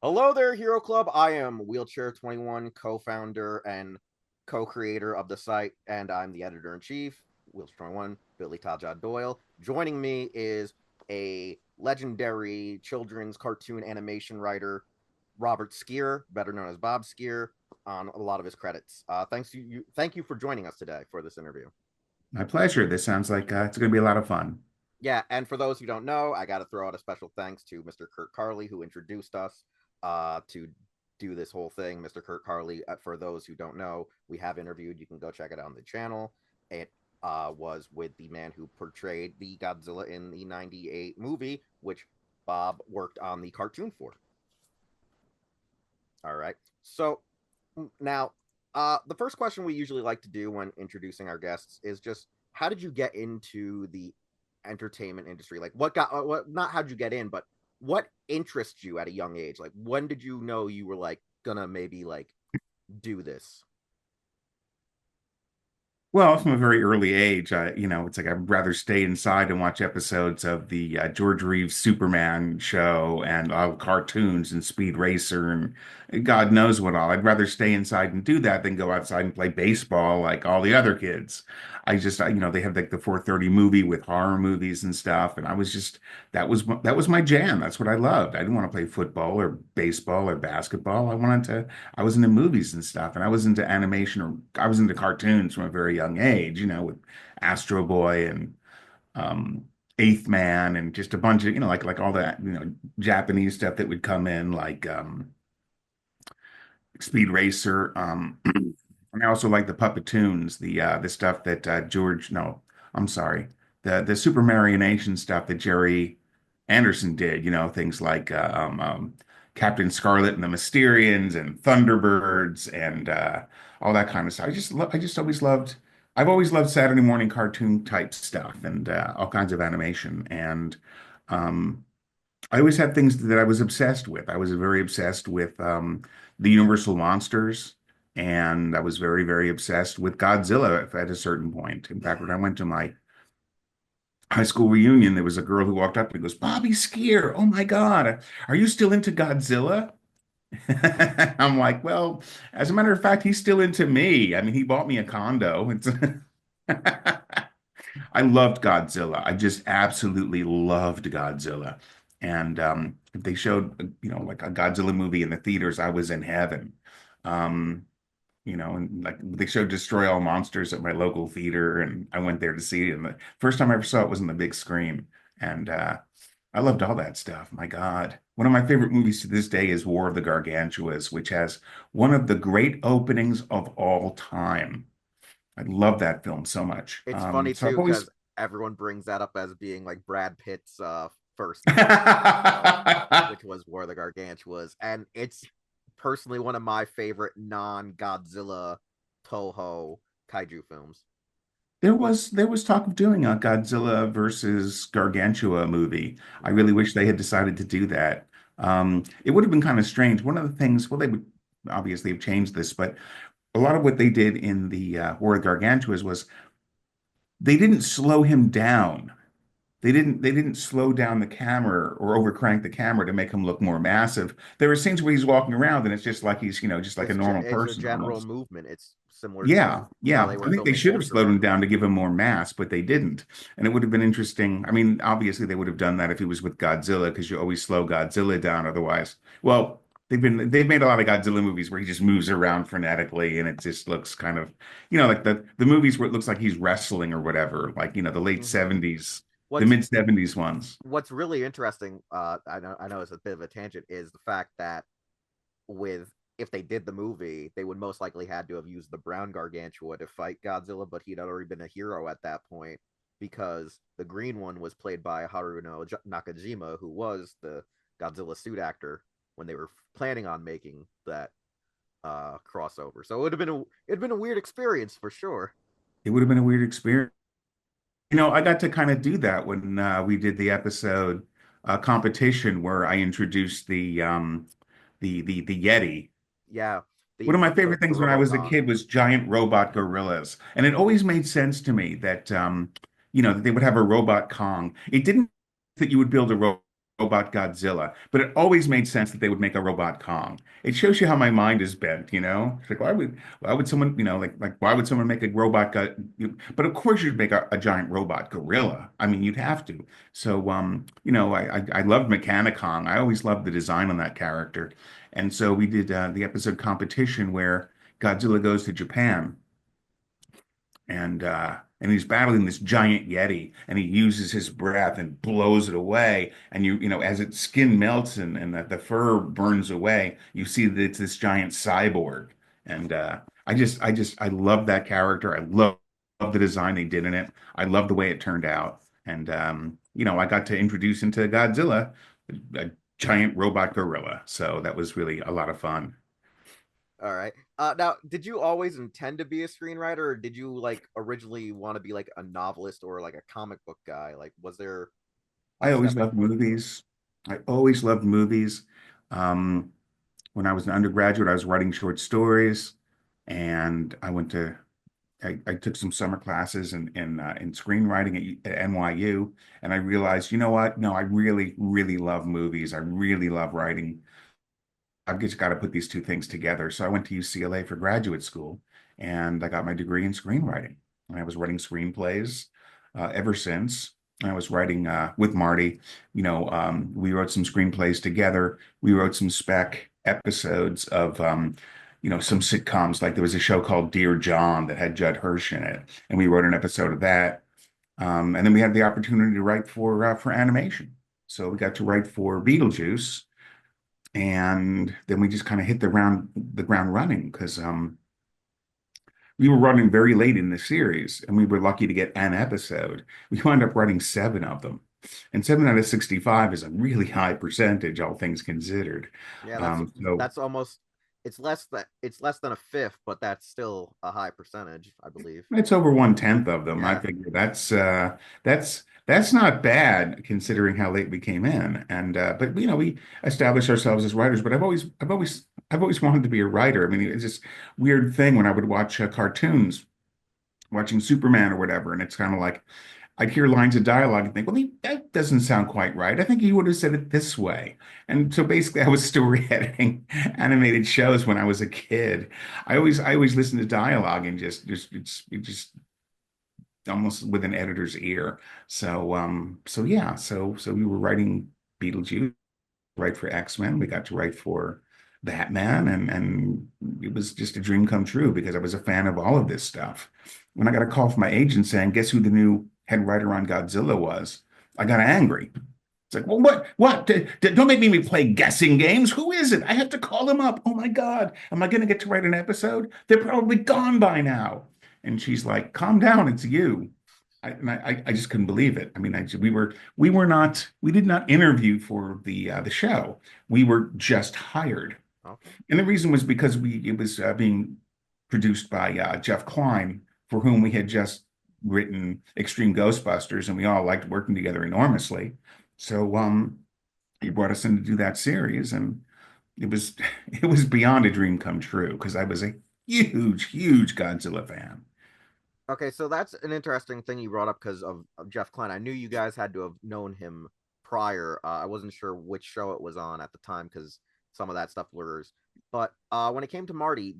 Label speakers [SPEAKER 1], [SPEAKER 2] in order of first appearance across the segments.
[SPEAKER 1] Hello there, Hero Club. I am Wheelchair21, co-founder and co-creator of the site, and I'm the editor-in-chief, Wheelchair21, Billy Tajad Doyle. Joining me is a legendary children's cartoon animation writer, Robert Skir, better known as Bob Skir, on a lot of his credits. Thank you for joining us today for this interview.
[SPEAKER 2] My pleasure. This sounds like it's going to be a lot of fun.
[SPEAKER 1] Yeah, and for those who don't know, I got to throw out a special thanks to Mr. Kurt Carley, who introduced us to do this whole thing. Mr. Kurt Carley, for those who don't know, we have interviewed. You can go check it out on the channel. It was with the man who portrayed the Godzilla in the '98 movie, which Bob worked on the cartoon for. All right. So now, the first question we usually like to do when introducing our guests is just how did you get into the entertainment industry? Like, not how'd you get in, but what interests you at a young age? Like, when did you know you were like gonna maybe like do this?
[SPEAKER 2] Well, from a very early age, it's like I'd rather stay inside and watch episodes of the George Reeves Superman show and cartoons and Speed Racer and God knows what all. I'd rather stay inside and do that than go outside and play baseball like all the other kids. They have like the 4:30 movie with horror movies and stuff, and I was just that was my jam. That's what I loved. I didn't want to play football or baseball or basketball. I was into movies and stuff, and I was into animation or I was into cartoons from a very young age, with Astro Boy and Eighth Man and just a bunch of, like all that, Japanese stuff that would come in, like Speed Racer. And I also like the Puppetoons, the stuff that no, I'm sorry, the Super Marionation stuff that Jerry Anderson did, things like Captain Scarlet and the Mysterians and Thunderbirds and all that kind of stuff. I've always loved Saturday morning cartoon type stuff and all kinds of animation. And um, I always had things that I was obsessed with. I was very obsessed with the Universal monsters, and I was very, very obsessed with Godzilla at a certain point. In fact, when I went to my high school reunion, there was a girl who walked up and goes, "Bobby Skier, oh my God, are you still into Godzilla?" I'm like, well, as a matter of fact, he's still into me. I mean, he bought me a condo. I loved Godzilla. I just absolutely loved Godzilla. And if they showed, like a Godzilla movie in the theaters, I was in heaven. Um, and like they showed Destroy All Monsters at my local theater, and I went there to see it. And the first time I ever saw it was in the big screen. And I loved all that stuff. My God. One of my favorite movies to this day is War of the Gargantuas, which has one of the great openings of all time. I love that film so much.
[SPEAKER 1] It's funny
[SPEAKER 2] So I've
[SPEAKER 1] too
[SPEAKER 2] always
[SPEAKER 1] because everyone brings that up as being like Brad Pitt's first movie, which was War of the Gargantuas, and it's personally one of my favorite non-Godzilla Toho kaiju films.
[SPEAKER 2] there was talk of doing a Godzilla versus Gargantua movie. I really wish they had decided to do that. It would have been kind of strange. One of the things, well, they would obviously have changed this, but a lot of what they did in the War of Gargantuas was they didn't slow him down. They didn't slow down the camera or overcrank the camera to make him look more massive. There were scenes where he's walking around and it's just like he's, just like a normal
[SPEAKER 1] It's a
[SPEAKER 2] person
[SPEAKER 1] general
[SPEAKER 2] almost.
[SPEAKER 1] movement. It's similar to
[SPEAKER 2] Yeah,
[SPEAKER 1] how
[SPEAKER 2] yeah.
[SPEAKER 1] they were
[SPEAKER 2] I think they
[SPEAKER 1] filming
[SPEAKER 2] should have slowed him
[SPEAKER 1] Ultraman.
[SPEAKER 2] down to give him more mass, but they didn't. And it would have been interesting. I mean, obviously they would have done that if he was with Godzilla, because you always slow Godzilla down otherwise. Well, they've made a lot of Godzilla movies where he just moves around frenetically and it just looks kind of, like the movies where it looks like he's wrestling or whatever, like, the late
[SPEAKER 1] Mm-hmm.
[SPEAKER 2] 70s, the
[SPEAKER 1] What's
[SPEAKER 2] mid 70s ones.
[SPEAKER 1] what's really interesting, I know it's a bit of a tangent, is the fact that with if they did the movie, they would most likely had to have used the brown Gargantua to fight Godzilla, but he'd already been a hero at that point because the green one was played by Haruno Nakajima, who was the Godzilla suit actor when they were planning on making that crossover. So it'd been a weird experience for sure.
[SPEAKER 2] It would have been a weird experience. I got to kind of do that when we did the episode competition where I introduced the Yeti.
[SPEAKER 1] Yeah,
[SPEAKER 2] One of my
[SPEAKER 1] the
[SPEAKER 2] favorite things when I
[SPEAKER 1] Gorilla
[SPEAKER 2] was a
[SPEAKER 1] Kong.
[SPEAKER 2] kid was giant robot gorillas, and it always made sense to me that that they would have a robot Kong. It didn't that you would build a robot. robot Godzilla, but it always made sense that they would make a robot Kong. It shows you how my mind is bent, you know? It's like why would someone, like why would someone make a robot but of course you'd make a giant robot gorilla. I mean, you'd have to. So I loved Mechanicon. I always loved the design on that character. And so we did the episode competition where Godzilla goes to Japan and he's battling this giant yeti and he uses his breath and blows it away and as its skin melts and the fur burns away you see that it's this giant cyborg and I love that character. I love the design they did in it. I love the way it turned out and I got to introduce into Godzilla a giant robot gorilla, so that was really a lot of fun.
[SPEAKER 1] All right. Now, did you always intend to be a screenwriter, or did you like originally want to be like a novelist or like a comic book guy? Like, was there a
[SPEAKER 2] I always
[SPEAKER 1] stepping
[SPEAKER 2] loved
[SPEAKER 1] point?
[SPEAKER 2] movies. I always loved movies. Um, when I was an undergraduate, I was writing short stories, and I took some summer classes in screenwriting at NYU, and I realized, you know what? No, I really, really love movies. I really love writing. I've just got to put these two things together. So I went to UCLA for graduate school and I got my degree in screenwriting. And I was writing screenplays ever since. I was writing with Marty. We wrote some screenplays together. We wrote some spec episodes of, some sitcoms. Like there was a show called Dear John that had Judd Hirsch in it. And we wrote an episode of that. And then we had the opportunity to write for animation. So we got to write for Beetlejuice, and then we just kind of hit the ground running because we were running very late in the series, and we were lucky to get an episode. We wound up writing seven of them, and 7 out of 65 is a really high percentage, all things considered.
[SPEAKER 1] Yeah,
[SPEAKER 2] So
[SPEAKER 1] that's almost it's less than a fifth, but that's still a high percentage, I believe.
[SPEAKER 2] it's over 1/10 of them. I
[SPEAKER 1] Yeah.
[SPEAKER 2] figure that's not bad considering how late we came in. And but we established ourselves as writers. But I've always wanted to be a writer. I mean, it's this weird thing when I would watch cartoons, watching Superman or whatever, and it's kind of like I'd hear lines of dialogue and think, well, that doesn't sound quite right. I think he would have said it this way. And so basically, I was story editing animated shows when I was a kid. I always listened to dialogue and just almost with an editor's ear. So yeah, so we were writing Beetlejuice, write for X-Men. We got to write for Batman, and it was just a dream come true because I was a fan of all of this stuff. When I got a call from my agent saying, "Guess who the new head writer on Godzilla was?" I got angry. It's like, well, what? What? Don't make me play guessing games. Who is it? I have to call them up. Oh my God. Am I going to get to write an episode? They're probably gone by now. And she's like, calm down. It's you. I just couldn't believe it. I mean, we did not interview for the show. We were just hired.
[SPEAKER 1] Okay.
[SPEAKER 2] And the reason was because it was being produced by Jeff Klein, for whom we had just written Extreme Ghostbusters, and we all liked working together enormously. So he brought us in to do that series, and it was it was beyond a dream come true because I was a huge, huge Godzilla fan.
[SPEAKER 1] Okay, so that's an interesting thing you brought up because of Jeff Klein. I knew you guys had to have known him prior. I wasn't sure which show it was on at the time because some of that stuff blurs. But when it came to Marty,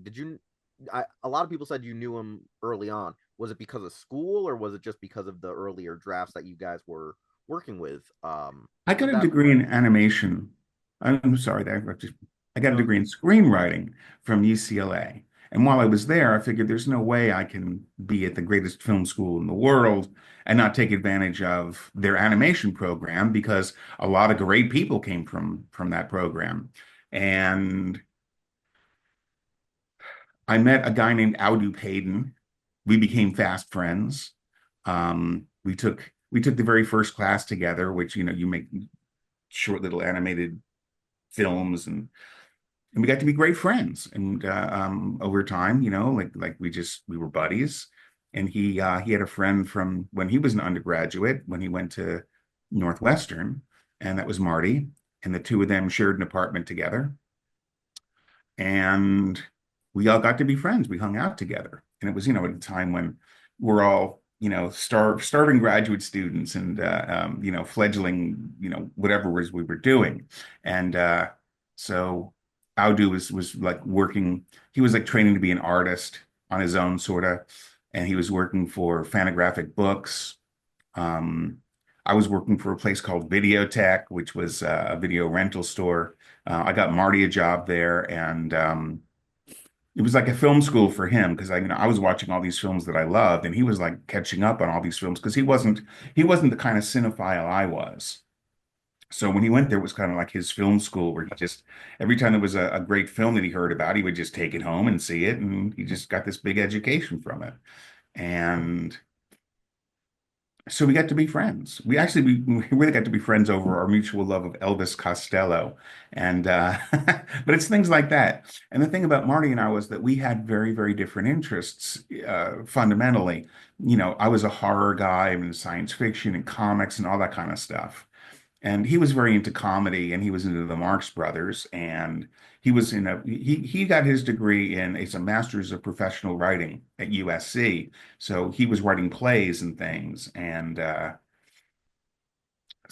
[SPEAKER 1] a lot of people said you knew him early on. Was it because of school, or was it just because of the earlier drafts that you guys were working with?
[SPEAKER 2] I
[SPEAKER 1] How
[SPEAKER 2] got
[SPEAKER 1] did
[SPEAKER 2] a
[SPEAKER 1] that
[SPEAKER 2] degree
[SPEAKER 1] work?
[SPEAKER 2] in animation. I'm sorry, I got a
[SPEAKER 1] No.
[SPEAKER 2] degree in screenwriting from UCLA. And while I was there, I figured there's no way I can be at the greatest film school in the world and not take advantage of their animation program because a lot of great people came from that program. And I met a guy named Audu Payton. We became fast friends. We took the very first class together, which you make short little animated films, and we got to be great friends. And over time, like we were buddies. And he had a friend from when he was an undergraduate when he went to Northwestern, and that was Marty. And the two of them shared an apartment together, and we all got to be friends. We hung out together, and it was at a time when we're all starving graduate students and fledgling, whatever it was we were doing. And so Audu was like working, he was like training to be an artist on his own, sort of, and he was working for Fantagraphic Books. Um, I was working for a place called Videotech, which was a video rental store. I got Marty a job there, and it was like a film school for him because I was watching all these films that I loved, and he was like catching up on all these films because he wasn't the kind of cinephile I was. So when he went there, it was kind of like his film school where he just every time there was a great film that he heard about, he would just take it home and see it, and he just got this big education from it. And so we got to be friends. We really got to be friends over our mutual love of Elvis Costello, and but it's things like that. And the thing about Marty and I was that we had very, very different interests fundamentally. I was a horror guy, I'm into science fiction and comics and all that kind of stuff. And he was very into comedy, and he was into the Marx Brothers, and he got his degree in it's a master's of professional writing at USC. So he was writing plays and things, and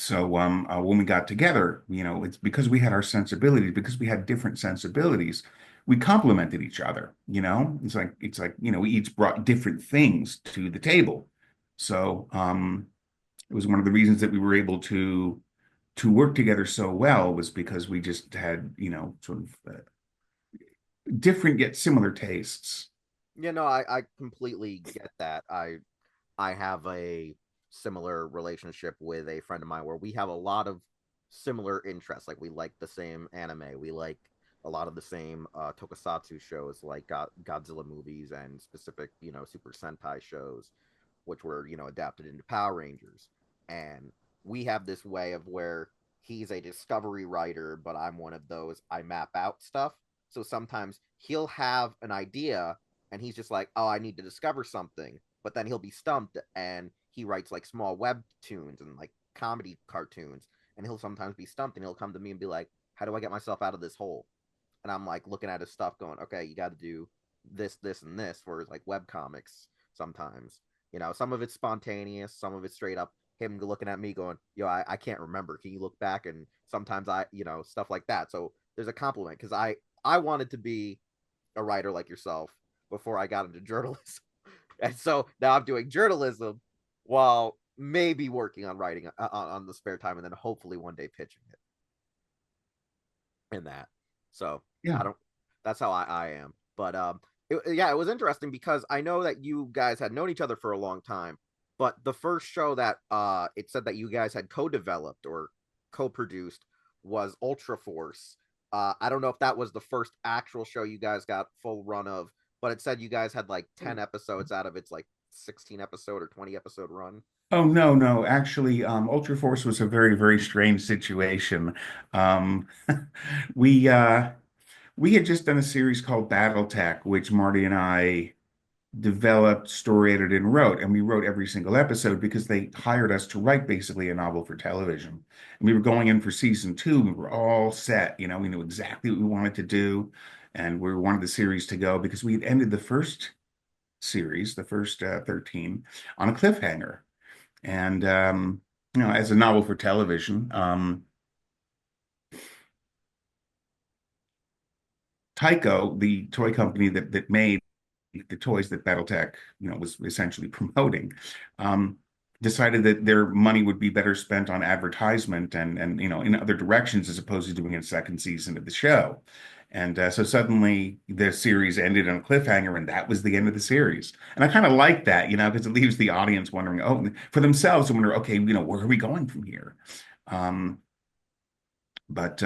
[SPEAKER 2] when we got together, it's because we had our sensibilities, because we had different sensibilities. We complemented each other. It's like we each brought different things to the table. So it was one of the reasons that we were able to work together so well was because we just had, sort of different yet similar tastes.
[SPEAKER 1] I completely get that. I have a similar relationship with a friend of mine where we have a lot of similar interests. Like we like the same anime, we like a lot of the same tokusatsu shows, like Godzilla movies and specific, Super Sentai shows, which were, adapted into Power Rangers. And we have this way of where he's a discovery writer, but I'm one of those I map out stuff. So sometimes he'll have an idea and he's just like, oh, I need to discover something. But then he'll be stumped and he writes like small webtoons and like comedy cartoons. And he'll sometimes be stumped and he'll come to me and be like, how do I get myself out of this hole? And I'm like looking at his stuff going, okay, you got to do this, and this for his like web comics sometimes. Some of it's spontaneous, some of it's straight up him looking at me going, yo, I can't remember. Can you look back? And sometimes stuff like that. So there's a compliment because I wanted to be a writer like yourself before I got into journalism. And so now I'm doing journalism while maybe working on writing on the spare time and then hopefully one day pitching it in that. So
[SPEAKER 2] Yeah.
[SPEAKER 1] I don't, that's how I am. But yeah, it was interesting because I know that you guys had known each other for a long time, but the first show that it said that you guys had co-developed or co-produced was Ultra Force. I don't know if that was the first actual show you guys got full run of, but it said you guys had like 10 episodes out of its like 16 episode or 20 episode run.
[SPEAKER 2] Oh, no, no. Actually, Ultra Force was a very, very strange situation. Um, we we had just done a series called BattleTech, which Marty and I developed, story edited, and wrote. And we wrote every single episode because they hired us to write basically a novel for television. And we were going in for season two. We were all set. We knew exactly what we wanted to do. And we wanted the series to go because we had ended the first series, the first 13, on a cliffhanger. And, as a novel for television, Tyco, the toy company that made the toys that BattleTech, was essentially promoting, decided that their money would be better spent on advertisement and in other directions as opposed to doing a second season of the show. And so suddenly the series ended on a cliffhanger, and that was the end of the series. And I kind of like that, because it leaves the audience wondering, oh, for themselves, to wonder, okay, where are we going from here? Um, but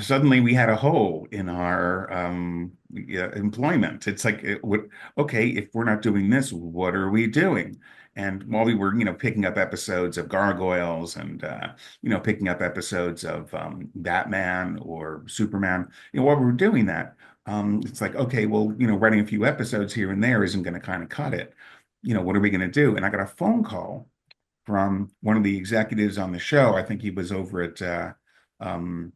[SPEAKER 2] suddenly we had a hole in our yeah, employment. It's like, okay, if we're not doing this, what are we doing? And while we were, picking up episodes of Gargoyles and, picking up episodes of Batman or Superman, while we were doing that, it's like, okay, well, writing a few episodes here and there isn't going to kind of cut it. What are we going to do? And I got a phone call from one of the executives on the show. I think he was over at, um,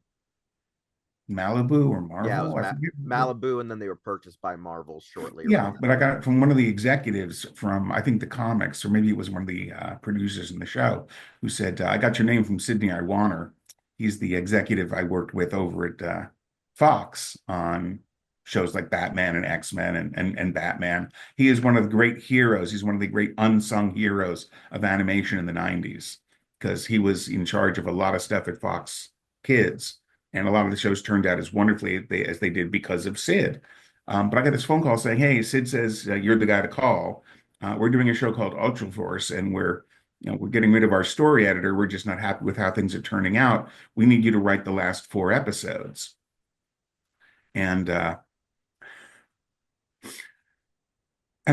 [SPEAKER 2] Malibu or
[SPEAKER 1] Yeah, it was
[SPEAKER 2] Marvel. I forget.
[SPEAKER 1] Malibu, and then they were purchased by Marvel shortly
[SPEAKER 2] Yeah,
[SPEAKER 1] around
[SPEAKER 2] but
[SPEAKER 1] that
[SPEAKER 2] I
[SPEAKER 1] time.
[SPEAKER 2] got it from one of the executives from, I think, the comics, or maybe it was one of the producers in the show, who said, I got your name from Sidney Iwaner. He's the executive I worked with over at Fox on shows like Batman and X-Men and Batman. He is one of the great heroes. He's one of the great unsung heroes of animation in the 90s because he was in charge of a lot of stuff at Fox Kids. And a lot of the shows turned out as wonderfully as they did because of Sid. But I got this phone call saying, "Hey, Sid says you're the guy to call. We're doing a show called Ultra Force, and we're getting rid of our story editor. We're just not happy with how things are turning out. We need you to write the last four episodes." And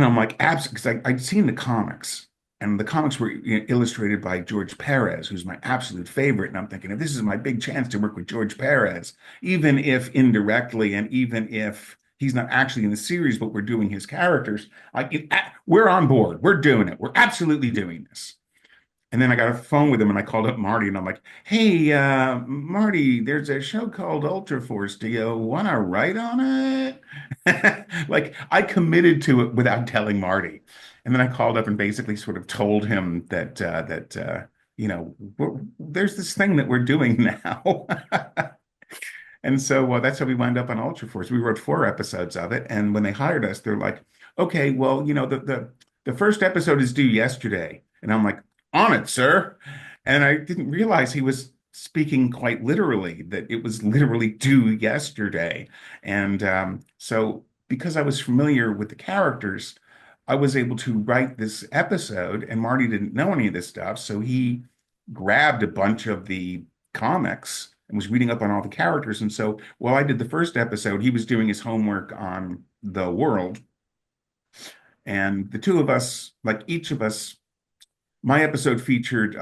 [SPEAKER 2] I'm like, absolutely, because I'd seen the comics, and the comics were illustrated by George Perez, who's my absolute favorite. And I'm thinking, if this is my big chance to work with George Perez, even if indirectly, and even if he's not actually in the series, but we're doing his characters, we're on board. We're doing it. We're absolutely doing this. And then I got a phone with him and I called up Marty and I'm like, hey, Marty, there's a show called Ultra Force. Do you want to write on it? Like I committed to it without telling Marty. And then I called up and basically sort of told him there's this thing that we're doing now. And so that's how we wound up on Ultra Force. We wrote four episodes of it. And when they hired us, they're like, okay, well, the first episode is due yesterday. And I'm like, on it, sir. And I didn't realize he was speaking quite literally, that it was literally due yesterday. And so because I was familiar with the characters, I was able to write this episode, and Marty didn't know any of this stuff. So he grabbed a bunch of the comics and was reading up on all the characters. And so while I did the first episode, he was doing his homework on the world. And the two of us, like each of us, my episode featured,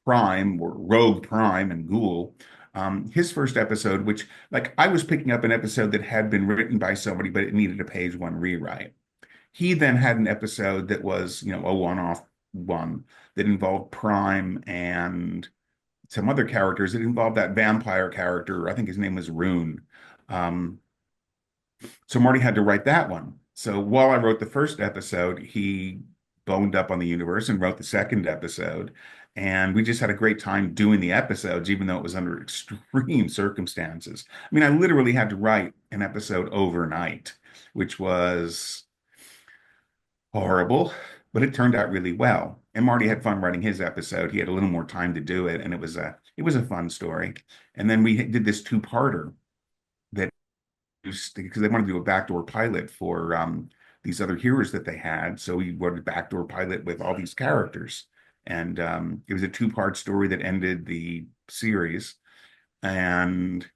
[SPEAKER 2] Prime or Rogue Prime and Ghoul. His first episode, which like I was picking up an episode that had been written by somebody, but it needed a page one rewrite. He then had an episode that was, a one-off one that involved Prime and some other characters. It involved that vampire character. I think his name was Rune. Um, so Marty had to write that one. So while I wrote the first episode, he boned up on the universe and wrote the second episode. And we just had a great time doing the episodes, even though it was under extreme circumstances. I mean, I literally had to write an episode overnight, which was horrible, but it turned out really well. And Marty had fun writing his episode. He had a little more time to do it, and it was a fun story. And then we did this two-parter that because they wanted to do a backdoor pilot for these other heroes that they had. So we wrote a backdoor pilot with all these characters. And it was a two-part story that ended the series. And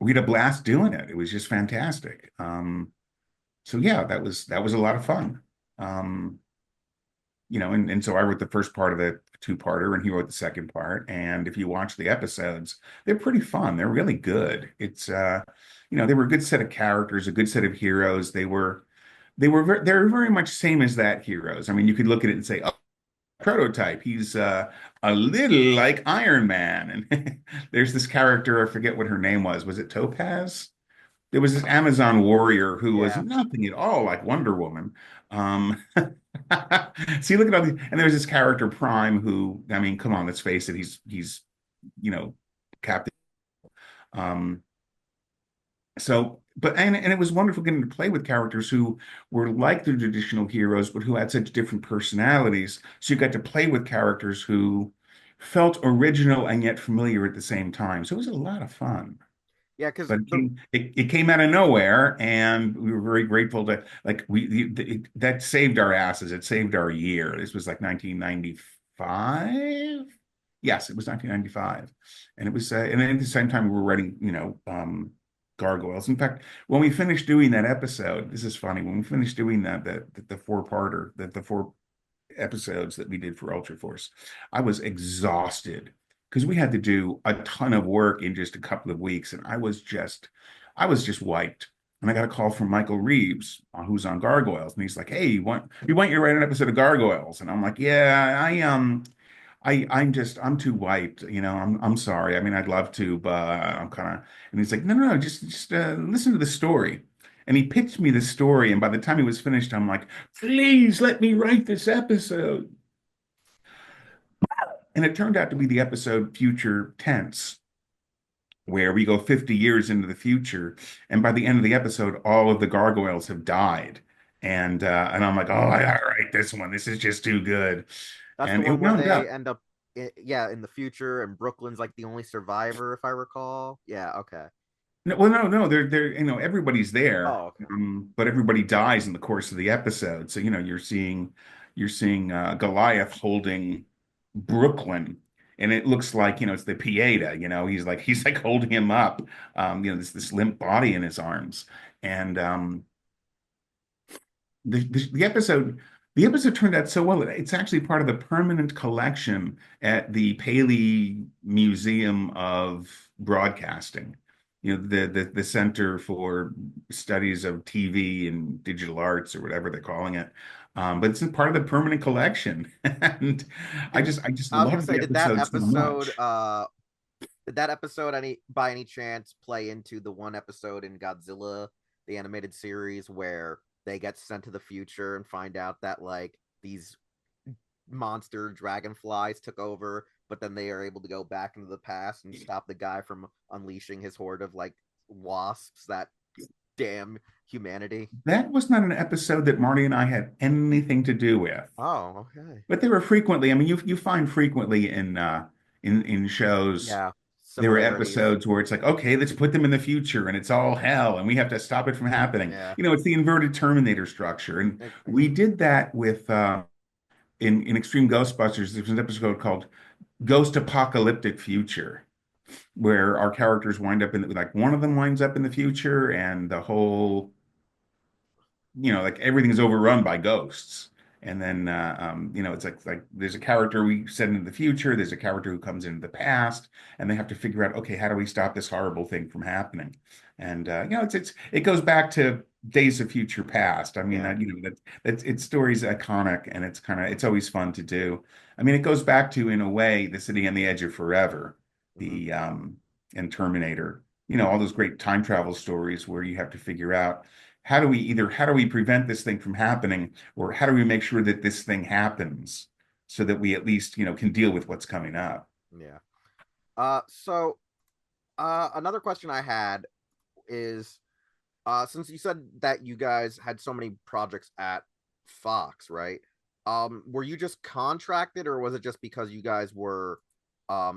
[SPEAKER 2] we had a blast doing it. It was just fantastic. So yeah, that was a lot of fun. Um, and so I wrote the first part of the two-parter and he wrote the second part. And if you watch the episodes, they're pretty fun. They're really good. They were a good set of characters, a good set of heroes. They're very much same as that heroes. I mean, you could look at it and say, oh, prototype. He's a little like Iron Man. And there's this character, I forget what her name was. Was it Topaz? There was this Amazon warrior who was
[SPEAKER 1] Yeah.
[SPEAKER 2] nothing at all like Wonder Woman. Um, See, look at all these, and there's this character Prime who, I mean, come on, let's face it, he's you know Captain. Um, but it was wonderful getting to play with characters who were like the traditional heroes, but who had such different personalities. So you got to play with characters who felt original and yet familiar at the same time. So it was a lot of fun.
[SPEAKER 1] Yeah, because
[SPEAKER 2] But it came out of nowhere, and we were very grateful to like that saved our asses. It saved our year. This was like 1995. Yes, it was 1995, and it was and then at the same time we were writing, Gargoyles. In fact, when we finished doing that episode, this is funny. When we finished doing the four-parter, the four episodes that we did for Ultra Force, I was exhausted because we had to do a ton of work in just a couple of weeks, and I was just wiped. And I got a call from Michael Reeves, who's on Gargoyles, and he's like, "Hey, we want you to write an episode of Gargoyles." And I'm like, "Yeah, I'm too white, I'm sorry. I mean, I'd love to, but I'm kind of, and he's like, no, no, no, just listen to the story. And he pitched me the story, and by the time he was finished, I'm like, please let me write this episode. And it turned out to be the episode Future Tense, where we go 50 years into the future, and by the end of the episode, all of the gargoyles have died. And I'm like, oh, I gotta write this one. This is just too good.
[SPEAKER 1] That's the
[SPEAKER 2] And it
[SPEAKER 1] one where
[SPEAKER 2] wound
[SPEAKER 1] they
[SPEAKER 2] up.
[SPEAKER 1] end up, yeah, in the future, and Brooklyn's like the only survivor, if I recall. Yeah, okay.
[SPEAKER 2] No, well, no, no, everybody's there,
[SPEAKER 1] Oh, okay.
[SPEAKER 2] but everybody dies in the course of the episode. So, you're seeing Goliath holding Brooklyn, and it looks like, it's the Pieta, he's like holding him up, this limp body in his arms. And the episode turned out so well. It's actually part of the permanent collection at the Paley Museum of Broadcasting, the Center for Studies of TV and Digital Arts, or whatever they're calling it. But it's part of the permanent collection, and I
[SPEAKER 1] Did
[SPEAKER 2] just I just
[SPEAKER 1] I was gonna
[SPEAKER 2] love
[SPEAKER 1] say,
[SPEAKER 2] the episode so much.
[SPEAKER 1] did that episode any by any chance play into the one episode in Godzilla the Animated Series where they get sent to the future and find out that like these monster dragonflies took over, but then they are able to go back into the past and stop the guy from unleashing his horde of like wasps that damn humanity?
[SPEAKER 2] That was not an episode that Marty and I had anything to do with.
[SPEAKER 1] Oh, okay.
[SPEAKER 2] But they were frequently, I mean, you find frequently in shows,
[SPEAKER 1] Yeah,
[SPEAKER 2] there were
[SPEAKER 1] similarities.
[SPEAKER 2] episodes where it's like, okay, let's put them in the future and it's all hell and we have to stop it from happening.
[SPEAKER 1] Yeah.
[SPEAKER 2] It's the inverted Terminator structure. And we did that with in Extreme Ghostbusters. There was an episode called Ghost Apocalyptic Future, where our characters wind up in, like, one of them winds up in the future, and the whole, like, everything's overrun by ghosts. And then, it's like there's a character we send into the future, there's a character who comes into the past, and they have to figure out, okay, how do we stop this horrible thing from happening? And it goes back to Days of Future Past. I mean,
[SPEAKER 1] Yeah.
[SPEAKER 2] that its story's iconic, and it's always fun to do. I mean, it goes back to, in a way, The City on the Edge of Forever,
[SPEAKER 1] Mm-hmm.
[SPEAKER 2] the and Terminator. All those great time travel stories where you have to figure out, how do we prevent this thing from happening, or how do we make sure that this thing happens, so that we at least, can deal with what's coming up.
[SPEAKER 1] Yeah. So another question I had is, since you said that you guys had so many projects at Fox, right? Were you just contracted, or was it just because you guys were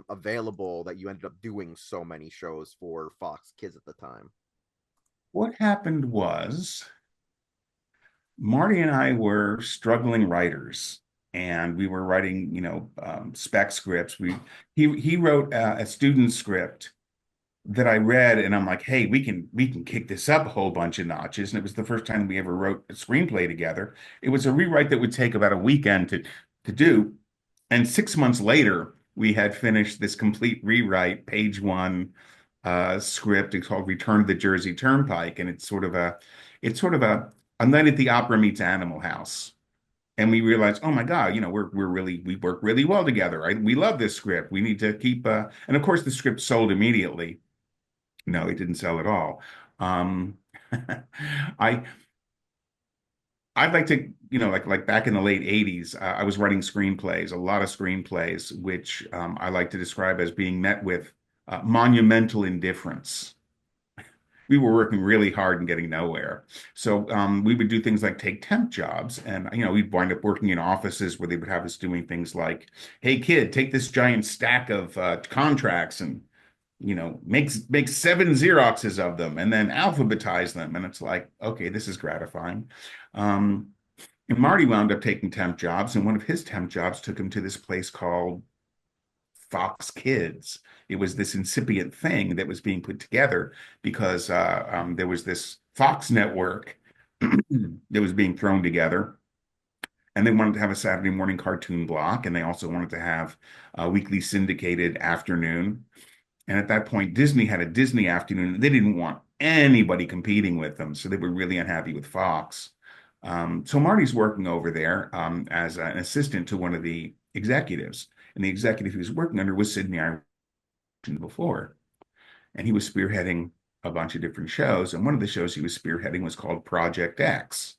[SPEAKER 1] available that you ended up doing so many shows for Fox Kids at the time?
[SPEAKER 2] What happened was, Marty and I were struggling writers, and we were writing, spec scripts. He wrote a student script that I read, and I'm like, hey, we can kick this up a whole bunch of notches. And it was the first time we ever wrote a screenplay together. It was a rewrite that would take about a weekend to do. And 6 months later, we had finished this complete rewrite, page one script. It's called Return to the Jersey Turnpike, and it's sort of a night at the opera meets Animal House. And we realized, oh my God, we work really well together. We love this script. We need to keep. And of course, the script sold immediately. No, it didn't sell at all. Um, I I'd like to, like back in the late 80s, I was writing screenplays, a lot of screenplays, which I like to describe as being met with monumental indifference. We were working really hard and getting nowhere. So we would do things like take temp jobs, and we'd wind up working in offices where they would have us doing things like, "Hey kid, take this giant stack of contracts and make 7 Xeroxes of them, and then alphabetize them." And it's like, okay, this is gratifying. Um, and Marty wound up taking temp jobs, and one of his temp jobs took him to this place called Fox Kids. It was this incipient thing that was being put together because there was this Fox network that was being thrown together. And they wanted to have a Saturday morning cartoon block, and they also wanted to have a weekly syndicated afternoon. And at that point, Disney had a Disney afternoon. They didn't want anybody competing with them, so they were really unhappy with Fox. So Marty's working over there as an assistant to one of the executives. And the executive he was working under was Sidney I mentioned before. And he was spearheading a bunch of different shows. And one of the shows he was spearheading was called Project X.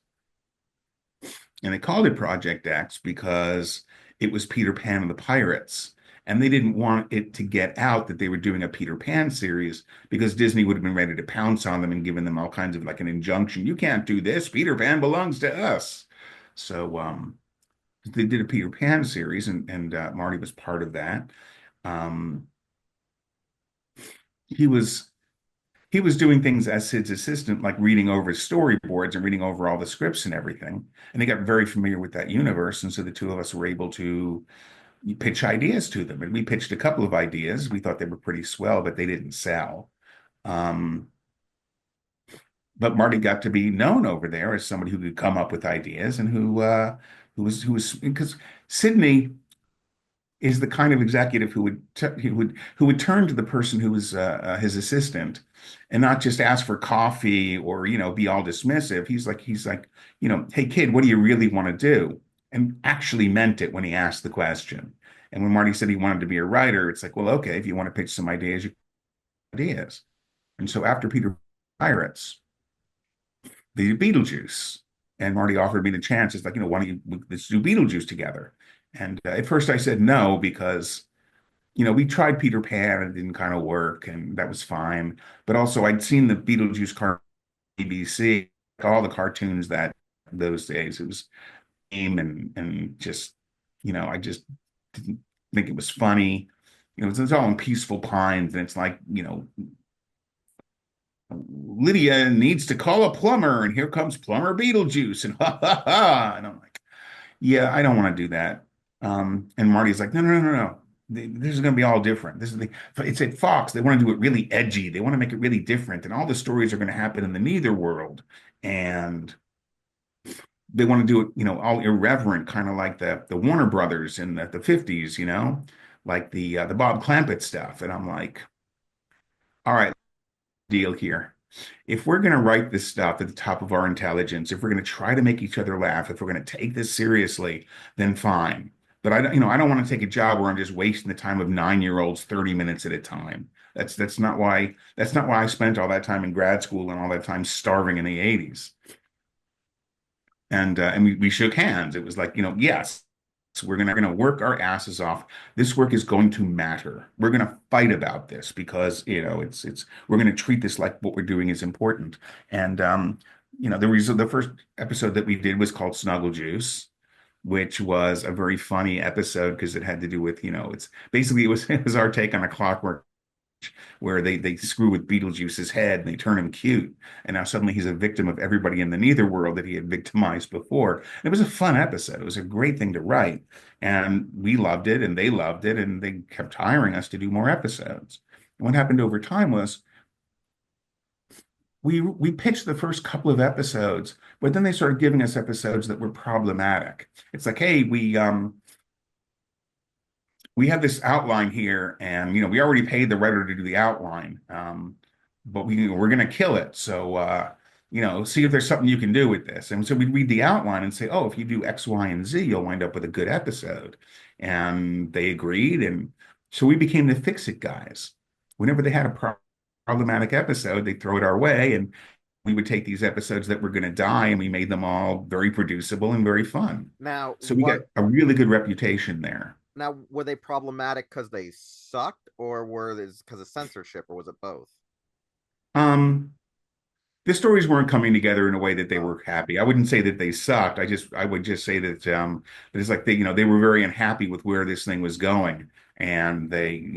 [SPEAKER 2] And they called it Project X because it was Peter Pan and the Pirates. And they didn't want it to get out that they were doing a Peter Pan series because Disney would have been ready to pounce on them and given them all kinds of like an injunction. You can't do this. Peter Pan belongs to us. So they did a Peter Pan series, and Marty was part of that. Um, he was he was doing things as Sid's assistant, like reading over storyboards and reading over all the scripts and everything. And they got very familiar with that universe. And so the two of us were able to pitch ideas to them. And we pitched a couple of ideas. We thought they were pretty swell, but they didn't sell. Um, but Marty got to be known over there as somebody who could come up with ideas and who was because Sydney is the kind of executive who would turn to the person who was his assistant and not just ask for coffee or be all dismissive. He's like, hey kid, what do you really want to do? And actually meant it when he asked the question. And when Marty said he wanted to be a writer, it's like, well, okay, if you want to pitch some ideas, you ideas. And so after Peter Pirates, they did Beetlejuice. And Marty offered me the chance. It's like, why don't you let's do Beetlejuice together? And at first I said no because we tried Peter Pan and it didn't kind of work, and that was fine. But also, I'd seen the Beetlejuice car BBC, all the cartoons that those days. It was lame and just, I just didn't think it was funny. It's all in Peaceful Pines, and it's like, Lydia needs to call a plumber, and here comes Plumber Beetlejuice, and ha ha ha. And I'm like, yeah, I don't want to do that. And Marty's like, no, no, no, no, no. This is going to be all different. It's at Fox. They want to do it really edgy. They want to make it really different. And all the stories are going to happen in the neither world. And they want to do it, all irreverent, kind of like the Warner Brothers in the 50s, like the Bob Clampett stuff. And I'm like, all right, deal here. If we're going to write this stuff at the top of our intelligence, if we're going to try to make each other laugh, if we're going to take this seriously, then fine. But I don't want to take a job where I'm just wasting the time of 9-year-olds 30 minutes at a time. That's not why I spent all that time in grad school and all that time starving in the 80s. And we shook hands. It was like, yes, we're gonna work our asses off. This work is going to matter. We're gonna fight about this because it's we're gonna treat this like what we're doing is important. And the first episode that we did was called Snuggle Juice, which was a very funny episode because it had to do with, it's basically it was our take on a clockwork where they screw with Beetlejuice's head and they turn him cute. And now suddenly he's a victim of everybody in the neither world that he had victimized before. And it was a fun episode. It was a great thing to write. And we loved it and they loved it. And they kept hiring us to do more episodes. And what happened over time was we pitched the first couple of episodes, but then they started giving us episodes that were problematic. It's like, hey, we have this outline here, and we already paid the writer to do the outline, but we're going to kill it. So see if there's something you can do with this. And so we'd read the outline and say, oh, if you do X, Y, and Z, you'll wind up with a good episode. And they agreed, and so we became the fix-it guys. Whenever they had a problematic episode, they throw it our way, and we would take these episodes that were going to die, and we made them all very producible and very fun.
[SPEAKER 1] Now,
[SPEAKER 2] So we got a really good reputation there.
[SPEAKER 1] now were they problematic because they sucked, or were they because of censorship, or was it both?
[SPEAKER 2] Um, the stories weren't coming together in a way that they
[SPEAKER 1] Oh,
[SPEAKER 2] were happy. I wouldn't say that they sucked. I would just say that it's like they were very unhappy with where this thing was going, and they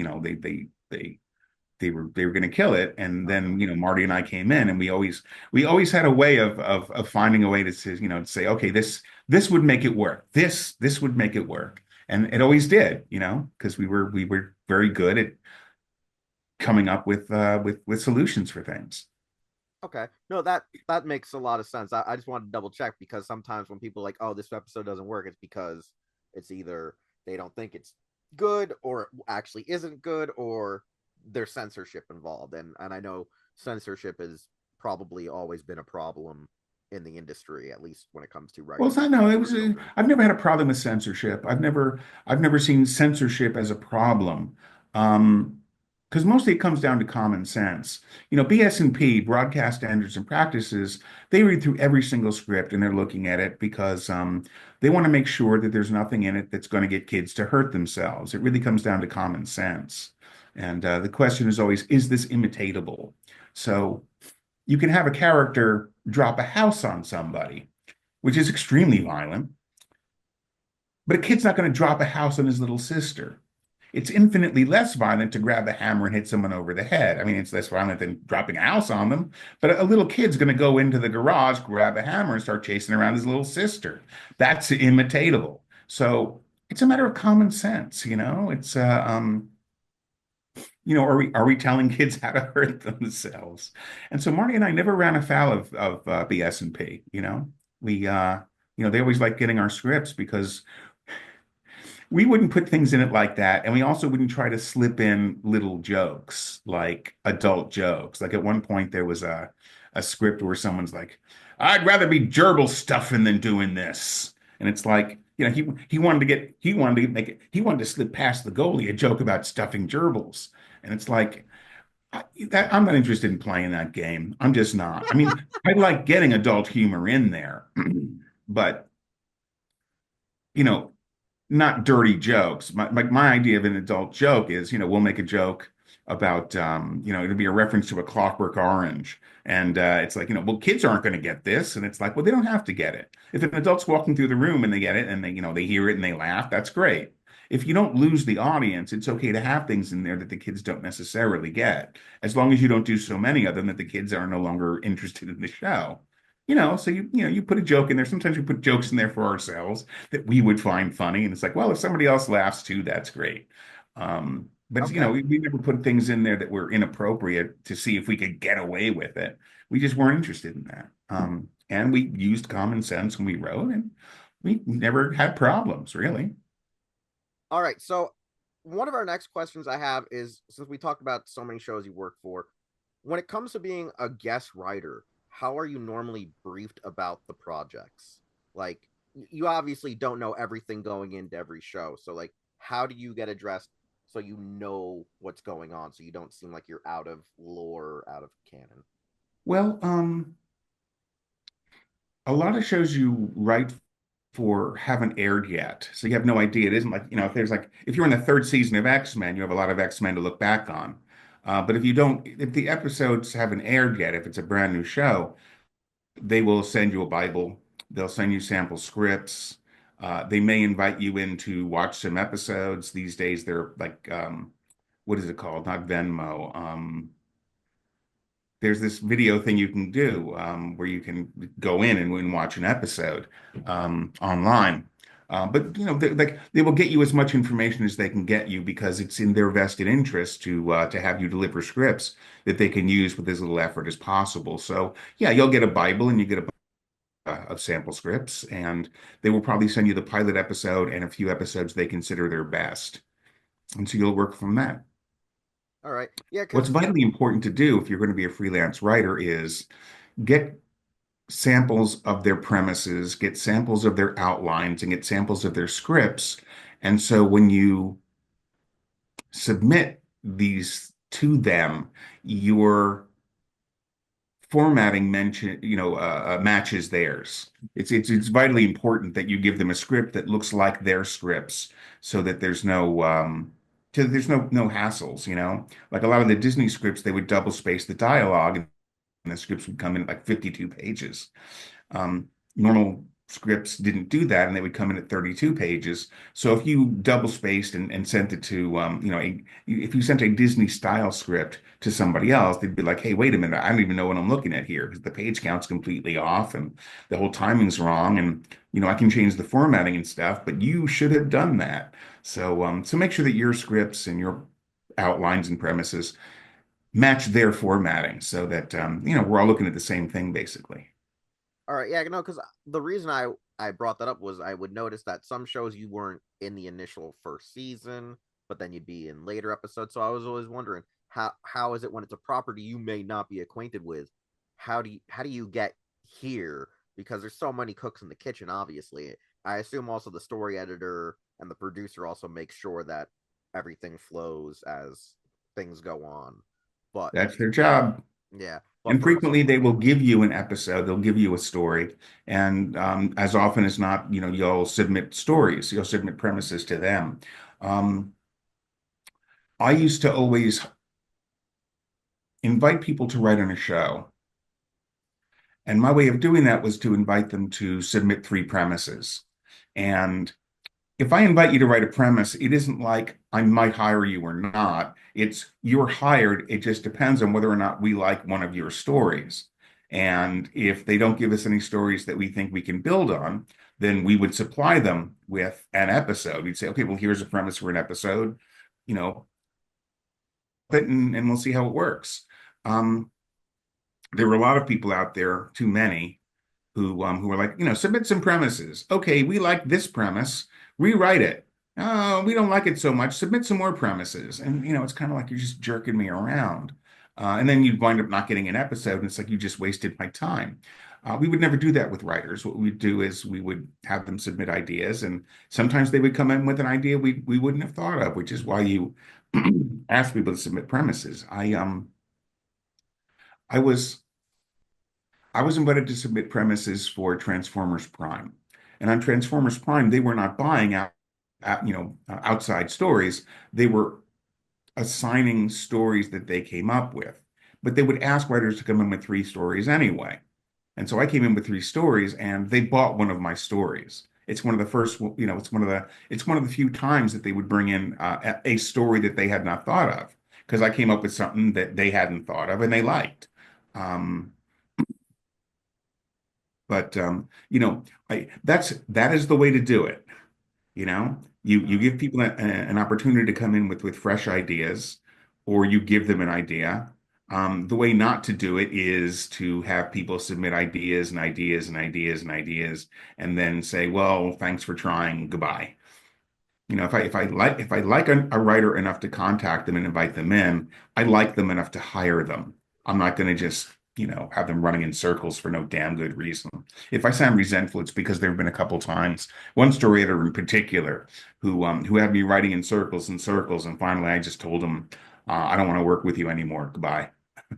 [SPEAKER 2] were going to kill it. And
[SPEAKER 1] okay.
[SPEAKER 2] then Marty and I came in, and we always had a way of finding a way to say, okay, this would make it work. This would make it work, and it always did. Because we were very good at coming up with solutions for things.
[SPEAKER 1] Okay. No, that makes a lot of sense. I just wanted to double check because sometimes when people are like, oh, this episode doesn't work, it's because it's either they don't think it's good or it actually isn't good or there's censorship involved. And I know censorship has probably always been a problem in the industry, at least when it comes to
[SPEAKER 2] Well,
[SPEAKER 1] writing
[SPEAKER 2] it's not, no, it
[SPEAKER 1] for
[SPEAKER 2] was,
[SPEAKER 1] children.
[SPEAKER 2] I've never had a problem with censorship. I've never seen censorship as a problem. Because mostly it comes down to common sense. BS&P, broadcast standards and practices, they read through every single script and they're looking at it because they want to make sure that there's nothing in it that's going to get kids to hurt themselves. It really comes down to common sense. And the question is always, is this imitatable? So you can have a character drop a house on somebody, which is extremely violent. But a kid's not going to drop a house on his little sister. It's infinitely less violent to grab a hammer and hit someone over the head. I mean, it's less violent than dropping a house on them. But a little kid's going to go into the garage, grab a hammer, and start chasing around his little sister. That's imitatable. So it's a matter of common sense, you know. Are we telling kids how to hurt themselves? And so Marty and I never ran afoul of BS&P. They always like getting our scripts because we wouldn't put things in it like that, and we also wouldn't try to slip in little jokes like adult jokes. Like at one point, there was a script where someone's like, "I'd rather be gerbil stuffing than doing this," and it's like. He wanted to slip past the goalie a joke about stuffing gerbils. And it's like, I'm not interested in playing that game. I'm just not. I mean, I like getting adult humor in there, but you know, not dirty jokes. My idea of an adult joke is, we'll make a joke about, it'll be a reference to A Clockwork Orange. And it's like, well, kids aren't going to get this. And it's like, well, they don't have to get it. If an adult's walking through the room and they get it and they hear it and they laugh, that's great. If you don't lose the audience, it's okay to have things in there that the kids don't necessarily get, as long as you don't do so many of them that the kids are no longer interested in the show. So you put a joke in there. Sometimes we put jokes in there for ourselves that we would find funny. And it's like, well, if somebody else laughs too, that's great. But
[SPEAKER 1] Okay.
[SPEAKER 2] we never put things in there that were inappropriate to see if we could get away with it. We just weren't interested in that. And we used common sense when we wrote, and we never had problems, really.
[SPEAKER 1] All right. So one of our next questions I have is, since we talked about so many shows you work for, when it comes to being a guest writer, how are you normally briefed about the projects? Like, you obviously don't know everything going into every show. So, like, how do you get addressed so you know what's going on, so you don't seem like you're out of lore, out of canon?
[SPEAKER 2] Well, a lot of shows you write for haven't aired yet. So you have no idea. It isn't like, if you're in the third season of X-Men, you have a lot of X-Men to look back on. But if the episodes haven't aired yet, if it's a brand new show, they will send you a Bible. They'll send you sample scripts. They may invite you in to watch some episodes. These days, they're like, what is it called? Not Venmo. There's this video thing you can do where you can go in and watch an episode online. But they will get you as much information as they can get you because it's in their vested interest to have you deliver scripts that they can use with as little effort as possible. So yeah, you'll get a Bible and you get a of sample scripts, and they will probably send you the pilot episode and a few episodes they consider their best, and so you'll work from that.
[SPEAKER 1] All right. Yeah,
[SPEAKER 2] What's
[SPEAKER 1] because
[SPEAKER 2] vitally important to do if you're going to be a freelance writer is get samples of their premises, get samples of their outlines, and get samples of their scripts. And so when you submit these to them, your formatting matches theirs. It's vitally important that you give them a script that looks like their scripts, so that there's no hassles. Like a lot of the Disney scripts, they would double space the dialogue, and the scripts would come in at like 52 pages. Normal scripts didn't do that, and they would come in at 32 pages. So if you double spaced and sent it to, if you sent a Disney style script to somebody else, they'd be like, hey, wait a minute, I don't even know what I'm looking at here because the page count's completely off and the whole timing's wrong. And, I can change the formatting and stuff, but you should have done that. So make sure that your scripts and your outlines and premises match their formatting so that, we're all looking at the same thing basically.
[SPEAKER 1] all right, yeah, no, because the reason I brought that up was I would notice that some shows you weren't in the initial first season, but then you'd be in later episodes. So I was always wondering how is it when it's a property you may not be acquainted with? How do you get here? because there's so many cooks in the kitchen. Obviously, I assume also the story editor and the producer also make sure that everything flows as things go on. But
[SPEAKER 2] That's their job.
[SPEAKER 1] yeah, but
[SPEAKER 2] And
[SPEAKER 1] for
[SPEAKER 2] frequently they will give you an episode, they'll give you a story. And as often as not, you'll submit stories, you'll submit premises to them. Um, I used to always invite people to write on a show. And my way of doing that was to invite them to submit three premises. And if I invite you to write a premise, it isn't like I might hire you or not. It's you're hired. It just depends on whether or not we like one of your stories. And if they don't give us any stories that we think we can build on, then we would supply them with an episode. We'd say, okay, well, here's a premise for an episode, you know, and we'll see how it works. Um, there were a lot of people out there, too many, who were like, submit some premises. Okay, we like this premise, rewrite it. Oh, we don't like it so much. Submit some more premises. And it's kind of like you're just jerking me around. And then you'd wind up not getting an episode, and it's like you just wasted my time. We would never do that with writers. What we'd do is we would have them submit ideas, and sometimes they would come in with an idea we wouldn't have thought of, which is why you ask people to submit premises. I was I was invited to submit premises for Transformers Prime. And on Transformers Prime, they were not buying outside stories. They were assigning stories that they came up with. But they would ask writers to come in with three stories anyway. And so I came in with three stories and they bought one of my stories. It's one of the first, it's one of the few times that they would bring in a story that they had not thought of because I came up with something that they hadn't thought of and they liked. Um, But that is the way to do it. You give people an opportunity to come in with fresh ideas, or you give them an idea. The way not to do it is to have people submit ideas and ideas and ideas and ideas, and then say, "Well, thanks for trying. Goodbye." If I like a writer enough to contact them and invite them in, I like them enough to hire them. I'm not going to just, have them running in circles for no damn good reason. If I sound resentful, it's because there have been a couple times, one story editor in particular, who had me writing in circles and circles, and finally I just told him, I don't want to work with you anymore. Goodbye.
[SPEAKER 1] yeah,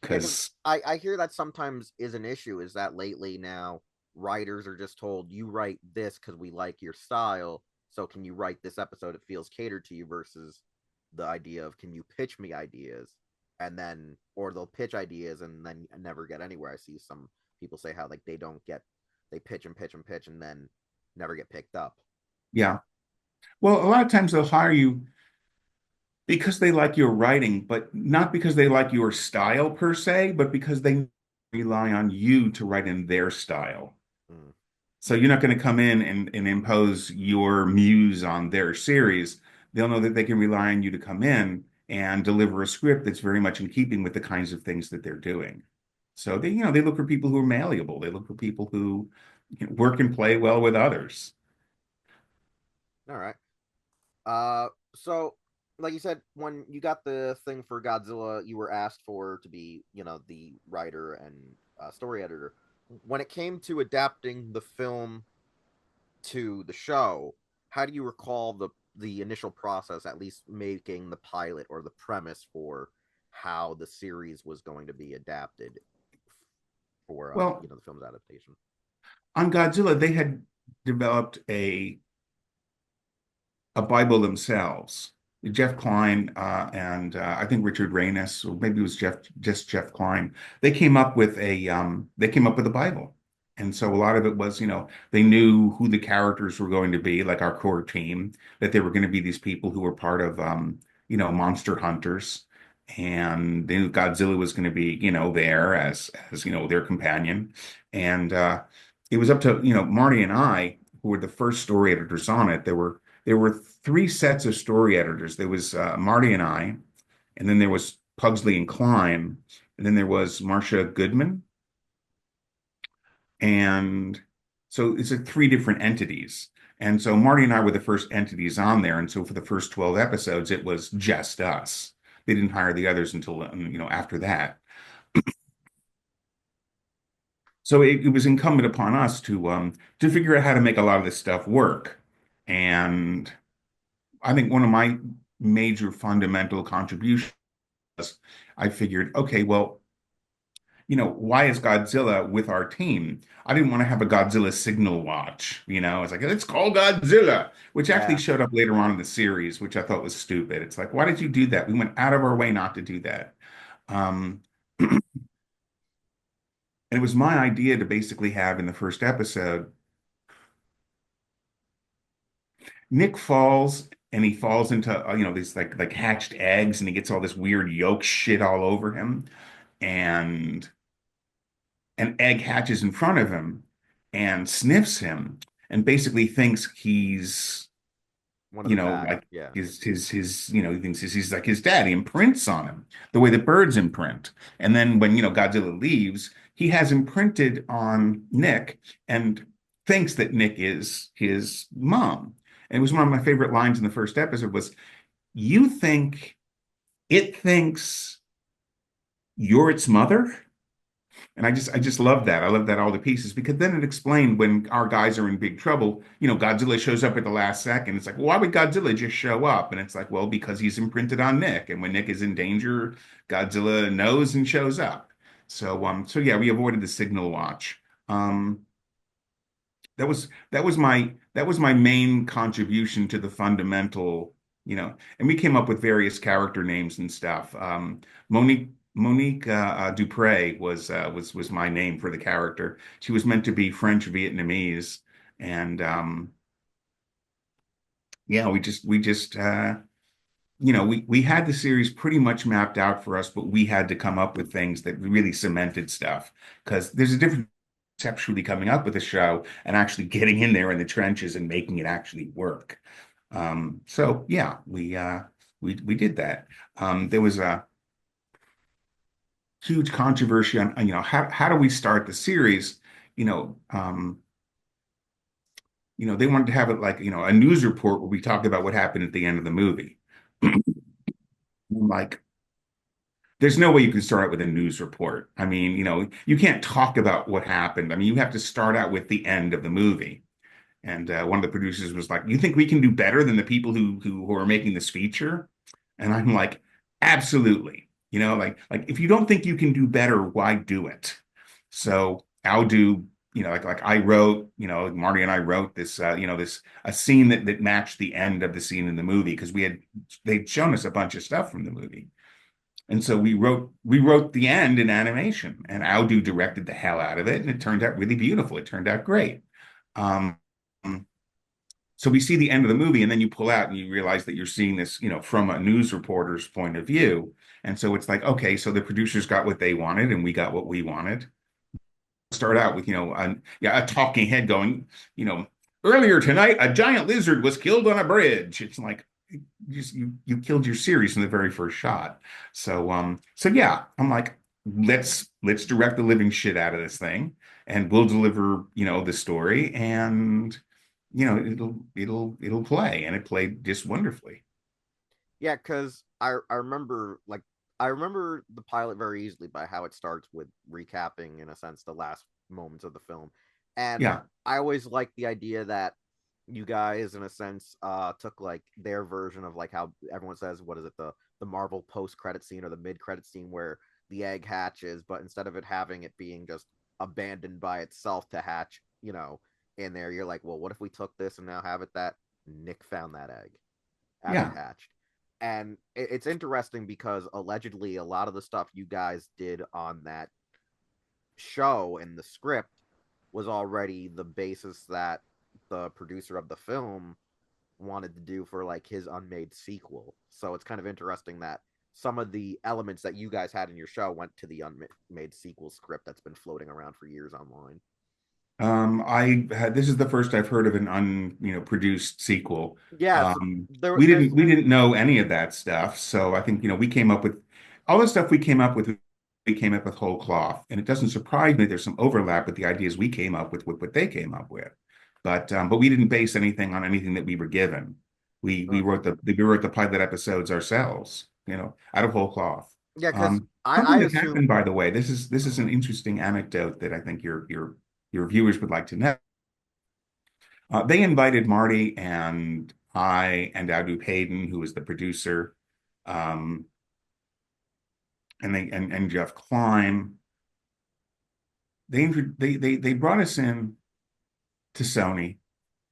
[SPEAKER 1] because
[SPEAKER 2] Because
[SPEAKER 1] I hear that sometimes is an issue. Is that lately now writers are just told you write this because we like your style. So can you write this episode? It feels catered to you versus the idea of can you pitch me ideas and then or they'll pitch ideas and then never get anywhere. I see some people say how like they don't get they pitch and pitch and pitch and then never get picked up.
[SPEAKER 2] yeah, well, a lot of times they'll hire you because they like your writing, but not because they like your style per se, but because they rely on you to write in their style.
[SPEAKER 1] Mm.
[SPEAKER 2] So you're not going to come in and impose your muse on their series. They'll know that they can rely on you to come in and deliver a script that's very much in keeping with the kinds of things that they're doing. So they look for people who are malleable. They look for people who work and play well with others.
[SPEAKER 1] All right. So like you said, when you got the thing for Godzilla, you were asked for to be, the writer and story editor. When it came to adapting the film to the show, how do you recall the initial process, at least making the pilot or the premise for how the series was going to be adapted for
[SPEAKER 2] Well,
[SPEAKER 1] the film's adaptation?
[SPEAKER 2] on Godzilla, they had developed a Bible themselves. Jeff Klein and I think Richard Reynes, or maybe it was just Jeff Klein. They came up with a Bible, and so a lot of it was, they knew who the characters were going to be, like our core team, that they were going to be these people who were part of, monster hunters, and they knew Godzilla was going to be, there as their companion, and it was up to Marty and I, who were the first story editors on it. There were three sets of story editors. There was Marty and I, and then there was Pugsley and Klein, and then there was Marcia Goodman. And so it's like three different entities. And so Marty and I were the first entities on there. And so for the first 12 episodes, it was just us. They didn't hire the others until, after that. So it was incumbent upon us to figure out how to make a lot of this stuff work. And I think one of my major fundamental contributions, I figured, okay, well, why is Godzilla with our team? I didn't want to have a Godzilla signal watch. I was like, let's call Godzilla, which actually
[SPEAKER 1] Yeah.
[SPEAKER 2] showed up later on in the series, which I thought was stupid. It's like, why did you do that? We went out of our way not to do that. Um, and it was my idea to basically have in the first episode, Nick falls and he falls into, these like hatched eggs and he gets all this weird yolk shit all over him. And an egg hatches in front of him and sniffs him and basically thinks he's,
[SPEAKER 1] One of the pack.
[SPEAKER 2] like
[SPEAKER 1] Yeah.
[SPEAKER 2] he thinks he's like his dad. He imprints on him the way the birds imprint. And then when, Godzilla leaves, he has imprinted on Nick and thinks that Nick is his mom. And it was one of my favorite lines in the first episode was, you think it thinks you're its mother? And I just love that. I love that all the pieces because then it explained when our guys are in big trouble, Godzilla shows up at the last second. It's like, well, why would Godzilla just show up? And it's like, well, because he's imprinted on Nick. And when Nick is in danger, Godzilla knows and shows up. So yeah, we avoided the signal watch. Um, that was my main contribution to the fundamental, and we came up with various character names and stuff. Monique Dupre was my name for the character. She was meant to be French Vietnamese, and yeah, we had the series pretty much mapped out for us, but we had to come up with things that really cemented stuff because there's a difference conceptually coming up with a show and actually getting in there in the trenches and making it actually work. So yeah, we did that. There was a huge controversy on how do we start the series? You know, um, they wanted to have it like a news report where we talk about what happened at the end of the movie. Like, there's no way you can start out with a news report. I mean, you can't talk about what happened. I mean, you have to start out with the end of the movie. And one of the producers was like, "You think we can do better than the people who are making this feature?" And I'm like, "Absolutely." Like if you don't think you can do better, why do it? So I'll do, like I wrote, Marty and I wrote this, this a scene that matched the end of the scene in the movie because they'd shown us a bunch of stuff from the movie. And so we wrote the end in animation, and Audu directed the hell out of it, and it turned out really beautiful. It turned out great. Um, so we see the end of the movie, and then you pull out and you realize that you're seeing this, from a news reporter's point of view. And so it's like, okay, so the producers got what they wanted, and we got what we wanted. Start out with, a talking head going, earlier tonight, a giant lizard was killed on a bridge. It's like, you killed your series in the very first shot. So yeah, I'm like, let's direct the living shit out of this thing, and we'll deliver, the story, and it'll play, and it played just wonderfully.
[SPEAKER 1] Yeah, because I remember the pilot very easily by how it starts with recapping in a sense the last moments of the film. And
[SPEAKER 2] Yeah,
[SPEAKER 1] I always liked the idea that you guys in a sense took like their version of like how everyone says what is it, the Marvel post credit scene or the mid credit scene where the egg hatches, but instead of it having it being just abandoned by itself to hatch, in there, you're like, well, what if we took this and now have it that Nick found that egg as it
[SPEAKER 2] yeah.
[SPEAKER 1] hatched? And it's interesting because allegedly a lot of the stuff you guys did on that show and the script was already the basis that the producer of the film wanted to do for like his unmade sequel. So it's kind of interesting that some of the elements that you guys had in your show went to the unmade sequel script that's been floating around for years online.
[SPEAKER 2] This is the first I've heard of an produced sequel.
[SPEAKER 1] Yeah, so
[SPEAKER 2] We
[SPEAKER 1] there's
[SPEAKER 2] didn't we didn't know any of that stuff. So I think, we came up with all the stuff we came up with whole cloth. And it doesn't surprise me there's some overlap with the ideas we came up with what they came up with. But we didn't base anything on anything that we were given. We
[SPEAKER 1] okay.
[SPEAKER 2] wrote the pilot episodes ourselves, out of whole cloth.
[SPEAKER 1] Yeah, because
[SPEAKER 2] Um,
[SPEAKER 1] I
[SPEAKER 2] Something that
[SPEAKER 1] assume.
[SPEAKER 2] happened, by the way, this is an interesting anecdote that I think your viewers would like to know. They invited Marty and I and Adu Hayden, who was the producer, um, and Jeff Klein. They brought us in to Sony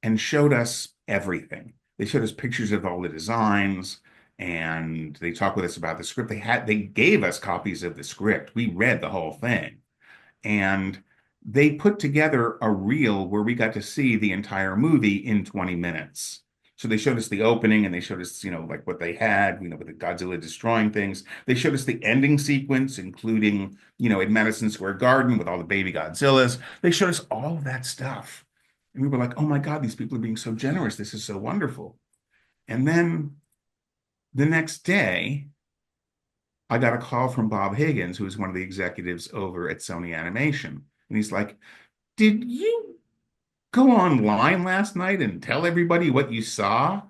[SPEAKER 2] and showed us everything. They showed us pictures of all the designs, and they talked with us about the script. They gave us copies of the script. We read the whole thing. And they put together a reel where we got to see the entire movie in 20 minutes. So they showed us the opening and they showed us, like what they had, with the Godzilla destroying things. They showed us the ending sequence, including, in Madison Square Garden with all the baby Godzillas. They showed us all of that stuff. And we were like, oh my God, these people are being so generous. This is so wonderful. And then the next day, I got a call from Bob Higgins, who is one of the executives over at Sony Animation. And he's like, did you go online last night and tell everybody what you saw?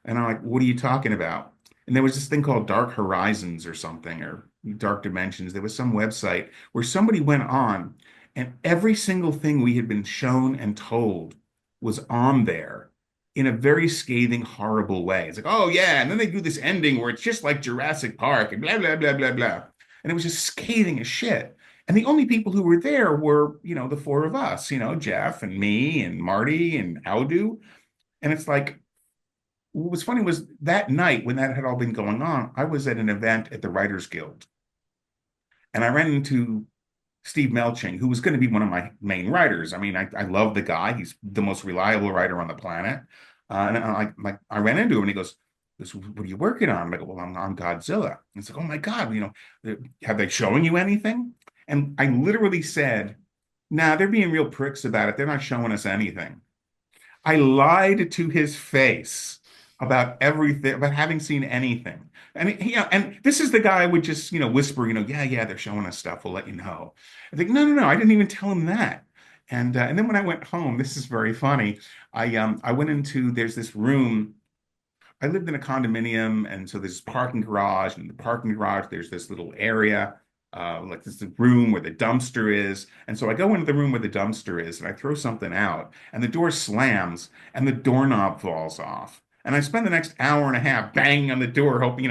[SPEAKER 2] And I'm like, what are you talking about? And there was this thing called Dark Horizons or something, or Dark Dimensions. There was some website where somebody went on and every single thing we had been shown and told was on there in a very scathing, horrible way. It's like, oh yeah, and then they do this ending where it's just like Jurassic Park and blah, blah, blah, blah, blah. And it was just scathing as shit. And the only people who were there were, the four of us, Jeff and me and Marty and Audu. And it's like, what was funny was that night when that had all been going on, I was at an event at the Writers Guild. And I ran into Steve Melching, who was going to be one of my main writers. I mean, I love the guy. He's the most reliable writer on the planet. And I ran into him and he goes, what are you working on? I go, well, I'm on Godzilla. And it's like, oh my God, have they showing you anything? And I literally said, nah, they're being real pricks about it. They're not showing us anything. I lied to his face about everything, about having seen anything. And this is the guy I would just, whisper, yeah, yeah, they're showing us stuff. We'll let you know. I think, no, no, no, I didn't even tell him that. And then when I went home, this is very funny. I went into there's this room. I lived in a condominium, and so there's this parking garage, and in the parking garage, there's this little area, like this room where the dumpster is. And so I go into the room where the dumpster is, and I throw something out, and the door slams, and the doorknob falls off. And I spend the next hour and a half banging on the door, hoping,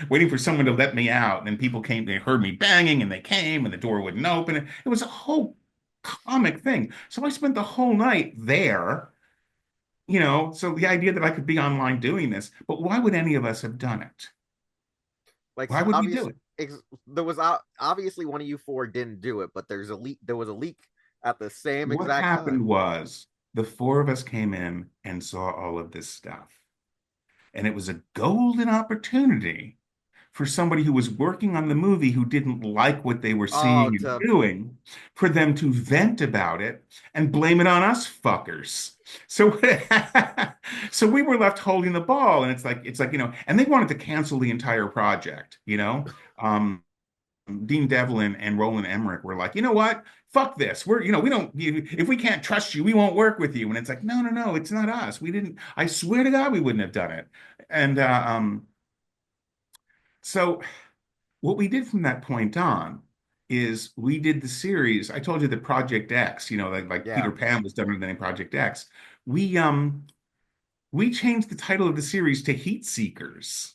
[SPEAKER 2] waiting for someone to let me out. And then people came, they heard me banging, and they came, and the door wouldn't open. It was a whole comic thing. So I spent the whole night there, so the idea that I could be online doing this, but why would any of us have done it?
[SPEAKER 1] Like,
[SPEAKER 2] Why would we do
[SPEAKER 1] obviously,
[SPEAKER 2] it?
[SPEAKER 1] there was obviously one of you four didn't do it, but there's a leak. There was a leak at the same
[SPEAKER 2] What
[SPEAKER 1] exact
[SPEAKER 2] happened
[SPEAKER 1] time.
[SPEAKER 2] was the four of us came in and saw all of this stuff. And it was a golden opportunity for somebody who was working on the movie who didn't like what they were
[SPEAKER 1] Oh,
[SPEAKER 2] seeing and
[SPEAKER 1] to
[SPEAKER 2] doing, for them to vent about it and blame it on us fuckers. So, so we were left holding the ball, and it's like, and they wanted to cancel the entire project, Dean Devlin and Roland Emmerich were like, you know what? Fuck this. We don't, if we can't trust you, we won't work with you. And it's like, no, no, no, it's not us. We didn't, I swear to God, we wouldn't have done it. And so what we did from that point on is we did the series. I told you that Project X, like
[SPEAKER 1] yeah.
[SPEAKER 2] Peter Pan was done under the name Project X. We changed the title of the series to Heat Seekers.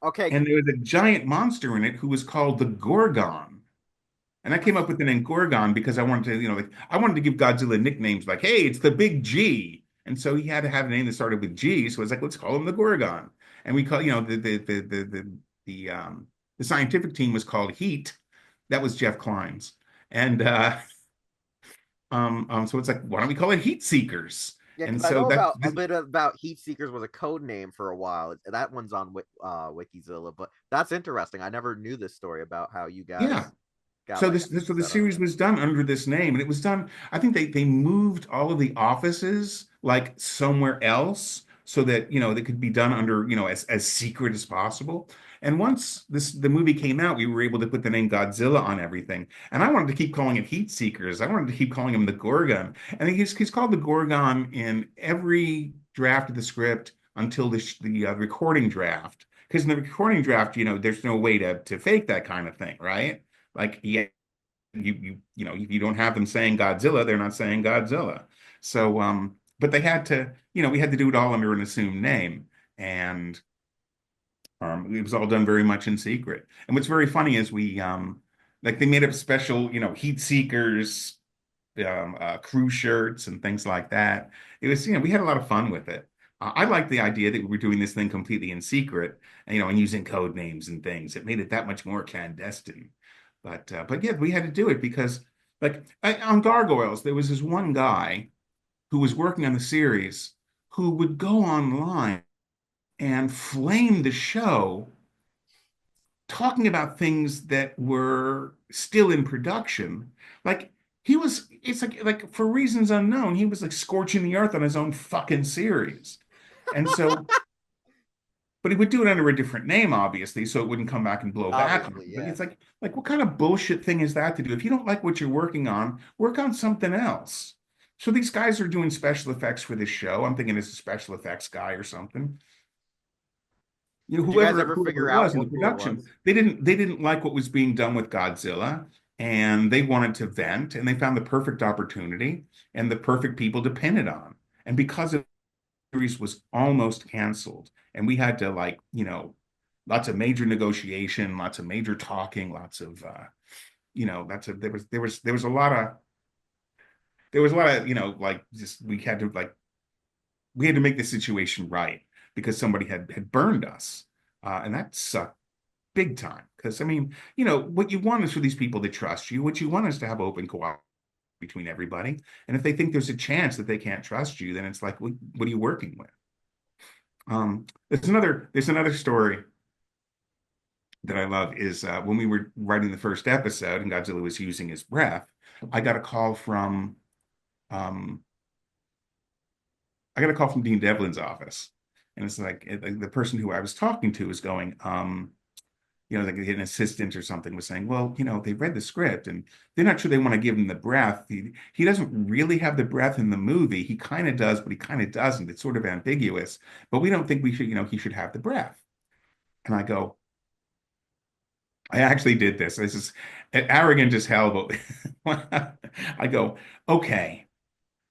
[SPEAKER 1] Okay,
[SPEAKER 2] And there was a giant monster in it who was called the Gorgon. And I came up with the name Gorgon because I wanted to, like I wanted to give Godzilla nicknames like, hey, it's the big G. And so he had to have a name that started with G. So it's like, let's call him the Gorgon. And we call, the scientific team was called Heat. That was Jeff Klein's. And so it's like, why don't we call it Heat Seekers?
[SPEAKER 1] yeah,
[SPEAKER 2] And
[SPEAKER 1] because I
[SPEAKER 2] so
[SPEAKER 1] know
[SPEAKER 2] that
[SPEAKER 1] about a bit about Heat Seekers was a code name for a while. That one's on Wikizilla, but that's interesting. I never knew this story about how you
[SPEAKER 2] yeah.
[SPEAKER 1] guys got
[SPEAKER 2] So
[SPEAKER 1] like
[SPEAKER 2] so the
[SPEAKER 1] set up.
[SPEAKER 2] series was done under this name, and it was done. I think they moved all of the offices like somewhere else so that they could be done under as secret as possible. And once the movie came out, we were able to put the name Godzilla on everything. And I wanted to keep calling it Heat Seekers. I wanted to keep calling him the Gorgon. And he's called the Gorgon in every draft of the script until the recording draft, because in the recording draft, there's no way to fake that kind of thing, right? Like, yeah, if you don't have them saying Godzilla, they're not saying Godzilla. So, but they had to, we had to do it all under an assumed name, and it was all done very much in secret. And what's very funny is like they made up special, heat seekers, crew shirts and things like that. It was, we had a lot of fun with it. I like the idea that we were doing this thing completely in secret, and using code names and things. It made it that much more clandestine. But yeah, we had to do it because, like, on Gargoyles, there was this one guy who was working on the series who would go online and flame the show talking about things that were still in production. Like it's like for reasons unknown, he was like scorching the earth on his own fucking series. And so, but he would do it under a different name, obviously, so it wouldn't come back and blow back on
[SPEAKER 1] Obviously,
[SPEAKER 2] him. But
[SPEAKER 1] yeah.
[SPEAKER 2] it's like what kind of bullshit thing is that to do? If you don't like what you're working on, work on something else. So these guys are doing special effects for this show. I'm thinking it's a special effects guy or something.
[SPEAKER 1] Did you guys ever
[SPEAKER 2] Whoever
[SPEAKER 1] figure
[SPEAKER 2] it
[SPEAKER 1] out
[SPEAKER 2] was in the
[SPEAKER 1] who it
[SPEAKER 2] production,
[SPEAKER 1] was?
[SPEAKER 2] they didn't like what was being done with Godzilla, and they wanted to vent, and they found the perfect opportunity and the perfect people to pin it on. And because the series was almost canceled, and we had to, like, lots of major negotiation, lots of major talking, lots of lots of there was a lot of like, just we had to make the situation right because somebody had burned us. And that sucked big time. Because, I mean, what you want is for these people to trust you. What you want is to have open cooperation between everybody. And if they think there's a chance that they can't trust you, then it's like, what are you working with? There's another story that I love is when we were writing the first episode and Godzilla was using his breath, I got a call from um, I got a call from Dean Devlin's office. And it's like the person who I was talking to was going, like an assistant or something was saying, well, they read the script and they're not sure they want to give him the breath. He doesn't really have the breath in the movie. He kind of does, but he kind of doesn't. It's sort of ambiguous, but we don't think we should, he should have the breath. And I go, I actually did this. This is arrogant as hell, but I go, okay,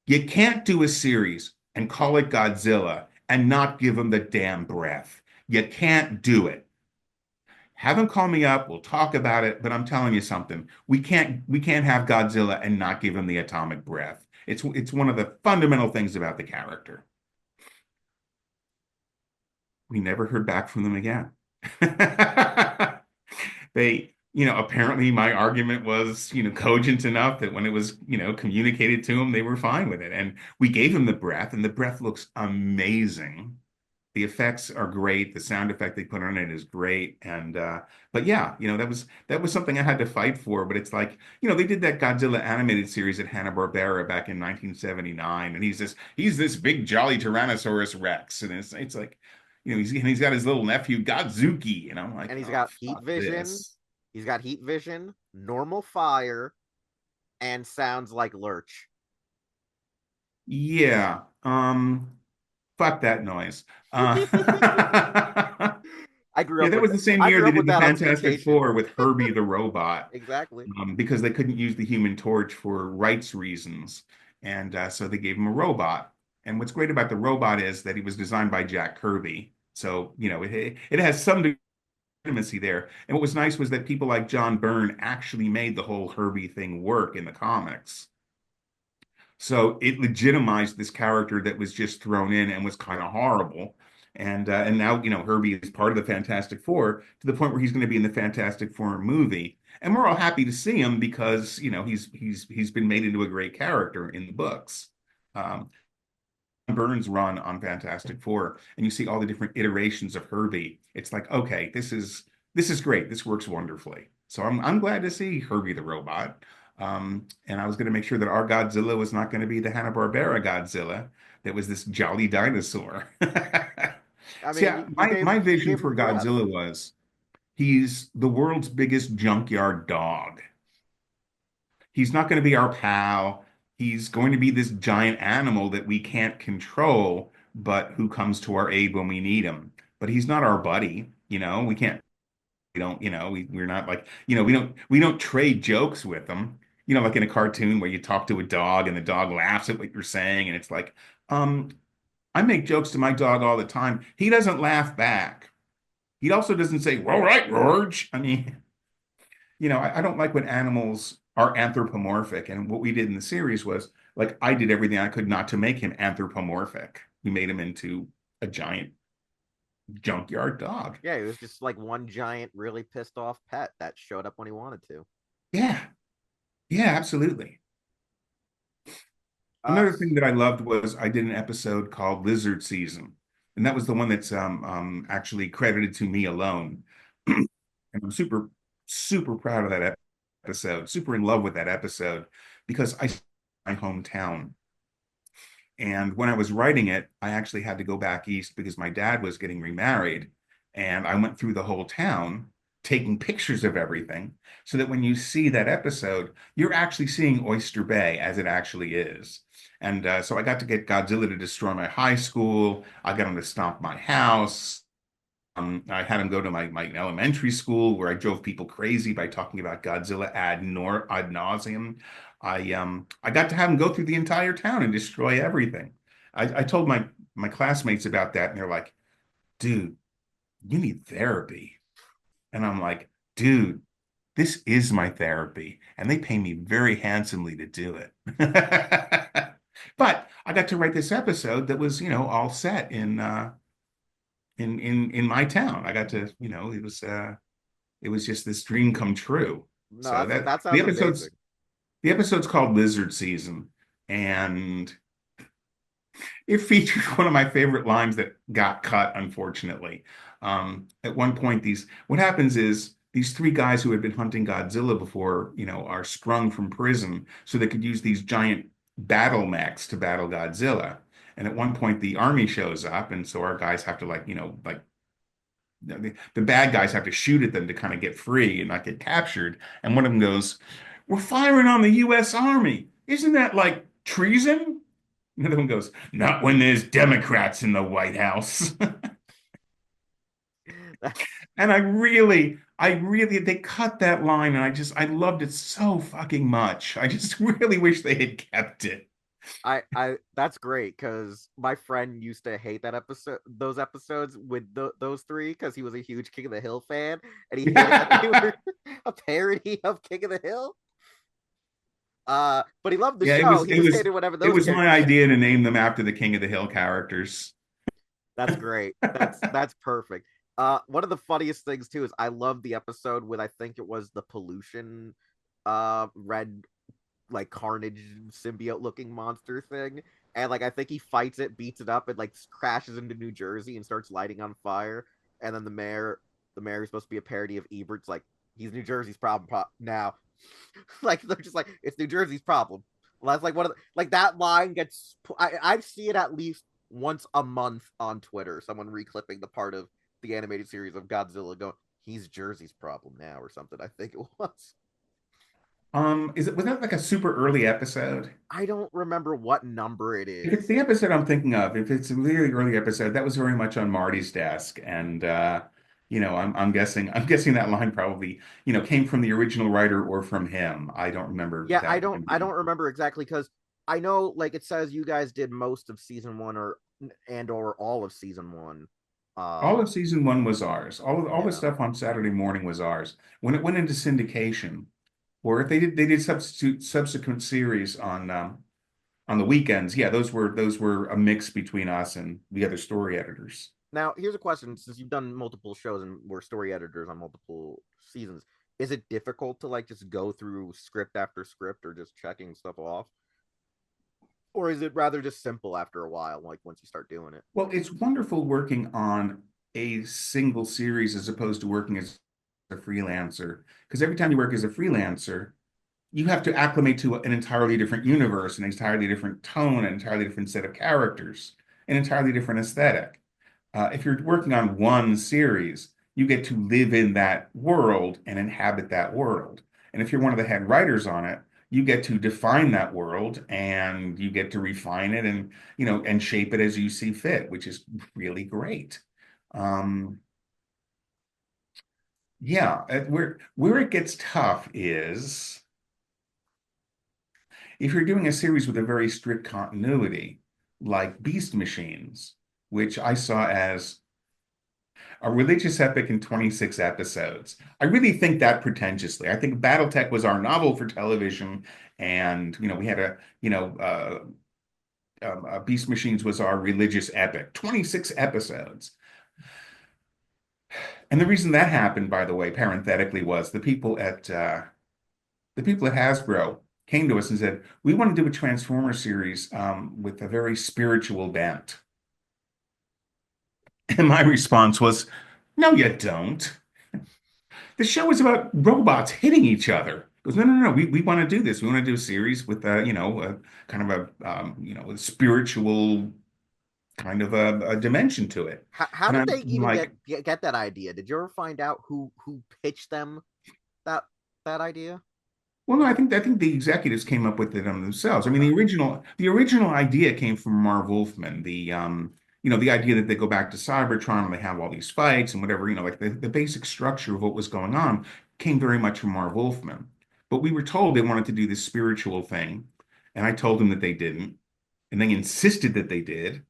[SPEAKER 2] you can't do a series and call it Godzilla and not give him the damn breath. You can't do it. Have him call me up. We'll talk about it. But I'm telling you something. We can't have Godzilla and not give him the atomic breath. It's one of the fundamental things about the character. We never heard back from them again. Apparently my argument was, cogent enough that when it was, communicated to them, they were fine with it. And we gave him the breath, and the breath looks amazing. The effects are great. The sound effect they put on it is great. And but yeah, that was something I had to fight for. But it's like, they did that Godzilla animated series at Hanna-Barbera back in 1979, and he's this big jolly Tyrannosaurus Rex, and it's like, he's got his little nephew Godzuki, and I'm like,
[SPEAKER 1] And he's
[SPEAKER 2] oh
[SPEAKER 1] got heat
[SPEAKER 2] fuck
[SPEAKER 1] vision.
[SPEAKER 2] this.
[SPEAKER 1] He's got heat vision, normal fire, and sounds like Lurch.
[SPEAKER 2] Yeah. Fuck that noise.
[SPEAKER 1] I grew
[SPEAKER 2] Yeah,
[SPEAKER 1] up
[SPEAKER 2] that
[SPEAKER 1] with
[SPEAKER 2] was the same
[SPEAKER 1] I
[SPEAKER 2] year
[SPEAKER 1] grew
[SPEAKER 2] they
[SPEAKER 1] up
[SPEAKER 2] did
[SPEAKER 1] with
[SPEAKER 2] the
[SPEAKER 1] that on
[SPEAKER 2] Fantastic
[SPEAKER 1] syndication.
[SPEAKER 2] Four with Herbie the robot,
[SPEAKER 1] Exactly.
[SPEAKER 2] because they couldn't use the Human Torch for rights reasons, and so they gave him a robot. And what's great about the robot is that he was designed by Jack Kirby, so it has some legitimacy there. And what was nice was that people like John Byrne actually made the whole Herbie thing work in the comics. So it legitimized this character that was just thrown in and was kind of horrible. And now, Herbie is part of the Fantastic Four to the point where he's going to be in the Fantastic Four movie. And we're all happy to see him because, he's been made into a great character in the books. Um, Burns run on Fantastic Four, and you see all the different iterations of Herbie. It's like, okay, this is great. This works wonderfully. So I'm glad to see Herbie the robot. And I was going to make sure that our Godzilla was not going to be the Hanna-Barbera Godzilla that was this jolly dinosaur.
[SPEAKER 1] I
[SPEAKER 2] See,
[SPEAKER 1] mean, you gave
[SPEAKER 2] my
[SPEAKER 1] you
[SPEAKER 2] vision
[SPEAKER 1] gave him
[SPEAKER 2] for
[SPEAKER 1] the breath.
[SPEAKER 2] Godzilla was he's the world's biggest junkyard dog. He's not going to be our pal. He's going to be this giant animal that we can't control, but who comes to our aid when we need him. But he's not our buddy. We can't, we don't, we're not like, we don't trade jokes with them. Like in a cartoon where you talk to a dog and the dog laughs at what you're saying, and it's like, um, I make jokes to my dog all the time. He doesn't laugh back. He also doesn't say, "All right, George." I mean, I don't like when animals are anthropomorphic. And what we did in the series was like I did everything I could not to make him anthropomorphic. We made him into a giant junkyard dog.
[SPEAKER 1] Yeah, it was just like one giant, really pissed off pet that showed up when he wanted to.
[SPEAKER 2] Yeah, yeah, absolutely.
[SPEAKER 1] Uh,
[SPEAKER 2] Another thing that I loved was I did an episode called Lizard Season, and that was the one that's actually credited to me alone. And I'm super, super proud of that episode, super in love with that episode because my hometown. And when I was writing it, I actually had to go back east because my dad was getting remarried. And I went through the whole town taking pictures of everything so that when you see that episode, you're actually seeing Oyster Bay as it actually is. And so I got to get Godzilla to destroy my high school. I got him to stomp my house. I had him go to my elementary school where I drove people crazy by talking about Godzilla ad nauseum. I got to have him go through the entire town and destroy everything. I told my classmates about that, and they're like, "Dude, you need therapy." And I'm like, "Dude, this is my therapy, and they pay me very handsomely to do it." But I got to write this episode that was, all set in my town. I got to, it was just this dream come true.
[SPEAKER 1] no,
[SPEAKER 2] So that
[SPEAKER 1] that
[SPEAKER 2] the
[SPEAKER 1] sounds
[SPEAKER 2] episode's
[SPEAKER 1] amazing.
[SPEAKER 2] the episode's called Lizard Season, and it features one of my favorite lines that got cut, unfortunately. At one point, what happens is these three guys who had been hunting Godzilla before, are sprung from prison so they could use these giant battle mechs to battle Godzilla. And at one point, the army shows up, and so our guys have to like the bad guys have to shoot at them to kind of get free and not get captured. And one of them goes, "We're firing on the U.S. Army. Isn't that like treason?" Another one goes, "Not when there's Democrats in the White House." And they cut that line, and I loved it so fucking much. I just really wish they had kept it.
[SPEAKER 1] That's great because my friend used to hate those episodes with those three because he was a huge King of the Hill fan and he hated that they were a parody of King of the Hill. But he loved the
[SPEAKER 2] Yeah, it
[SPEAKER 1] show.
[SPEAKER 2] was
[SPEAKER 1] He
[SPEAKER 2] it
[SPEAKER 1] just
[SPEAKER 2] was
[SPEAKER 1] hated whatever
[SPEAKER 2] it
[SPEAKER 1] those
[SPEAKER 2] was my
[SPEAKER 1] characters said.
[SPEAKER 2] idea to name them after the King of the Hill characters.
[SPEAKER 1] That's great. That's perfect. One of the funniest things too is I love the episode with I think it was the pollution, red like carnage symbiote looking monster thing, and like I think he fights it, beats it up, and like crashes into New Jersey and starts lighting on fire. And then the mayor is supposed to be a parody of Ebert's like he's New Jersey's problem now. Like they're just like it's New Jersey's problem. Well, that's like one of like that line gets. I see it at least once a month on Twitter. Someone reclipping the part of the animated series of Godzilla going, "He's Jersey's problem now" or something. I think it was.
[SPEAKER 2] Was that like a super early episode?
[SPEAKER 1] I don't remember what number it
[SPEAKER 2] If it's
[SPEAKER 1] is.
[SPEAKER 2] the episode I'm thinking of, if it's a really early episode, that was very much on Marty's desk, and I'm guessing that line probably came from the original writer or from him. I don't remember
[SPEAKER 1] Yeah, I
[SPEAKER 2] that
[SPEAKER 1] don't
[SPEAKER 2] line
[SPEAKER 1] I
[SPEAKER 2] being.
[SPEAKER 1] don't remember exactly because I know like it says you guys did most of season one or all of season one.
[SPEAKER 2] All
[SPEAKER 1] Um,
[SPEAKER 2] of season one was ours. All the
[SPEAKER 1] yeah.
[SPEAKER 2] stuff on Saturday morning was ours. When it went into syndication, or if they did subsequent series on the weekends, yeah, those were a mix between us and the other story editors.
[SPEAKER 1] Now, here's a question: since you've done multiple shows and were story editors on multiple seasons, is it difficult to like just go through script after script or just checking stuff off, or is it rather just simple after a while, like once you start doing it?
[SPEAKER 2] Well, it's wonderful working on a single series as opposed to working as a freelancer. Because every time you work as a freelancer, you have to acclimate to an entirely different universe, an entirely different tone, an entirely different set of characters, an entirely different aesthetic. If you're working on one series, you get to live in that world and inhabit that world. And if you're one of the head writers on it, you get to define that world and you get to refine it and and shape it as you see fit, which is really great. Um, Yeah, where it gets tough is if you're doing a series with a very strict continuity, like Beast Machines, which I saw as a religious epic in 26 episodes. I really think that pretentiously. I think BattleTech was our novel for television, and we had Beast Machines was our religious epic. 26 episodes. And the reason that happened, by the way, parenthetically, was the people at Hasbro came to us and said, "We want to do a Transformer series with a very spiritual bent." And my response was, "No, you don't. The show is about robots hitting each other." He goes, "No, no, no. We want to do this. We want to do a series with kind of a spiritual kind of a dimension to it."
[SPEAKER 1] How
[SPEAKER 2] And
[SPEAKER 1] did
[SPEAKER 2] I'm
[SPEAKER 1] they even
[SPEAKER 2] like,
[SPEAKER 1] get that idea? Did you ever find out who pitched them that that idea?
[SPEAKER 2] well, no, I think the executives came up with it on themselves. I mean,
[SPEAKER 1] Okay,
[SPEAKER 2] the original idea came from Marv Wolfman. The idea that they go back to Cybertron and they have all these fights and whatever, like the basic structure of what was going on came very much from Marv Wolfman. But we were told they wanted to do this spiritual thing, and I told them that they didn't, and they insisted that they did.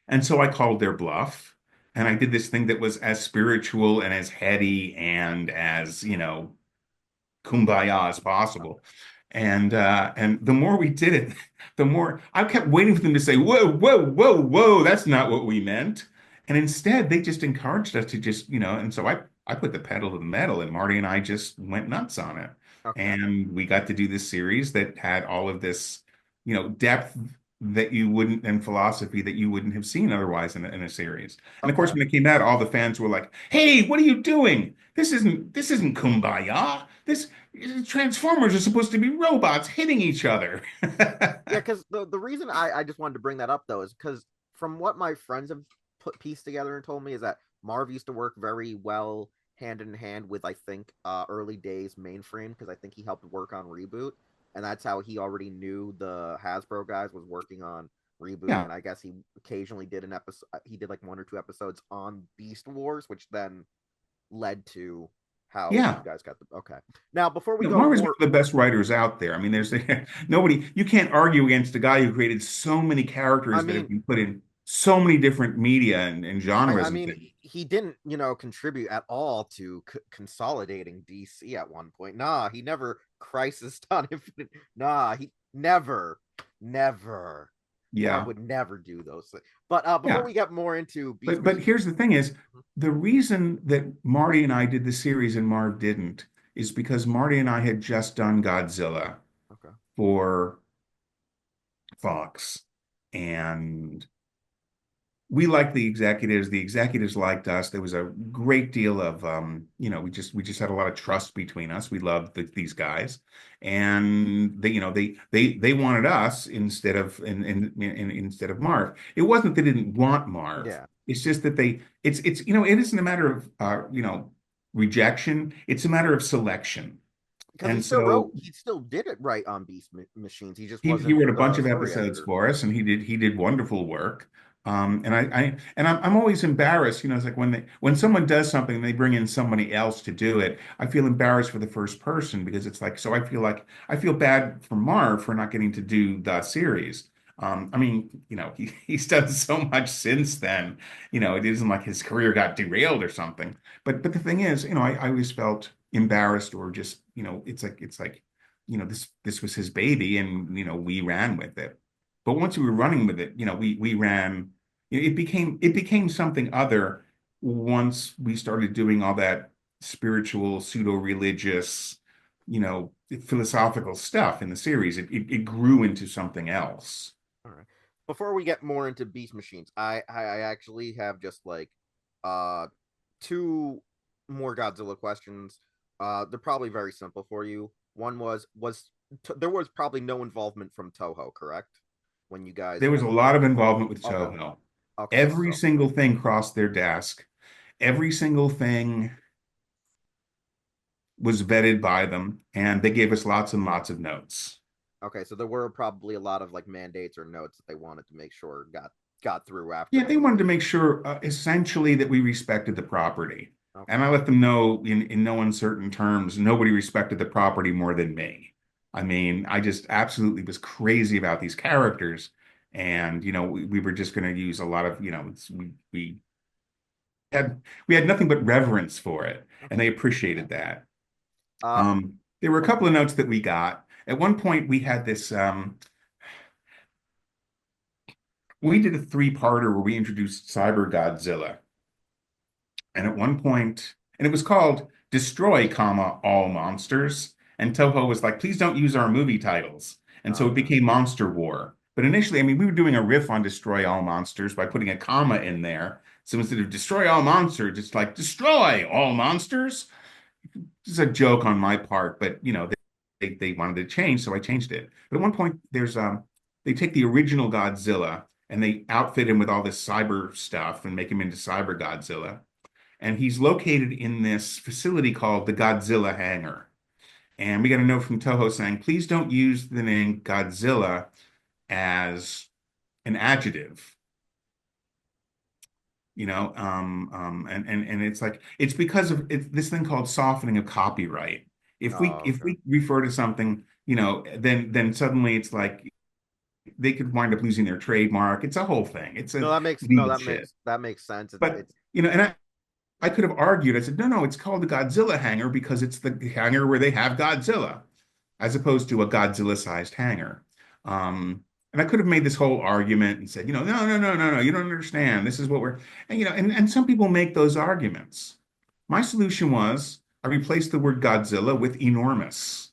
[SPEAKER 2] And so I called their bluff, and I did this thing that was as spiritual and as heady and as, kumbaya as possible. And the more we did it, the more I kept waiting for them to say, "Whoa, whoa, whoa, whoa, that's not what we meant." And instead, they just encouraged us to just, and so I put the pedal to the metal, and Marty and I just went nuts on it.
[SPEAKER 1] okay,
[SPEAKER 2] And we got to do this series that had all of this, depth that you wouldn't and philosophy that you wouldn't have seen otherwise in a series. And of course,
[SPEAKER 1] okay.
[SPEAKER 2] when it came out, all the fans were like, "Hey, what are you doing? This isn't Kumbaya. This Transformers are supposed to be robots hitting each other."
[SPEAKER 1] Yeah, because the reason I just wanted to bring that up though is because from what my friends have put pieced together and told me is that Marv used to work very well hand in hand with I think early days mainframe because I think he helped work on Reboot and that's how he already knew the Hasbro guys was working on Reboot
[SPEAKER 2] Yeah,
[SPEAKER 1] and I guess he occasionally did an episode he did like one or two episodes on Beast Wars which then led to how you
[SPEAKER 2] yeah.
[SPEAKER 1] guys got the okay. Now before we
[SPEAKER 2] No,
[SPEAKER 1] go
[SPEAKER 2] Marv is one
[SPEAKER 1] more
[SPEAKER 2] of the best writers out there. I mean, there's nobody, you can't argue against a guy who created so many
[SPEAKER 1] I
[SPEAKER 2] characters that have
[SPEAKER 1] mean
[SPEAKER 2] been put in so many different media and
[SPEAKER 1] I
[SPEAKER 2] genres and
[SPEAKER 1] mean,
[SPEAKER 2] things.
[SPEAKER 1] he didn't, contribute at all to consolidating DC at one point. Nah, he never crisis on Infinite. Nah, he never. Marv
[SPEAKER 2] Yeah,
[SPEAKER 1] would never do those things. But before
[SPEAKER 2] yeah.
[SPEAKER 1] we get more into Beast
[SPEAKER 2] But
[SPEAKER 1] Machine,
[SPEAKER 2] here's the thing is the reason that Marty and I did the series and Marv didn't is because Marty and I had just done Godzilla
[SPEAKER 1] okay,
[SPEAKER 2] for Fox. And we liked the executives. The executives liked us. There was a great deal of we just had a lot of trust between us. We loved these guys, and they wanted us instead of Marv. It wasn't they didn't want Marv.
[SPEAKER 1] yeah,
[SPEAKER 2] It's just that it isn't a matter of rejection. It's a matter of selection.
[SPEAKER 1] because
[SPEAKER 2] And so
[SPEAKER 1] he still did it right on Machines. He just
[SPEAKER 2] he
[SPEAKER 1] wasn't
[SPEAKER 2] wrote a bunch
[SPEAKER 1] the
[SPEAKER 2] of
[SPEAKER 1] story
[SPEAKER 2] episodes
[SPEAKER 1] editor.
[SPEAKER 2] for us, and he did wonderful work. And I'm always embarrassed, it's like when someone does something, they bring in somebody else to do it. I feel embarrassed for the first person because it's like so I feel bad for Marv for not getting to do the series. I mean, he's done so much since then. It isn't like his career got derailed or something. But the thing is, I always felt embarrassed or just, it's like this was his baby, and we ran with it. But once we were running with it, we ran. It became something other once we started doing all that spiritual, pseudo-religious, philosophical stuff in the series. It grew into something else.
[SPEAKER 1] All right. Before we get more into Beast Machines, I actually have just like uh two more Godzilla questions. They're probably very simple for you. One there was probably no involvement from Toho, correct? When you guys
[SPEAKER 2] There was a lot of involvement with
[SPEAKER 1] okay,
[SPEAKER 2] Toho.
[SPEAKER 1] okay,
[SPEAKER 2] Every
[SPEAKER 1] so
[SPEAKER 2] single thing crossed their desk. Every single thing was vetted by them, and they gave us lots and lots of notes.
[SPEAKER 1] okay, so there were probably a lot of like mandates or notes that they wanted to make sure got through after
[SPEAKER 2] Yeah,
[SPEAKER 1] the
[SPEAKER 2] they wanted to
[SPEAKER 1] movie.
[SPEAKER 2] make sure, essentially, that we respected the property. And
[SPEAKER 1] Okay.
[SPEAKER 2] I let them know in no uncertain terms, nobody respected the property more than me. I mean, I just absolutely was crazy about these characters. And, we were just going to use a lot of, we had nothing but reverence for it. And
[SPEAKER 1] Okay.
[SPEAKER 2] they appreciated that.
[SPEAKER 1] Uh,
[SPEAKER 2] There were a
[SPEAKER 1] when
[SPEAKER 2] couple of notes that we got. At one point, we did a three-parter where we introduced Cyber Godzilla. And at one point, and it was called Destroy, comma, All Monsters. And Toho was like, please don't use our movie titles. And so it
[SPEAKER 1] okay.
[SPEAKER 2] became Monster War. But initially, I mean, we were doing a riff on Destroy All Monsters by putting a comma in there. So instead of Destroy All Monsters, it's like Destroy All Monsters. It's a joke on my part, but they wanted to change, so I changed it. But at one point, they take the original Godzilla and they outfit him with all this cyber stuff and make him into Cyber Godzilla. And he's located in this facility called the Godzilla Hangar. And we got a note from Toho saying, please don't use the name Godzilla as an adjective, and it's like it's because of this thing called softening of copyright. If we
[SPEAKER 1] Oh,
[SPEAKER 2] if
[SPEAKER 1] okay.
[SPEAKER 2] we refer to something, then suddenly it's like they could wind up losing their trademark. It's a whole thing. It's a
[SPEAKER 1] No,
[SPEAKER 2] legal shit.
[SPEAKER 1] that makes sense.
[SPEAKER 2] But and I could have argued. I said, no, no, it's called the Godzilla hangar because it's the hangar where they have Godzilla, as opposed to a Godzilla-sized hangar. And I could have made this whole argument and said, no, no, no, no, no, you don't understand. This is what we're, and some people make those arguments. My solution was I replaced the word Godzilla with enormous.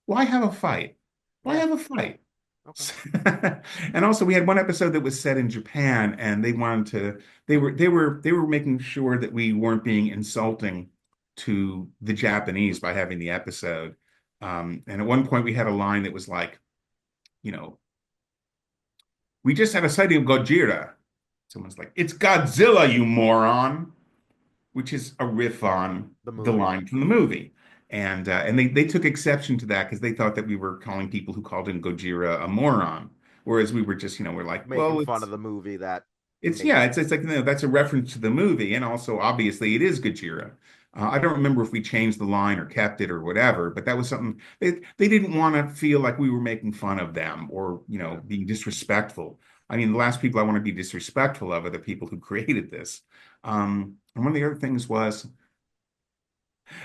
[SPEAKER 2] Why have a fight? Why
[SPEAKER 1] Yeah.
[SPEAKER 2] have a fight?
[SPEAKER 1] Okay.
[SPEAKER 2] And also we had one episode that was set in Japan and they were making sure that we weren't being insulting to the Japanese by having the episode. And at one point we had a line that was like, you know, we just had a sighting of Gojira. Someone's like, it's Godzilla, you moron, which is a riff on
[SPEAKER 1] The
[SPEAKER 2] the
[SPEAKER 1] movie.
[SPEAKER 2] line from the movie. And they took exception to that because they thought that we were calling people who called in Gojira a moron, whereas we were just, we're like,
[SPEAKER 1] Making
[SPEAKER 2] well,
[SPEAKER 1] fun of the movie that
[SPEAKER 2] it's
[SPEAKER 1] made
[SPEAKER 2] yeah, it's like that's a reference to the movie, and also obviously it is Gojira. I don't remember if we changed the line or kept it or whatever, but that was something they didn't want to feel like we were making fun of them or
[SPEAKER 1] yeah.
[SPEAKER 2] being disrespectful. I mean, the last people I want to be disrespectful of are the people who created this. And one of the other things was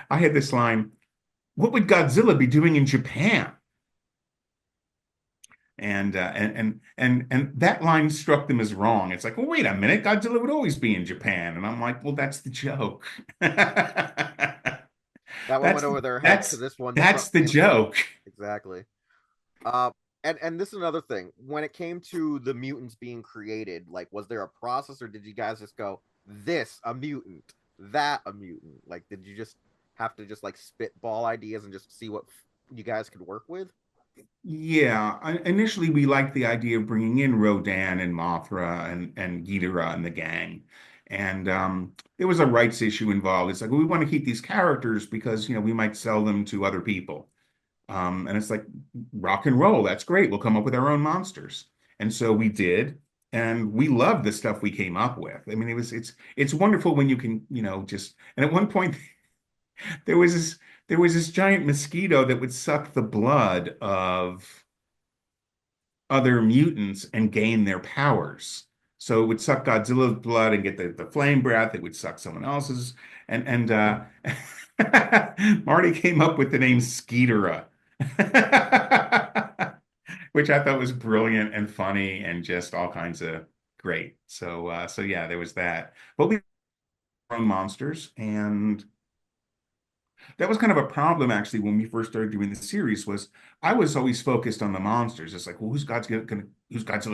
[SPEAKER 2] I had this line, what would Godzilla be doing in Japan? And that line struck them as wrong. It's like, well, wait a minute, Godzilla would always be in Japan. And I'm like, well, that's the joke.
[SPEAKER 1] That one went
[SPEAKER 2] That's
[SPEAKER 1] over their heads because
[SPEAKER 2] that's
[SPEAKER 1] this one
[SPEAKER 2] that's
[SPEAKER 1] struck
[SPEAKER 2] the
[SPEAKER 1] them.
[SPEAKER 2] joke.
[SPEAKER 1] Exactly. Uh, and this is another thing. When it came to the mutants being created, like, was there a process, or did you guys just go, "This a mutant, that a mutant"? Like, did you just have to just like spitball ideas and just see what you guys could work with?
[SPEAKER 2] Yeah, initially we liked the idea of bringing in Rodan and Mothra and Ghidorah and the gang. And there was a rights issue involved. It's like, well, we want to keep these characters because, we might sell them to other people. And it's like rock and roll. That's great. We'll come up with our own monsters. And so we did, and we loved the stuff we came up with. I mean, it's wonderful when you can, just and at one point there was this there was this giant mosquito that would suck the blood of other mutants and gain their powers. So it would suck Godzilla's blood and get the flame breath. It would suck someone else's. And Marty came up with the name Skeetera, which I thought was brilliant and funny and just all kinds of great. So yeah, there was that. But we had our own monsters, and that was kind of a problem actually when we first started doing the series. Was I was always focused on the monsters. It's like, well, who's Godzilla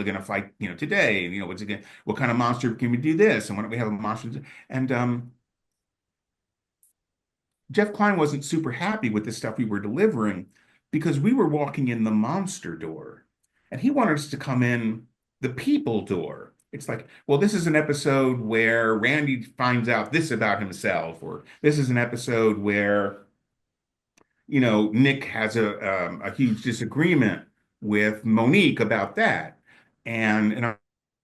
[SPEAKER 2] gonna fight, today? And what's it gonna, what kind of monster can we do this? And why don't we have a monster? And Jeff Klein wasn't super happy with the stuff we were delivering because we were walking in the monster door, and he wanted us to come in the people door. It's like, well, this is an episode where Randy finds out this about himself, or this is an episode where Nick has a huge disagreement with Monique about that. And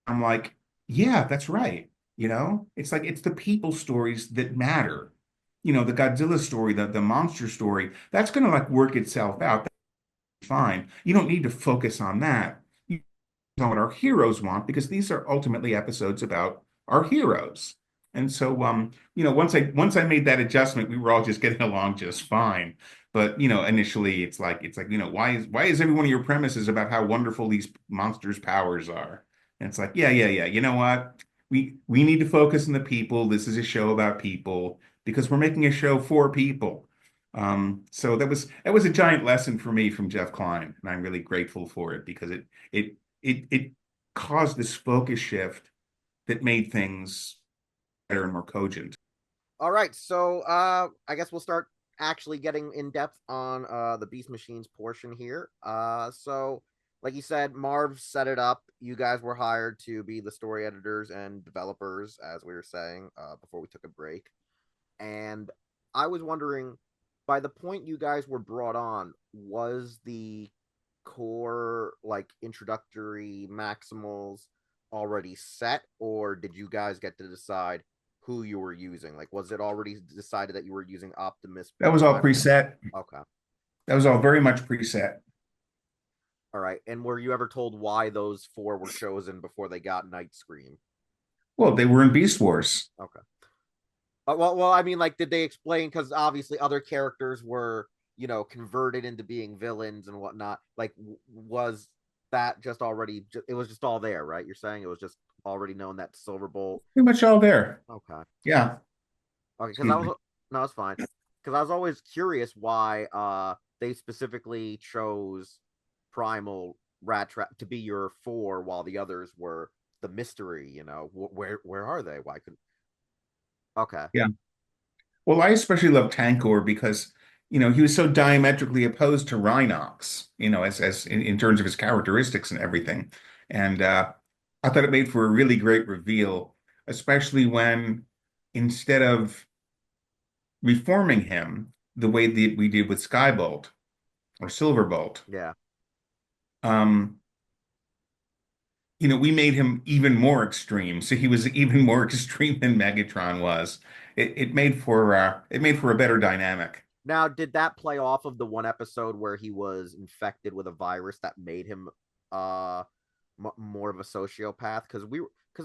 [SPEAKER 2] I'm like, yeah, that's right. You know, it's like it's the people stories that matter. You know, the Godzilla story, the monster story, that's going to like work itself out. That's fine. You don't need to focus on that. You know what our heroes want because these are ultimately episodes about our heroes. And so, once I made that adjustment, we were all just getting along just fine. But initially, it's like why is every one of your premises about how wonderful these monsters' powers are? And it's like, yeah, yeah, yeah. You know what? We need to focus on the people. This is a show about people because we're making a show for people. So that was a giant lesson for me from Jeff Klein, and I'm really grateful for it because it caused this focus shift that made things better and more cogent.
[SPEAKER 1] All right, so I guess we'll start actually getting in depth on the Beast Machines portion here. So like you said, Marv set it up. You guys were hired to be the story editors and developers, as we were saying before we took a break. And I was wondering, by the point you guys were brought on, was the core like introductory maximals already set, or did you guys get to decide who you were using? Like, was it already decided that you were using Optimus
[SPEAKER 2] That was all
[SPEAKER 1] Prime?
[SPEAKER 2] preset.
[SPEAKER 1] Okay.
[SPEAKER 2] That was all very much preset.
[SPEAKER 1] All right. And were you ever told why those four were chosen before they got Night Scream?
[SPEAKER 2] Well, they were in Beast Wars.
[SPEAKER 1] Okay. Well, I mean, like, did they explain? Because obviously, other characters were, converted into being villains and whatnot. Like, was that just already? It was just all there, right? You're saying it was just already known that Silverbolt.
[SPEAKER 2] Pretty much all there.
[SPEAKER 1] Okay.
[SPEAKER 2] Yeah.
[SPEAKER 1] Okay. Because I
[SPEAKER 2] Excuse me.
[SPEAKER 1] was no, it's fine. Because I was always curious why they specifically chose Primal Rat Trap to be your four, while the others were the mystery. Where are they? Why could? Okay.
[SPEAKER 2] Yeah. Well, I especially love Tankor because, he was so diametrically opposed to Rhinox, as in terms of his characteristics and everything. And I thought it made for a really great reveal, especially when instead of reforming him the way that we did with Skybolt or Silverbolt,
[SPEAKER 1] Yeah.
[SPEAKER 2] um, we made him even more extreme. So he was even more extreme than Megatron was. It made for a better dynamic.
[SPEAKER 1] Now, did that play off of the one episode where he was infected with a virus that made him uh more of a sociopath? Because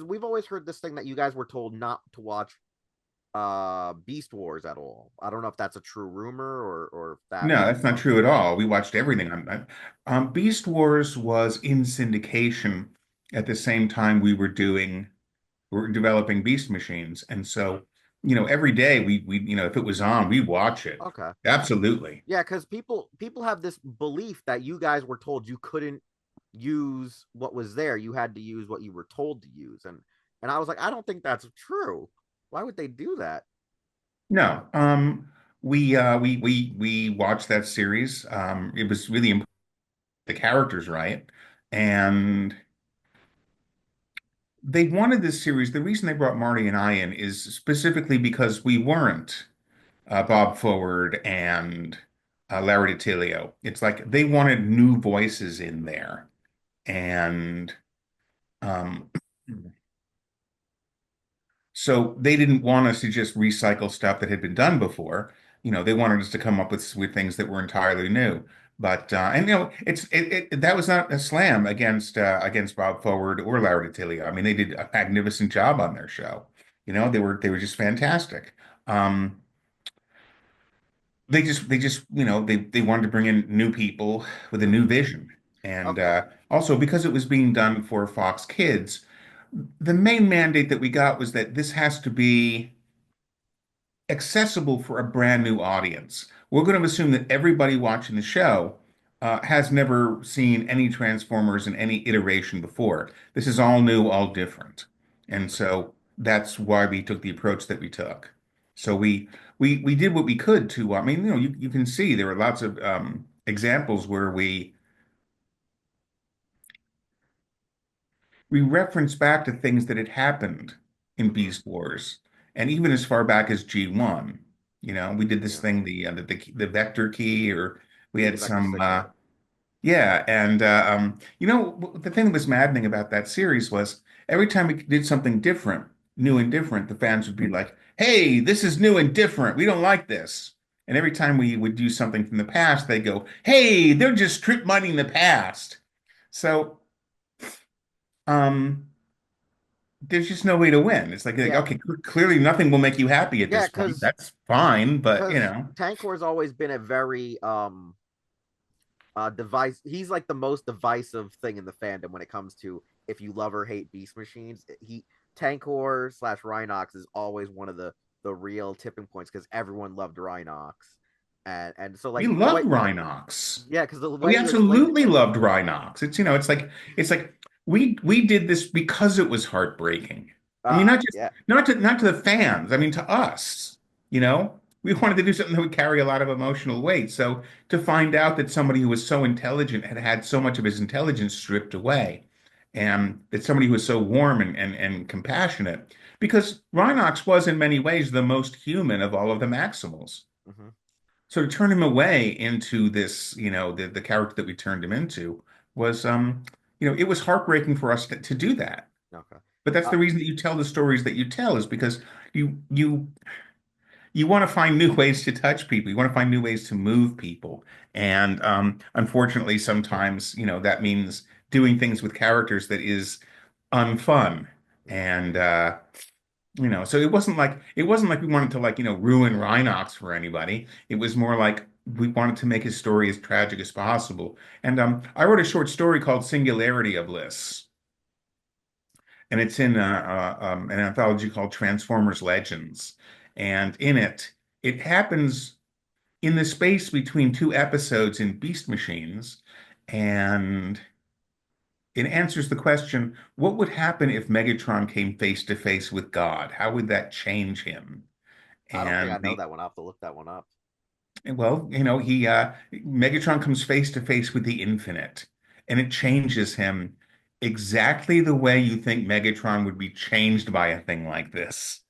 [SPEAKER 1] we've always heard this thing that you guys were told not to watch Beast Wars at all. I don't know if that's a true rumor or if that
[SPEAKER 2] No,
[SPEAKER 1] was
[SPEAKER 2] that's not
[SPEAKER 1] bunk.
[SPEAKER 2] true at all. We watched everything. Beast Wars was in syndication at the same time we were developing Beast Machines, and so every day we if it was on, we'd watch it.
[SPEAKER 1] Okay.
[SPEAKER 2] Absolutely.
[SPEAKER 1] Yeah, because people have this belief that you guys were told you couldn't use what was there. You had to use what you were told to use. And I was like, I don't think that's true. Why would they do that?
[SPEAKER 2] No, we watched that series. It was really important, the characters right, and they wanted this series. The reason they brought Marty and I in is specifically because we weren't Bob Forward and Larry DiTilio. It's like they wanted new voices in there, and um, so they didn't want us to just recycle stuff that had been done before. They wanted us to come up with things that were entirely new. But and that was not a slam against Bob Forward or Larry DiTilio. I mean, they did a magnificent job on their show. They were just fantastic. Um, they just they wanted to bring in new people with a new vision, and
[SPEAKER 1] Okay.
[SPEAKER 2] also because it was being done for Fox Kids, the main mandate that we got was that this has to be accessible for a brand new audience. We're going to assume that everybody watching the show has never seen any Transformers in any iteration before. This is all new, all different. And so that's why we took the approach that we took. So we did what we could to, I mean, you can see there are lots of examples where we reference back to things that had happened in
[SPEAKER 1] Hmm.
[SPEAKER 2] Beast Wars, and even as far back as G1. We did this
[SPEAKER 1] Yeah.
[SPEAKER 2] thing, the vector key, or we
[SPEAKER 1] Yeah, the
[SPEAKER 2] had
[SPEAKER 1] vector
[SPEAKER 2] some,
[SPEAKER 1] signaling.
[SPEAKER 2] yeah. And the thing that was maddening about that series was every time we did something different, new and different, the fans would be like, "Hey, this is new and different. We don't like this." And every time we would do something from the past, they go, "Hey, they're just strip mining the past." So, um, there's just no way to win. It's like,
[SPEAKER 1] Yeah,
[SPEAKER 2] okay, clearly nothing will make you happy at
[SPEAKER 1] yeah,
[SPEAKER 2] this point. That's fine, but
[SPEAKER 1] because Tankor's always been a very device. He's like the most divisive thing in the fandom when it comes to if you love or hate beast machines. He Tankor slash Rhinox is always one of the real tipping points because everyone loved Rhinox, and so
[SPEAKER 2] we
[SPEAKER 1] like the way,
[SPEAKER 2] loved Rhinox.
[SPEAKER 1] yeah, because the
[SPEAKER 2] We
[SPEAKER 1] way you explained it,
[SPEAKER 2] absolutely loved Rhinox. It's like we did this because it was heartbreaking. I mean,
[SPEAKER 1] yeah,
[SPEAKER 2] not to the fans. I mean, to us. You know, we wanted to do something that would carry a lot of emotional weight. So to find out that somebody who was so intelligent had had so much of his intelligence stripped away, and that somebody who was so warm and compassionate, because Rhinox was in many ways the most human of all of the Maximals.
[SPEAKER 1] hmm
[SPEAKER 2] So to turn him away into this, the character that we turned him into was, it was heartbreaking for us to do that.
[SPEAKER 1] okay,
[SPEAKER 2] But that's
[SPEAKER 1] uh,
[SPEAKER 2] the reason that you tell the stories that you tell is because you you you want to find new ways to touch people. You want to find new ways to move people. And unfortunately, sometimes, that means doing things with characters that is unfun. And so it wasn't like we wanted to ruin Rhinox for anybody. It was more like we wanted to make his story as tragic as possible. And I wrote a short story called Singularity of Bliss, and it's in an anthology called Transformers Legends. And in it, it happens in the space between two episodes in Beast Machines, and it answers the question, what would happen if Megatron came face to face with God? How would that change him?
[SPEAKER 1] I don't think I
[SPEAKER 2] And
[SPEAKER 1] know
[SPEAKER 2] the
[SPEAKER 1] that one. I'll have to look that one up.
[SPEAKER 2] well, he Megatron comes face to face with the infinite, and it changes him exactly the way you think Megatron would be changed by a thing like this.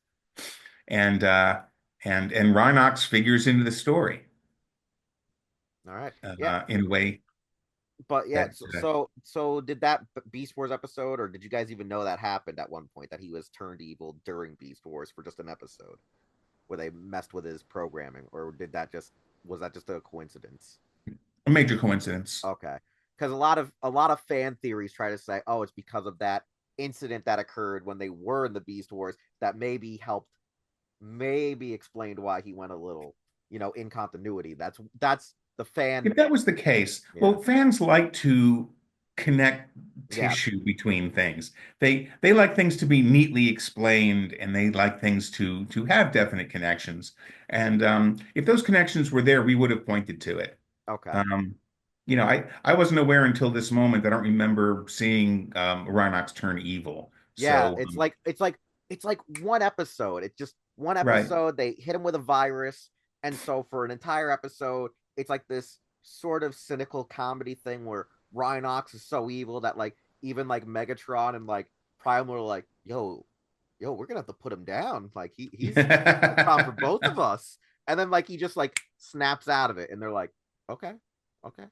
[SPEAKER 2] And Rhinox figures into the story
[SPEAKER 1] All right, yeah,
[SPEAKER 2] in a way
[SPEAKER 1] but yeah,
[SPEAKER 2] that
[SPEAKER 1] so did that Beast Wars episode, or did you guys even know that happened at one point that he was turned evil during Beast Wars for just an episode where they messed with his programming, or did that just was that just a coincidence?
[SPEAKER 2] a major coincidence.
[SPEAKER 1] Okay, because a lot of fan theories try to say, oh, it's because of that incident that occurred when they were in the Beast Wars that maybe helped, maybe explained why he went a little, in continuity. That's the fan.
[SPEAKER 2] If that was the case,
[SPEAKER 1] Yeah,
[SPEAKER 2] well, fans like to connect
[SPEAKER 1] yeah,
[SPEAKER 2] tissue between things. They like things to be neatly explained, and they like things to have definite connections. And if those connections were there, we would have pointed to it.
[SPEAKER 1] okay.
[SPEAKER 2] Um, I wasn't aware until this moment. I don't remember seeing Rhinox turn evil.
[SPEAKER 1] Yeah,
[SPEAKER 2] So,
[SPEAKER 1] it's like one episode. It's just one
[SPEAKER 2] right.
[SPEAKER 1] episode. They hit him with a virus, and so for an entire episode, it's like this sort of cynical comedy thing where Rhinox is so evil that like even like Megatron and like Primal are like, yo, we're gonna have to put him down. Like he's a problem for both of us. And then like he just like snaps out of it, and they're like, okay, okay,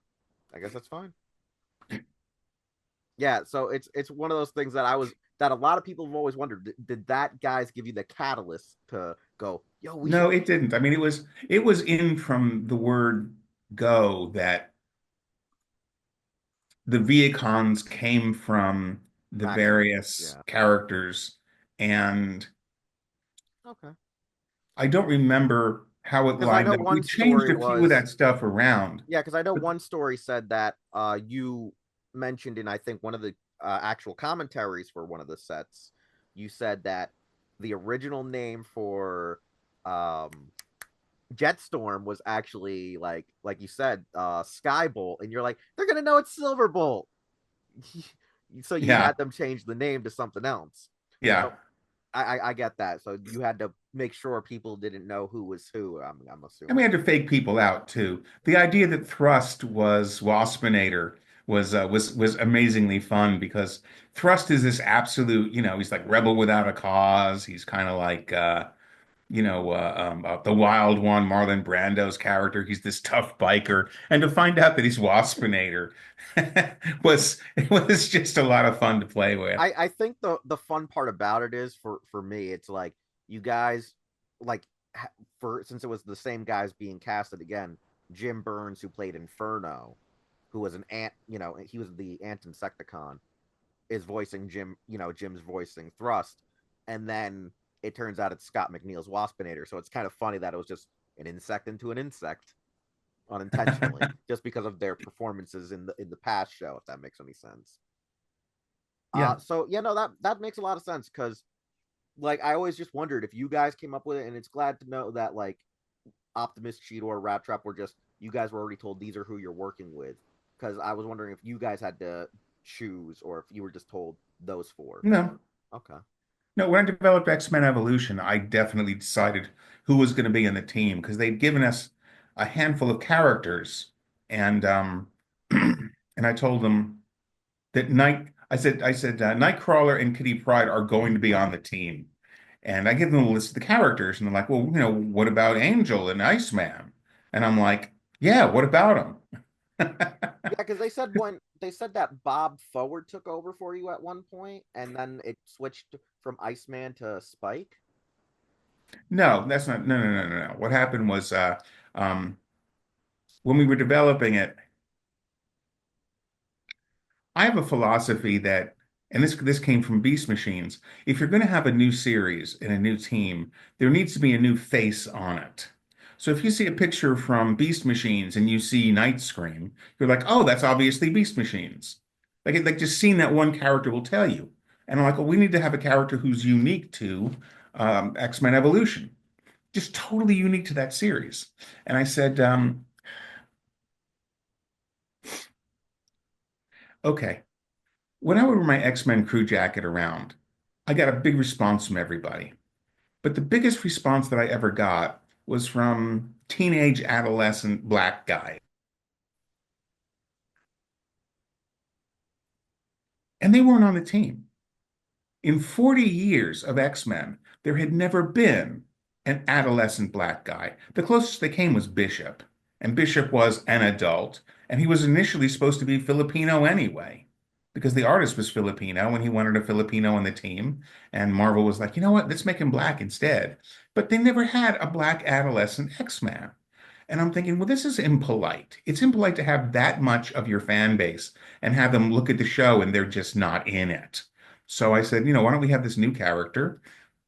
[SPEAKER 1] I guess that's fine. Yeah, so it's one of those things that a lot of people have always wondered. Did that guys give you the catalyst to go, yo, we should?
[SPEAKER 2] No, it didn't. I mean, it was in from the word go that the Viacons came from the
[SPEAKER 1] Maximals.
[SPEAKER 2] various
[SPEAKER 1] Yeah.
[SPEAKER 2] characters, and
[SPEAKER 1] Okay.
[SPEAKER 2] I don't remember how it
[SPEAKER 1] Because I
[SPEAKER 2] lined
[SPEAKER 1] know
[SPEAKER 2] up. We
[SPEAKER 1] one
[SPEAKER 2] changed
[SPEAKER 1] story
[SPEAKER 2] a few of
[SPEAKER 1] was
[SPEAKER 2] that stuff around.
[SPEAKER 1] yeah, because I know
[SPEAKER 2] But
[SPEAKER 1] one story said that you mentioned in I think one of the actual commentaries for one of the sets, you said that the original name for um Jetstorm was actually like you said, Skybolt, and you're like, they're gonna know it's Silverbolt. So you
[SPEAKER 2] yeah,
[SPEAKER 1] had them change the name to something else.
[SPEAKER 2] yeah.
[SPEAKER 1] So I get that. So you had to make sure people didn't know who was who. I'm
[SPEAKER 2] And we
[SPEAKER 1] assuming.
[SPEAKER 2] had to fake people out too. The idea that Thrust was Waspinator was amazingly fun because Thrust is this absolute, he's like rebel without a cause. He's kind of like the Wild One, Marlon Brando's character. He's this tough biker, and to find out that he's Waspinator was just a lot of fun to play with.
[SPEAKER 1] I think the fun part about it is for me, it's like you guys like for since it was the same guys being casted again, Jim Burns who played Inferno, who was an ant, he was the ant insecticon, is voicing Jim, Jim's voicing Thrust, and then it turns out it's Scott McNeil's Waspinator. So it's kind of funny that it was just an insect into an insect unintentionally, just because of their performances in the past show, if that makes any sense.
[SPEAKER 2] Yeah.
[SPEAKER 1] So yeah, no, that makes a lot of sense because like I always just wondered if you guys came up with it, and it's glad to know that like Optimus, Cheetor, Rat Trap were just you guys were already told these are who you're working with. Because I was wondering if you guys had to choose or if you were just told those four.
[SPEAKER 2] No,
[SPEAKER 1] Okay.
[SPEAKER 2] no. When I developed X-Men Evolution, I definitely decided who was going to be in the team because they'd given us a handful of characters, and and I told them that I said Nightcrawler and Kitty Pryde are going to be on the team. And I give them a list of the characters, and they're like, well, what about Angel and Iceman? And I'm like, yeah, what about them?
[SPEAKER 1] Yeah, because they said that Bob Forward took over for you at one point, and then it switched from Iceman to Spike.
[SPEAKER 2] No, that's not, no, no, no, no, no. What happened was, um, when we were developing it, I have a philosophy that, and this came from Beast Machines. If you're going to have a new series and a new team, there needs to be a new face on it. So if you see a picture from Beast Machines and you see Night Scream, you're like, oh, that's obviously Beast Machines. Like just seeing that one character will tell you. And I'm like, well, we need to have a character who's unique to X-Men Evolution, just totally unique to that series. And I said, okay. When I would wear my X-Men crew jacket around, I got a big response from everybody. But the biggest response that I ever got was from teenage adolescent black guys. And they weren't on the team. In 40 years of X-Men, there had never been an adolescent black guy. The closest they came was Bishop, and Bishop was an adult, and he was initially supposed to be Filipino anyway, because the artist was Filipino and he wanted a Filipino on the team. And Marvel was like, you know what, let's make him black instead. But they never had a black adolescent X-Man. And I'm thinking, well, this is impolite. It's impolite to have that much of your fan base and have them look at the show and they're just not in it. So I said, why don't we have this new character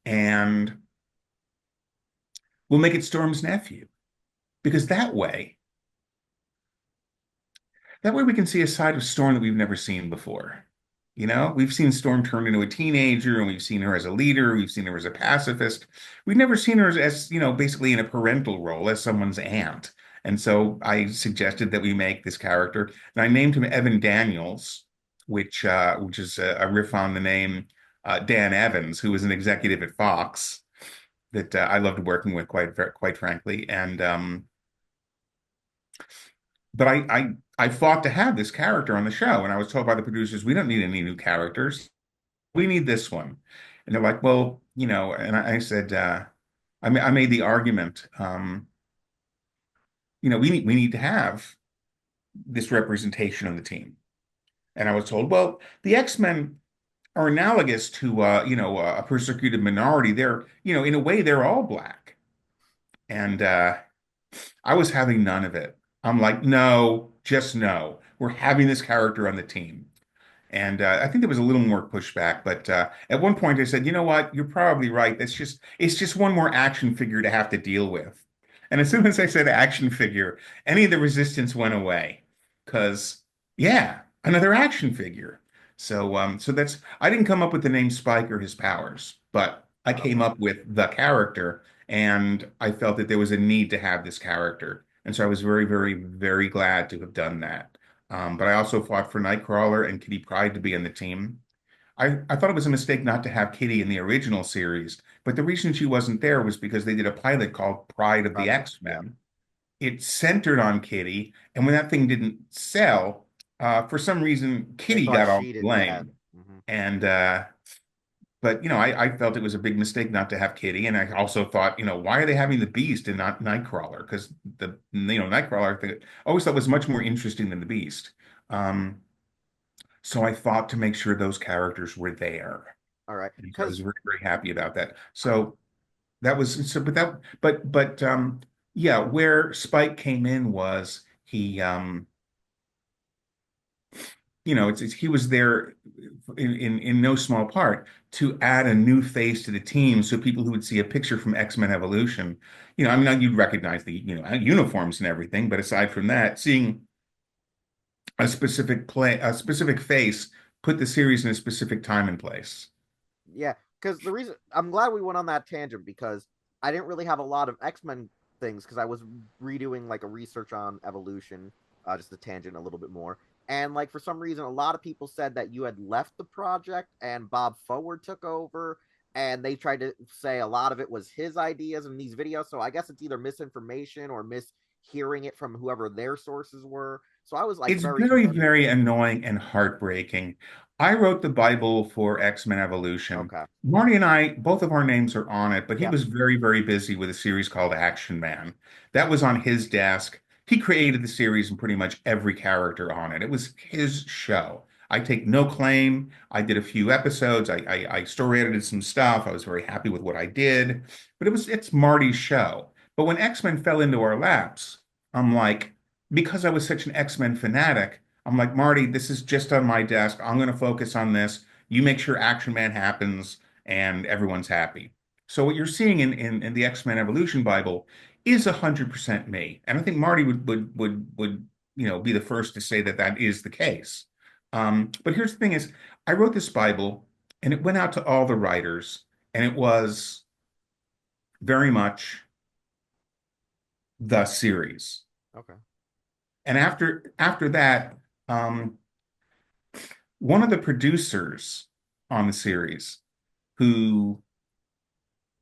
[SPEAKER 2] and we'll make it Storm's nephew? Because that way we can see a side of Storm that we've never seen before. We've seen Storm turn into a teenager and we've seen her as a leader, we've seen her as a pacifist. We've never seen her as, basically in a parental role as someone's aunt. And so I suggested that we make this character, and I named him Evan Daniels, which is a riff on the name Dan Evans, who was an executive at Fox that I loved working with quite frankly. And but I fought to have this character on the show, and I was told by the producers, we don't need any new characters. We need this one. And they're like, well, and I said, I made the argument, we need to have this representation on the team. And I was told, well, the X-Men are analogous to, a persecuted minority. They're, in a way, they're all black. And I was having none of it. I'm like, no, just no. We're having this character on the team. And I think there was a little more pushback, but at one point I said, you know what? You're probably right. It's just one more action figure to have to deal with. And as soon as I said action figure, any of the resistance went away. Because, yeah, another action figure. So that's I didn't come up with the name Spike or his powers, but I came
[SPEAKER 1] Okay.
[SPEAKER 2] up with the character, and I felt that there was a need to have this character. And so I was very, very, very glad to have done that. But I also fought for Nightcrawler and Kitty Pryde to be on the team. I thought it was a mistake not to have Kitty in the original series, but the reason she wasn't there was because they did a pilot called Pride of the
[SPEAKER 1] Yeah.
[SPEAKER 2] X-Men. It centered on Kitty, and when that thing didn't sell, for some reason,
[SPEAKER 1] They
[SPEAKER 2] Kitty
[SPEAKER 1] thought
[SPEAKER 2] got all
[SPEAKER 1] she
[SPEAKER 2] the
[SPEAKER 1] did. Yeah.
[SPEAKER 2] blame.
[SPEAKER 1] Hmm.
[SPEAKER 2] And But I felt it was a big mistake not to have Kitty, and I also thought, why are they having the Beast and not Nightcrawler? Because Nightcrawler I always thought was much more interesting than the Beast. Um, so I fought to make sure those characters were there,
[SPEAKER 1] All right,
[SPEAKER 2] and so I was
[SPEAKER 1] because
[SPEAKER 2] very, very happy about that. So that was so, but yeah, where Spike came in was he was there in no small part to add a new face to the team, so people who would see a picture from X-Men Evolution, I mean, you'd recognize the uniforms and everything, but aside from that, seeing a specific face put the series in a specific time and place.
[SPEAKER 1] yeah, because the reason I'm glad we went on that tangent because I didn't really have a lot of X-Men things because I was redoing like a research on evolution, just a tangent a little bit more. And like for some reason, a lot of people said that you had left the project and Bob Forward took over, and they tried to say a lot of it was his ideas in these videos. So I guess it's either misinformation or mishearing it from whoever their sources were. So I was like
[SPEAKER 2] It's
[SPEAKER 1] very
[SPEAKER 2] very,
[SPEAKER 1] confused.
[SPEAKER 2] very annoying and heartbreaking. I wrote the Bible for X-Men Evolution.
[SPEAKER 1] Okay.
[SPEAKER 2] Marty and I, both of our names are on it, but he
[SPEAKER 1] Yep.
[SPEAKER 2] was very, very busy with a series called Action Man. That was on his desk. He created the series and pretty much every character on it. It was his show. I take no claim. I did a few episodes. I story edited some stuff. I was very happy with what I did, but it's Marty's show. But when X-Men fell into our laps, I'm like, because I was such an X-Men fanatic, I'm like, Marty, this is just on my desk. I'm going to focus on this. You make sure Action Man happens and everyone's happy. So what you're seeing in the X-Men Evolution Bible is 100% me. And I think Marty would be the first to say that that is the case. But here's the thing is, I wrote this Bible and it went out to all the writers and it was very much the series.
[SPEAKER 1] Okay.
[SPEAKER 2] And after that, um, one of the producers on the series, who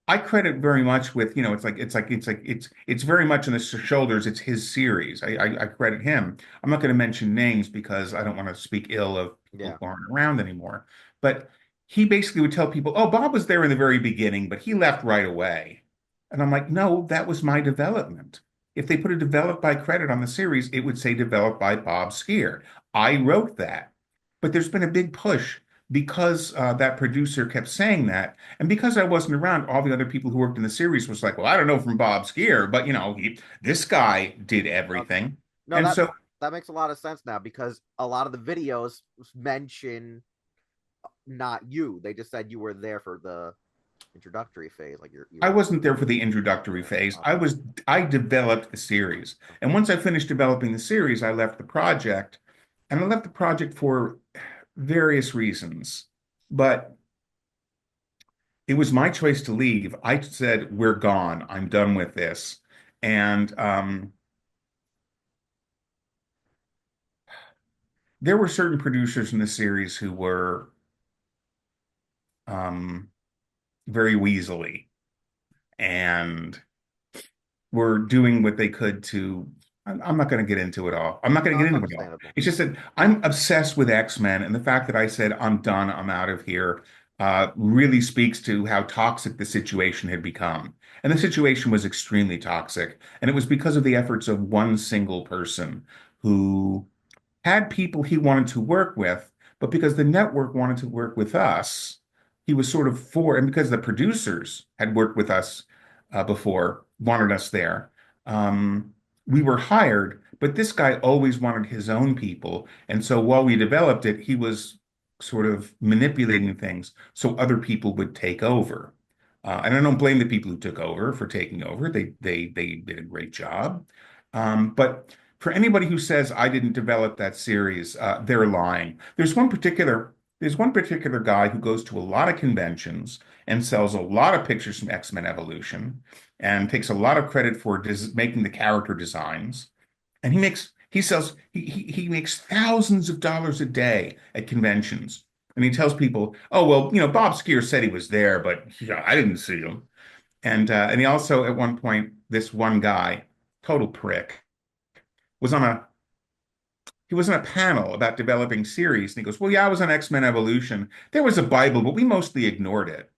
[SPEAKER 2] I credit very much with, it's very much on the shoulders. It's his series. I credit him. I'm not going to mention names because I don't want to speak ill of people
[SPEAKER 1] Yeah.
[SPEAKER 2] who aren't around anymore. But he basically would tell people, "Oh, Bob was there in the very beginning, but he left right away." And I'm like, "No, that was my development. If they put a developed by credit on the series, it would say developed by Bob Skir. I wrote that." But there's been a big push because that producer kept saying that. And because I wasn't around, all the other people who worked in the series was like, well, I don't know from Bob Skier, but this guy did
[SPEAKER 1] Okay.
[SPEAKER 2] everything.
[SPEAKER 1] No,
[SPEAKER 2] And
[SPEAKER 1] that
[SPEAKER 2] so
[SPEAKER 1] that makes a lot of sense now because a lot of the videos mention not you. They just said you were there for the introductory phase, like you
[SPEAKER 2] I
[SPEAKER 1] were.
[SPEAKER 2] wasn't there for the introductory
[SPEAKER 1] Yeah.
[SPEAKER 2] phase.
[SPEAKER 1] Okay.
[SPEAKER 2] I developed the series.
[SPEAKER 1] Okay.
[SPEAKER 2] And once I finished developing the series, I left the project. And I left the project for various reasons. But it was my choice to leave. I said, we're gone. I'm done with this. And there were certain producers in the series who were um, very weaselly and were doing what they could to. I'm not going to get into it all. I'm not going
[SPEAKER 1] No,
[SPEAKER 2] to get
[SPEAKER 1] that's
[SPEAKER 2] into it all.
[SPEAKER 1] understandable.
[SPEAKER 2] It's just that I'm obsessed with X-Men, and the fact that I said I'm done, I'm out of here, really speaks to how toxic the situation had become. And the situation was extremely toxic, and it was because of the efforts of one single person who had people he wanted to work with, but because the network wanted to work with us, he was sort of and because the producers had worked with us before, wanted us there, um, we were hired, but this guy always wanted his own people. And so while we developed it, he was sort of manipulating things so other people would take over. And I don't blame the people who took over for taking over. They did a great job. But for anybody who says I didn't develop that series, they're lying. There's one particular guy who goes to a lot of conventions and sells a lot of pictures from X-Men Evolution and takes a lot of credit for making the character designs. And he makes thousands of dollars a day at conventions. And he tells people, "Oh well, Bob Skier said he was there, but I didn't see him." And he also at one point, this one guy, total prick, was on a he he was on a panel about developing series, and he goes, "Well, yeah, I was on X-Men Evolution. There was a Bible, but we mostly ignored it."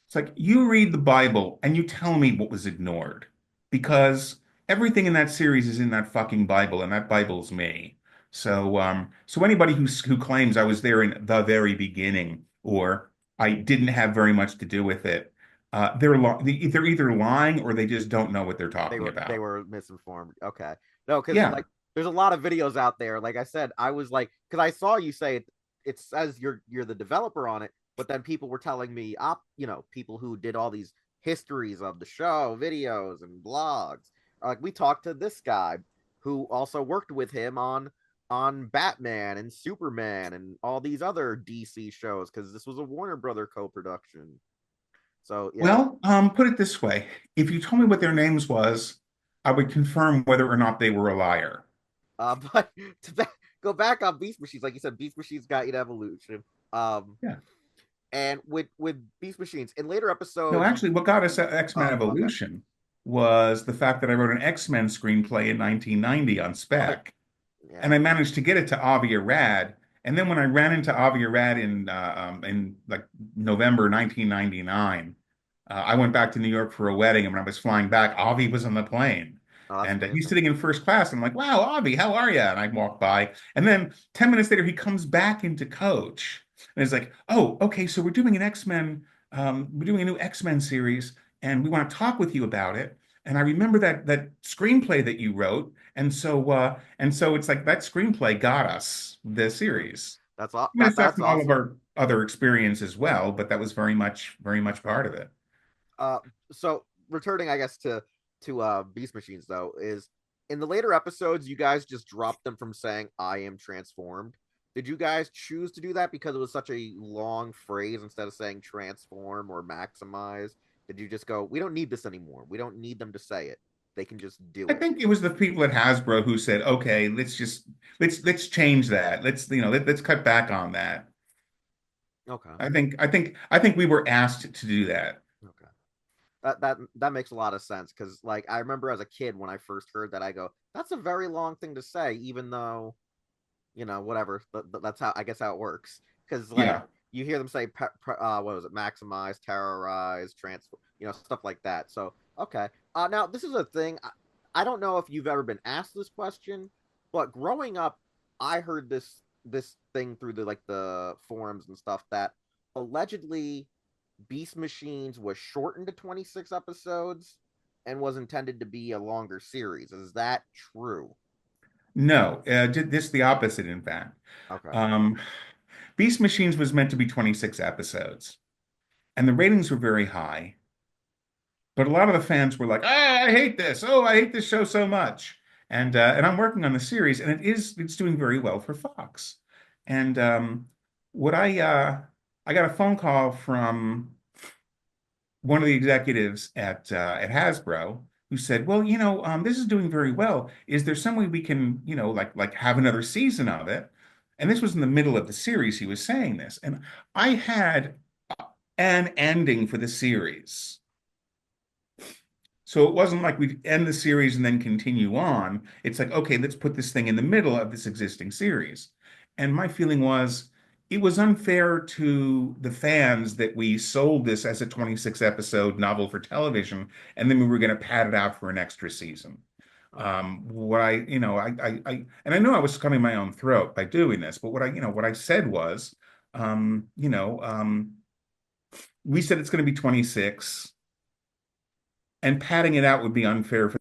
[SPEAKER 2] It's like you read the Bible and you tell me what was ignored, because everything in that series is in that fucking Bible, and that Bible's me. So anybody who claims I was there in the very beginning or I didn't have very much to do with it, they're either lying or they just don't know what they're talking
[SPEAKER 1] They
[SPEAKER 2] about.
[SPEAKER 1] were misinformed. Okay. No, because
[SPEAKER 2] Yeah.
[SPEAKER 1] like there's a lot of videos out there. Like I said, I was like, because I saw you say it, it says you're the developer on it, but then people were telling me, people who did all these histories of the show, videos and blogs. Like we talked to this guy who also worked with him on Batman and Superman and all these other DC shows because this was a Warner Brother co-production. So yeah,
[SPEAKER 2] Well, put it this way. If you told me what their names was, I would confirm whether or not they were a liar.
[SPEAKER 1] but go back on Beast Machines, like you said, Beast Machines got you to Evolution. Um,
[SPEAKER 2] Yeah.
[SPEAKER 1] and with Beast Machines in later
[SPEAKER 2] No,
[SPEAKER 1] episodes,
[SPEAKER 2] actually, what got us at X-Men
[SPEAKER 1] okay,
[SPEAKER 2] Evolution was the fact that I wrote an X-Men screenplay in 1990 on
[SPEAKER 1] oh
[SPEAKER 2] spec, and
[SPEAKER 1] yeah,
[SPEAKER 2] I managed to get it to Avi Arad. And then when I ran into Avi Arad in like November 1999, I went back to New York for a wedding, and when I was flying back, Avi was on the plane.
[SPEAKER 1] oh that's
[SPEAKER 2] And he's
[SPEAKER 1] amazing.
[SPEAKER 2] sitting in first class. I'm like, wow, Avi, how are you? And I walk by. And then 10 minutes later, he comes back into coach. And he's like, oh, okay, so we're doing a new X-Men series, and we want to talk with you about it. And I remember that screenplay that you wrote. And so it's like that screenplay got us the series.
[SPEAKER 1] That's all.
[SPEAKER 2] I mean, aside
[SPEAKER 1] That's
[SPEAKER 2] from all of
[SPEAKER 1] awesome.
[SPEAKER 2] our other experience as well, but that was very much part of it.
[SPEAKER 1] Uh, so returning, I guess to Beast Machines though is in the later episodes, you guys just dropped them from saying "I am transformed." Did you guys choose to do that because it was such a long phrase instead of saying transform or maximize? Did you just go, we don't need this anymore. We don't need them to say it. They can just do
[SPEAKER 2] I
[SPEAKER 1] it.
[SPEAKER 2] think it was the people at Hasbro who said, "Okay, let's change that. Let's cut back on that."
[SPEAKER 1] Okay.
[SPEAKER 2] I think we were asked to do that.
[SPEAKER 1] Okay. That makes a lot of sense because like I remember as a kid when I first heard that I go, that's a very long thing to say, even though whatever. That's how I guess how it works. Because like
[SPEAKER 2] Yeah.
[SPEAKER 1] you hear them say, what was it, maximize, terrorize, transfer, stuff like that. So okay. Now this is a thing. I don't know if you've ever been asked this question, but growing up, I heard this thing through the forums and stuff that allegedly Beast Machines was shortened to 26 episodes and was intended to be a longer series. Is that true?
[SPEAKER 2] No, this the opposite, in fact.
[SPEAKER 1] Okay.
[SPEAKER 2] Um, Beast Machines was meant to be 26 episodes, and the ratings were very high. But a lot of the fans were like, "Ah, I hate this. Oh, I hate this show so much." And I'm working on the series, and it's doing very well for Fox. And what I got a phone call from one of the executives at Hasbro who said, "Well, this is doing very well. Is there some way we can, like have another season of it?" And this was in the middle of the series. He was saying this, and I had an ending for the series. So it wasn't like we'd end the series and then continue on. It's like, okay, let's put this thing in the middle of this existing series. And my feeling was it was unfair to the fans that we sold this as a 26 episode novel for television, and then we were going to pad it out for an extra season.
[SPEAKER 1] Okay.
[SPEAKER 2] What and I know I was cutting my own throat by doing this, but what I said was, um, you know, um, we said it's going to be 26, and padding it out would be unfair for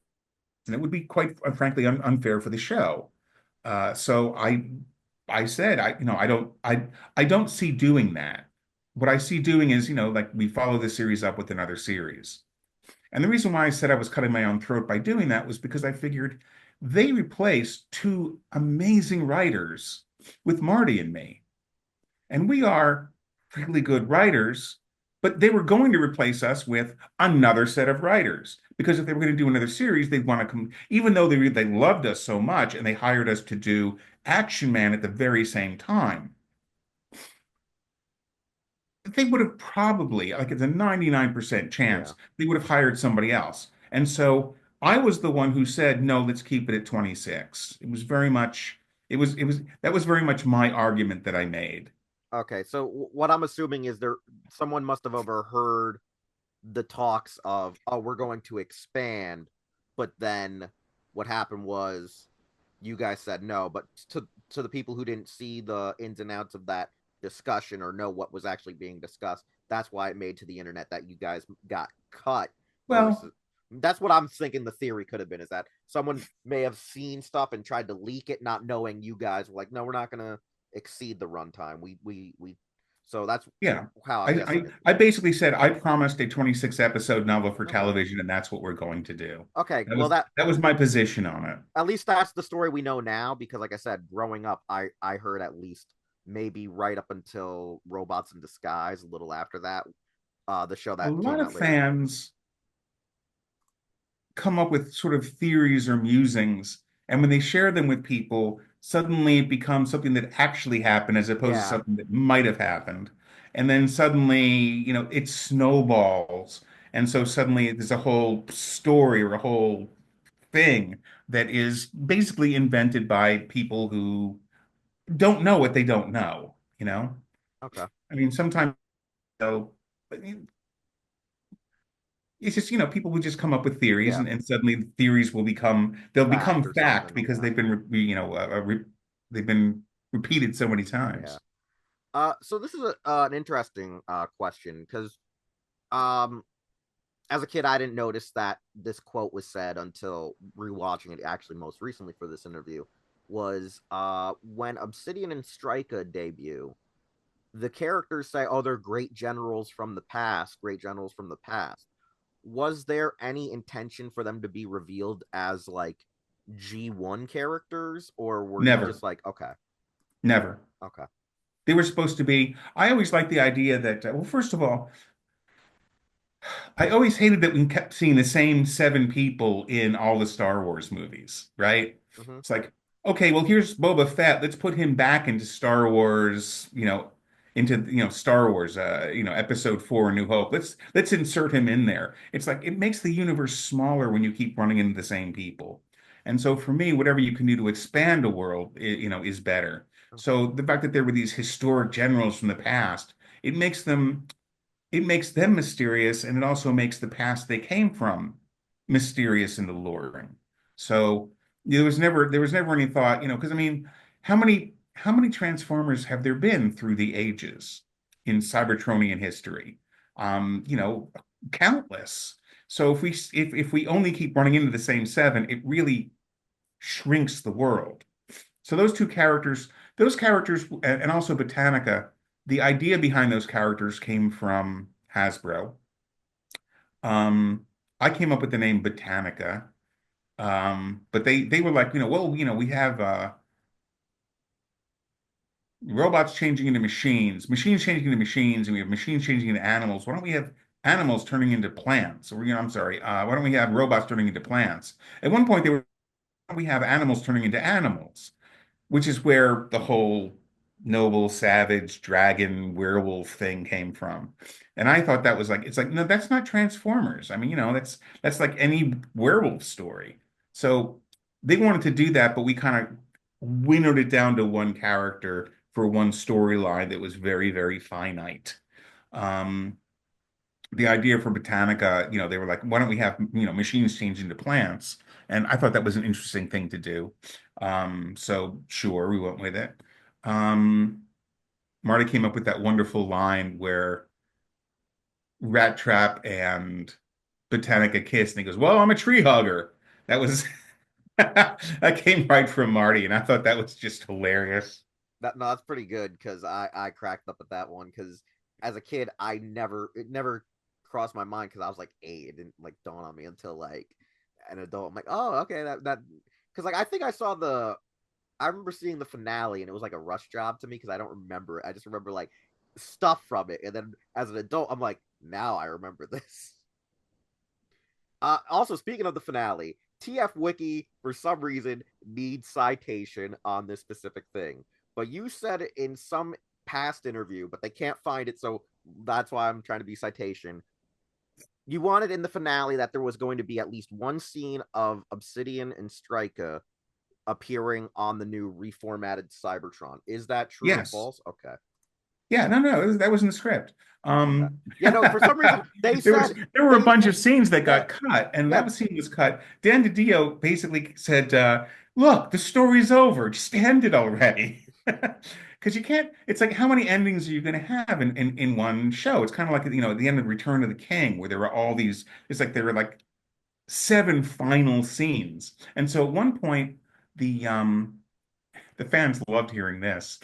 [SPEAKER 2] and it would be quite frankly unfair for the show. So I said I don't see doing that. What I see doing is like we follow the series up with another series. And the reason why I said I was cutting my own throat by doing that was because I figured they replaced two amazing writers with Marty and me. And we are really good writers, but they were going to replace us with another set of writers because if they were going to do another series, they'd want to come, even though they loved us so much and they hired us to do Action Man at the very same time. They would have probably, like it's a 99%
[SPEAKER 1] Yeah.
[SPEAKER 2] chance, they would have hired somebody else. And so I was the one who said, no, let's keep it at 26. It was that was very much my argument that I made.
[SPEAKER 1] Okay, so what I'm assuming is someone must have overheard the talks of, oh, we're going to expand, but then what happened was you guys said no. But to the people who didn't see the ins and outs of that discussion or know what was actually being discussed, that's why it made to the internet that you guys got cut. Versus,
[SPEAKER 2] Well,
[SPEAKER 1] that's what I'm thinking the theory could have been, is that someone may have seen stuff and tried to leak it, not knowing you guys were like, no, we're not gonna exceed the runtime. We so that's
[SPEAKER 2] yeah.
[SPEAKER 1] how I'm
[SPEAKER 2] I,
[SPEAKER 1] guessing
[SPEAKER 2] I
[SPEAKER 1] it.
[SPEAKER 2] I basically said I promised a 26 episode novel for
[SPEAKER 1] Okay.
[SPEAKER 2] television, and that's what we're going to do.
[SPEAKER 1] Okay.
[SPEAKER 2] That
[SPEAKER 1] Well,
[SPEAKER 2] was that was my position on it.
[SPEAKER 1] at least that's the story we know now, because like I said, growing up, I heard at least maybe right up until Robots in Disguise, a little after that, the show
[SPEAKER 2] A
[SPEAKER 1] that
[SPEAKER 2] lot
[SPEAKER 1] came
[SPEAKER 2] of
[SPEAKER 1] out later.
[SPEAKER 2] fans come up with sort of theories or musings, and when they share them with people, suddenly it becomes something that actually happened as opposed to
[SPEAKER 1] Yeah.
[SPEAKER 2] something that might have happened. And then suddenly, it snowballs. And so suddenly there's a whole story or a whole thing that is basically invented by people who don't know what they don't know?
[SPEAKER 1] Okay.
[SPEAKER 2] I mean, sometimes, I mean, it's just, people would just come up with theories,
[SPEAKER 1] Yeah.
[SPEAKER 2] and suddenly the theories they'll
[SPEAKER 1] Fact
[SPEAKER 2] become
[SPEAKER 1] or
[SPEAKER 2] fact
[SPEAKER 1] something.
[SPEAKER 2] because they've been repeated so many
[SPEAKER 1] Yeah.
[SPEAKER 2] times.
[SPEAKER 1] So this is an interesting question, because um as a kid, I didn't notice that this quote was said until rewatching it actually most recently for this interview. Was when Obsidian and Strika debut, the characters say, "Oh, they're great generals from the past, great generals from the past." Was there any intention for them to be revealed as like G1 characters, or were you
[SPEAKER 2] Never,
[SPEAKER 1] just like, okay,
[SPEAKER 2] never.
[SPEAKER 1] okay,
[SPEAKER 2] They were supposed to be. I always liked the idea that, well, first of all, I always hated that we kept seeing the same seven people in all the Star Wars movies, right?
[SPEAKER 1] mm-hmm,
[SPEAKER 2] It's like, okay, well, here's Boba Fett. Let's put him back into Star Wars, Star Wars, Episode 4, New Hope. Let's insert him in there. It's like it makes the universe smaller when you keep running into the same people. And so for me, whatever you can do to expand a world, is better.
[SPEAKER 1] okay,
[SPEAKER 2] So the fact that there were these historic generals from the past, it makes them it makes them mysterious, and it also makes the past they came from mysterious and alluring. So there was never any thought, because I mean, how many Transformers have there been through the ages in Cybertronian history? Countless. So if we only keep running into the same seven, it really shrinks the world. So those characters, and also Botanica, the idea behind those characters came from Hasbro. Um, I came up with the name Botanica, but they were like, well, we have robots changing into machines changing into machines, and we have machines changing into animals. Why don't we have animals turning into plants? Or, I'm sorry, why don't we have robots turning into plants? At one point, we have animals turning into animals, which is where the whole noble, savage, dragon, werewolf thing came from. And I thought that was like, it's like, no, that's not Transformers. I mean, that's like any werewolf story. So they wanted to do that, but we kind of winnowed it down to one character for one storyline that was very, very finite. Um, the idea for Botanica, they were like, why don't we have, machines change into plants? And I thought that was an interesting thing to do. So sure, we went with it. Um, Marty came up with that wonderful line where Rat Trap and Botanica kiss, and he goes, "Well, I'm a tree hugger." That was that came right from Marty, and I thought that was just hilarious.
[SPEAKER 1] that no, that's pretty good, because I cracked up at that one, because as a kid, it never crossed my mind, because I was like 8. It didn't like dawn on me until like an adult. I'm like, oh, okay, that because like I think I remember seeing the finale, and it was like a rush job to me, because I don't remember it. I just remember like stuff from it, and then as an adult, I'm like, now I remember this. Also, speaking of the finale, TF Wiki for some reason needs citation on this specific thing, but you said it in some past interview, but they can't find it, so that's why I'm trying to be citation. You wanted in the finale that there was going to be at least one scene of Obsidian and Strika appearing on the new reformatted Cybertron. Is that true or
[SPEAKER 2] Yes.
[SPEAKER 1] false? Okay.
[SPEAKER 2] Yeah, no, no, that was in the script.
[SPEAKER 1] Okay.
[SPEAKER 2] Um,
[SPEAKER 1] Yeah, no, for some reason
[SPEAKER 2] there were a
[SPEAKER 1] they
[SPEAKER 2] bunch of scenes that
[SPEAKER 1] yeah,
[SPEAKER 2] got cut, and
[SPEAKER 1] yeah,
[SPEAKER 2] that scene was cut. Dan DiDio basically said, "Look, the story's over. Just end it already." Because you can't. It's like how many endings are you going to have in one show? It's kind of like at the end of Return of the King, where there were all these. It's like there were like seven final scenes, and so at one point the um the fans loved hearing this.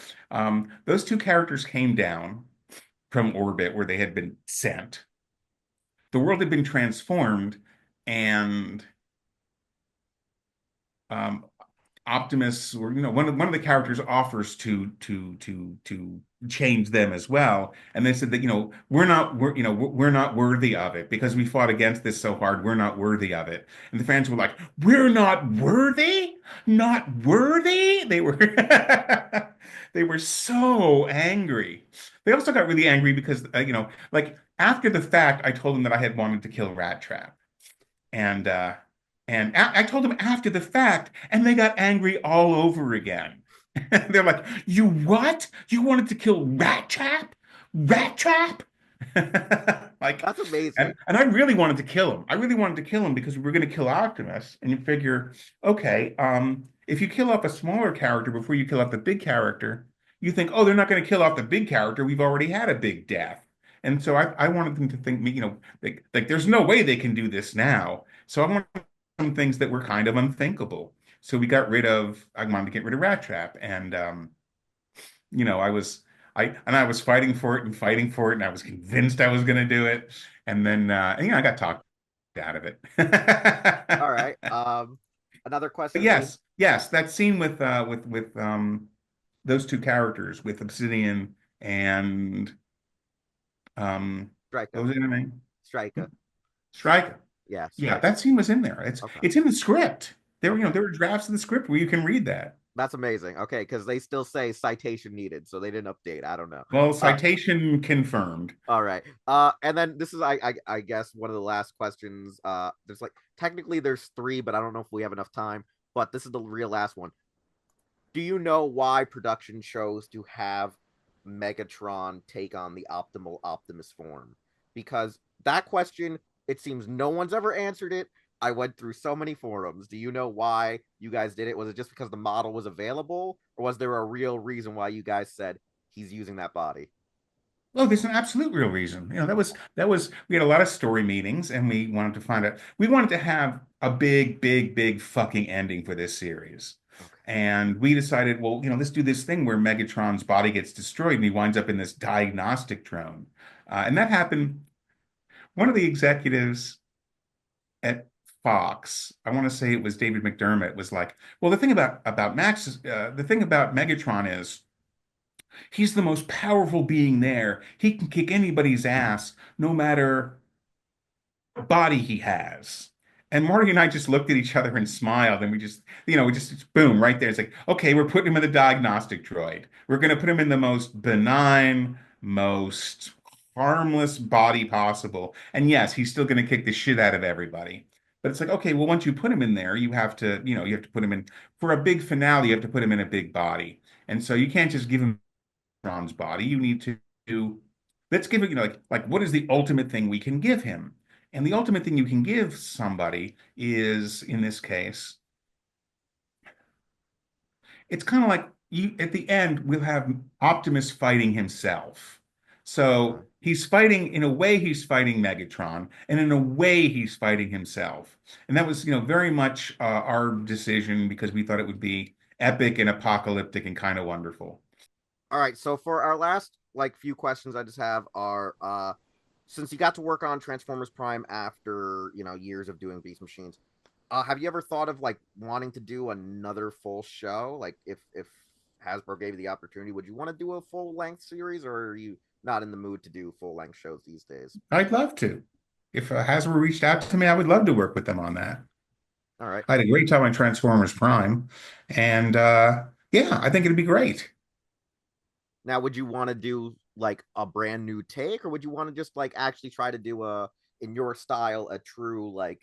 [SPEAKER 2] Those two characters came down from orbit where they had been sent. The world had been transformed, and um, Optimus, or one of the characters offers to change them as well, and they said that we're not worthy of it because we fought against this so hard. We're not worthy of it, and the fans were like, "We're not worthy, not worthy." They were they were so angry. They also got really angry because like after the fact, I told them that I had wanted to kill Rat Trap. And I told them after the fact, and they got angry all over again. They're like, "You what? You wanted to kill Rat Trap? Rat Trap?" Like,
[SPEAKER 1] that's amazing.
[SPEAKER 2] and I really wanted to kill him. I really wanted to kill him because we were going to kill Optimus. And you figure, okay, if you kill off a smaller character before you kill off the big character, you think, oh, they're not going to kill off the big character. We've already had a big death. And so I wanted them to think, like there's no way they can do this now. So I wanted some things that were kind of unthinkable. So I wanted to get rid of Rat Trap. And, I was, I was fighting for it and fighting for it. And I was convinced I was going to do it. And then, I got talked out of it.
[SPEAKER 1] All right. Another
[SPEAKER 2] But
[SPEAKER 1] question.
[SPEAKER 2] yes, yes, that scene with those two characters with Obsidian and
[SPEAKER 1] Striker.
[SPEAKER 2] what was their name?
[SPEAKER 1] Striker.
[SPEAKER 2] Striker.
[SPEAKER 1] Yeah,
[SPEAKER 2] Yeah,
[SPEAKER 1] Striker.
[SPEAKER 2] that scene was in there. It's
[SPEAKER 1] Okay.
[SPEAKER 2] it's in the script.
[SPEAKER 1] Okay.
[SPEAKER 2] There were drafts of the script where you can read that.
[SPEAKER 1] That's amazing. Okay, because they still say citation needed, so they didn't update. I don't know.
[SPEAKER 2] Well,
[SPEAKER 1] Uh,
[SPEAKER 2] citation confirmed.
[SPEAKER 1] all right. And then this is I guess one of the last questions. There's like technically there's three, but I don't know if we have enough time. But this is the real last one. Do you know why production chose to have Megatron take on the optimal Optimus form? Because that question, it seems no one's ever answered it. I went through so many forums. Do you know why you guys did it? Was it just because the model was available, or was there a real reason why you guys said he's using that body?
[SPEAKER 2] Oh, there's an absolute real reason. That was we had a lot of story meetings and we wanted to find out. We wanted to have a big, big, big fucking ending for this series.
[SPEAKER 1] Okay.
[SPEAKER 2] And we decided, well, let's do this thing where Megatron's body gets destroyed and he winds up in this diagnostic drone. And that happened. One of the executives at Fox, I want to say it was David McDermott, was like, well, the thing about Megatron is he's the most powerful being there. He can kick anybody's ass, no matter what body he has. And Marty and I just looked at each other and smiled, and we just boom, right there. It's like, okay, we're putting him in the diagnostic droid. We're going to put him in the most benign, most harmless body possible. And yes, he's still going to kick the shit out of everybody. But it's like, okay, well, once you put him in there, you have to put him in for a big finale. You have to put him in a big body, and so you can't just give him Ron's body. You need to let's give it, like what is the ultimate thing we can give him? And the ultimate thing you can give somebody is, in this case, it's kind of like you at the end we'll have Optimus fighting himself.
[SPEAKER 1] Okay.
[SPEAKER 2] So he's fighting in a way he's fighting Megatron, and in a way he's fighting himself. And that was, very much our decision because we thought it would be epic and apocalyptic and kind of wonderful.
[SPEAKER 1] All right. So for our last like few questions, I just have are since you got to work on Transformers Prime after years of doing Beast Machines, have you ever thought of like wanting to do another full show? Like if Hasbro gave you the opportunity, would you want to do a full length series, or are you not in the mood to do full length shows these days?
[SPEAKER 2] I'd love to. If Hasbro reached out to me, I would love to work with them on that.
[SPEAKER 1] All right.
[SPEAKER 2] I had a great time on Transformers Prime, and yeah, I think it'd be great.
[SPEAKER 1] Now, would you want to do like a brand new take, or would you want to just like actually try to do a in your style a true like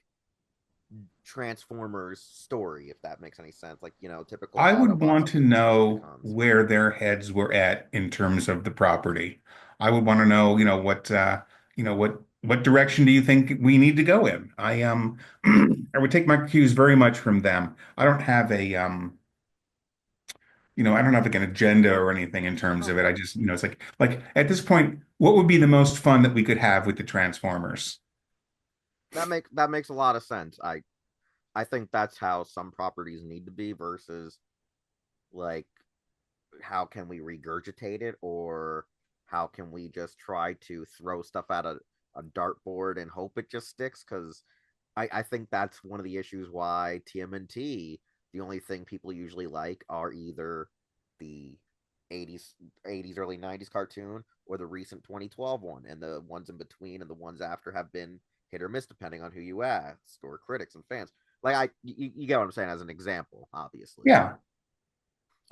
[SPEAKER 1] Transformers story, if that makes any sense. Like, typical
[SPEAKER 2] I would
[SPEAKER 1] Autobots
[SPEAKER 2] want
[SPEAKER 1] and
[SPEAKER 2] to
[SPEAKER 1] Decepticons.
[SPEAKER 2] know where their heads were at in terms of the property. I would want to know, what direction do you think we need to go in? I would take my cues very much from them. I don't have like an agenda or anything in terms of it.
[SPEAKER 1] Okay.
[SPEAKER 2] I just, it's like at this point, what would be the most fun that we could have with the Transformers?
[SPEAKER 1] That makes a lot of sense. I think that's how some properties need to be versus like how can we regurgitate it, or how can we just try to throw stuff at a dartboard and hope it just sticks, because I think that's one of the issues why TMNT, the only thing people usually like are either the 80s 80s early 90s cartoon or the recent 2012 one, and the ones in between and the ones after have been hit or miss depending on who you ask, or critics and fans. Like you get what I'm saying as an example, obviously.
[SPEAKER 2] Yeah.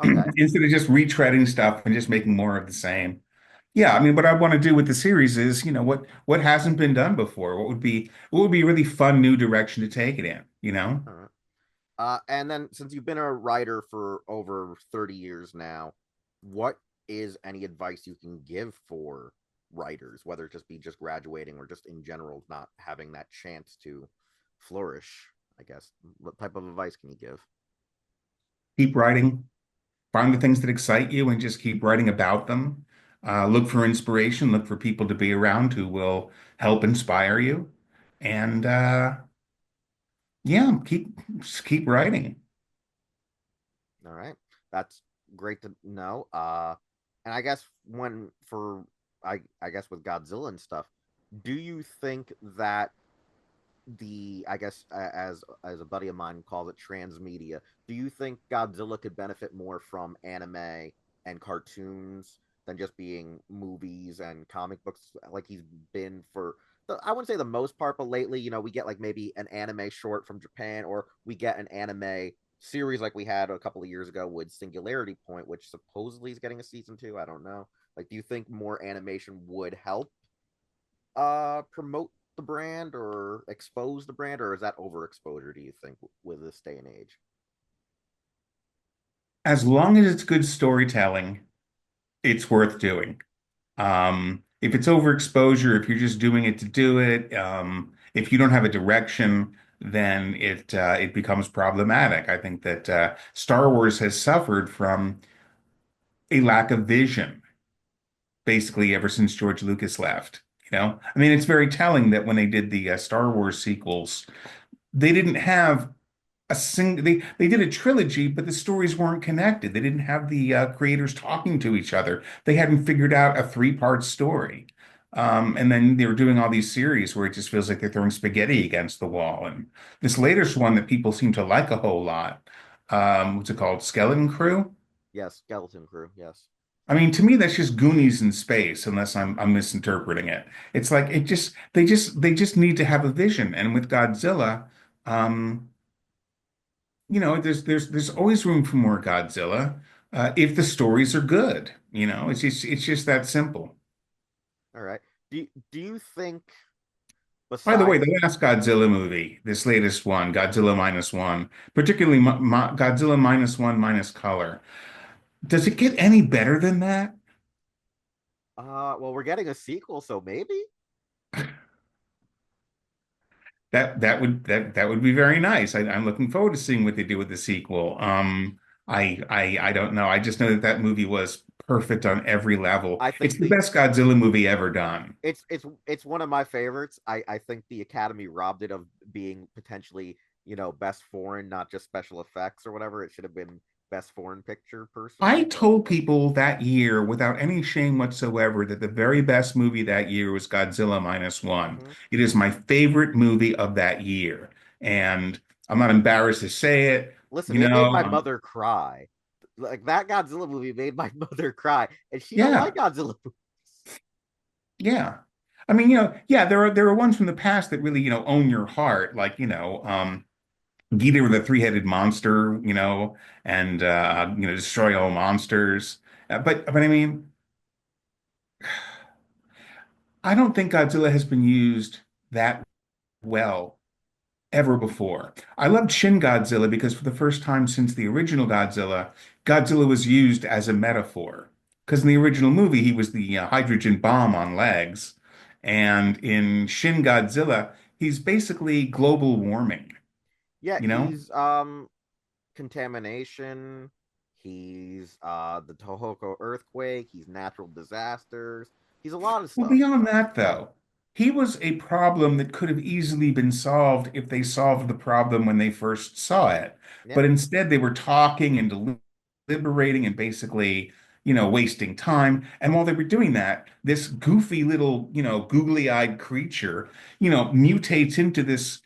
[SPEAKER 1] Okay.
[SPEAKER 2] Instead of just retreading stuff and just making more of the same. Yeah, I mean, what I want to do with the series is, what hasn't been done before? What would be a really fun new direction to take it in, you know?
[SPEAKER 1] All right. And then, since you've been a writer for over 30 years now, what is any advice you can give for writers, whether it just be just graduating or just in general not having that chance to flourish? I guess. What type of advice can you give?
[SPEAKER 2] Keep writing, find the things that excite you and just keep writing about them. Look for inspiration, look for people to be around who will help inspire you. And yeah, just keep writing.
[SPEAKER 1] All right. That's great to know. And I guess when for I guess with Godzilla and stuff, do you think that the I guess as a buddy of mine calls it transmedia. Do you think Godzilla could benefit more from anime and cartoons than just being movies and comic books like he's been for I wouldn't say the most part, but lately, we get like maybe an anime short from Japan, or we get an anime series like we had a couple of years ago with Singularity Point, which supposedly is getting a season two. I don't know. Like, do you think more animation would help promote the brand or expose the brand, or is that overexposure, do you think, with this day and age?
[SPEAKER 2] As long as it's good storytelling, it's worth doing. If it's overexposure, if you're just doing it to do it, if you don't have a direction, then it becomes problematic. I think that Star Wars has suffered from a lack of vision, basically ever since George Lucas left. I mean, it's very telling that when they did the Star Wars sequels, they didn't have they did a trilogy, but the stories weren't connected. They didn't have the creators talking to each other. They hadn't figured out a three-part story. And then they were doing all these series where it just feels like they're throwing spaghetti against the wall. And this latest one that people seem to like a whole lot, what's it called? Skeleton Crew?
[SPEAKER 1] Yes, Skeleton Crew. Yes.
[SPEAKER 2] I mean, to me, that's just Goonies in space, unless I'm misinterpreting it. It's like they just need to have a vision. And with Godzilla, um, there's always room for more Godzilla, if the stories are good. It's just that simple.
[SPEAKER 1] All right. Do you think
[SPEAKER 2] By the way,
[SPEAKER 1] besides
[SPEAKER 2] the last Godzilla movie, this latest one, Godzilla minus one, particularly Godzilla minus one minus color, does it get any better than that?
[SPEAKER 1] well, we're getting a sequel, so maybe.
[SPEAKER 2] That would be very nice. I'm looking forward to seeing what they do with the sequel. I don't know. I just know that movie was perfect on every level.
[SPEAKER 1] I
[SPEAKER 2] It's
[SPEAKER 1] think
[SPEAKER 2] the
[SPEAKER 1] the
[SPEAKER 2] best Godzilla movie ever done.
[SPEAKER 1] it's one of my favorites. I think the Academy robbed it of being potentially, best foreign, not just special effects or whatever. It should have been best foreign picture
[SPEAKER 2] I
[SPEAKER 1] personally, but
[SPEAKER 2] told people that year without any shame whatsoever that the very best movie that year was Godzilla minus one.
[SPEAKER 1] mhm.
[SPEAKER 2] It is my favorite movie of that year. And I'm not embarrassed to say it.
[SPEAKER 1] Listen,
[SPEAKER 2] You
[SPEAKER 1] it made
[SPEAKER 2] know,
[SPEAKER 1] my mother cry. Like, that Godzilla movie made my mother cry, and she don't like
[SPEAKER 2] yeah,
[SPEAKER 1] Godzilla movies.
[SPEAKER 2] yeah. I mean, yeah, there are ones from the past that really, own your heart, like, Gita with a three-headed monster, and destroy all monsters. But I mean, I don't think Godzilla has been used that well ever before. I loved Shin Godzilla because for the first time since the original Godzilla, Godzilla was used as a metaphor. Because in the original movie, he was the hydrogen bomb on legs. And in Shin Godzilla, he's basically global warming,
[SPEAKER 1] Yeah,
[SPEAKER 2] you know?
[SPEAKER 1] he's contamination, he's the Tohoku earthquake, he's natural disasters, he's a lot of
[SPEAKER 2] Well,
[SPEAKER 1] stuff.
[SPEAKER 2] beyond that, though, he was a problem that could have easily been solved if they solved the problem when they first saw it.
[SPEAKER 1] Yeah.
[SPEAKER 2] But instead, they were talking and deliberating and basically, wasting time. And while they were doing that, this goofy little, googly-eyed creature, mutates into this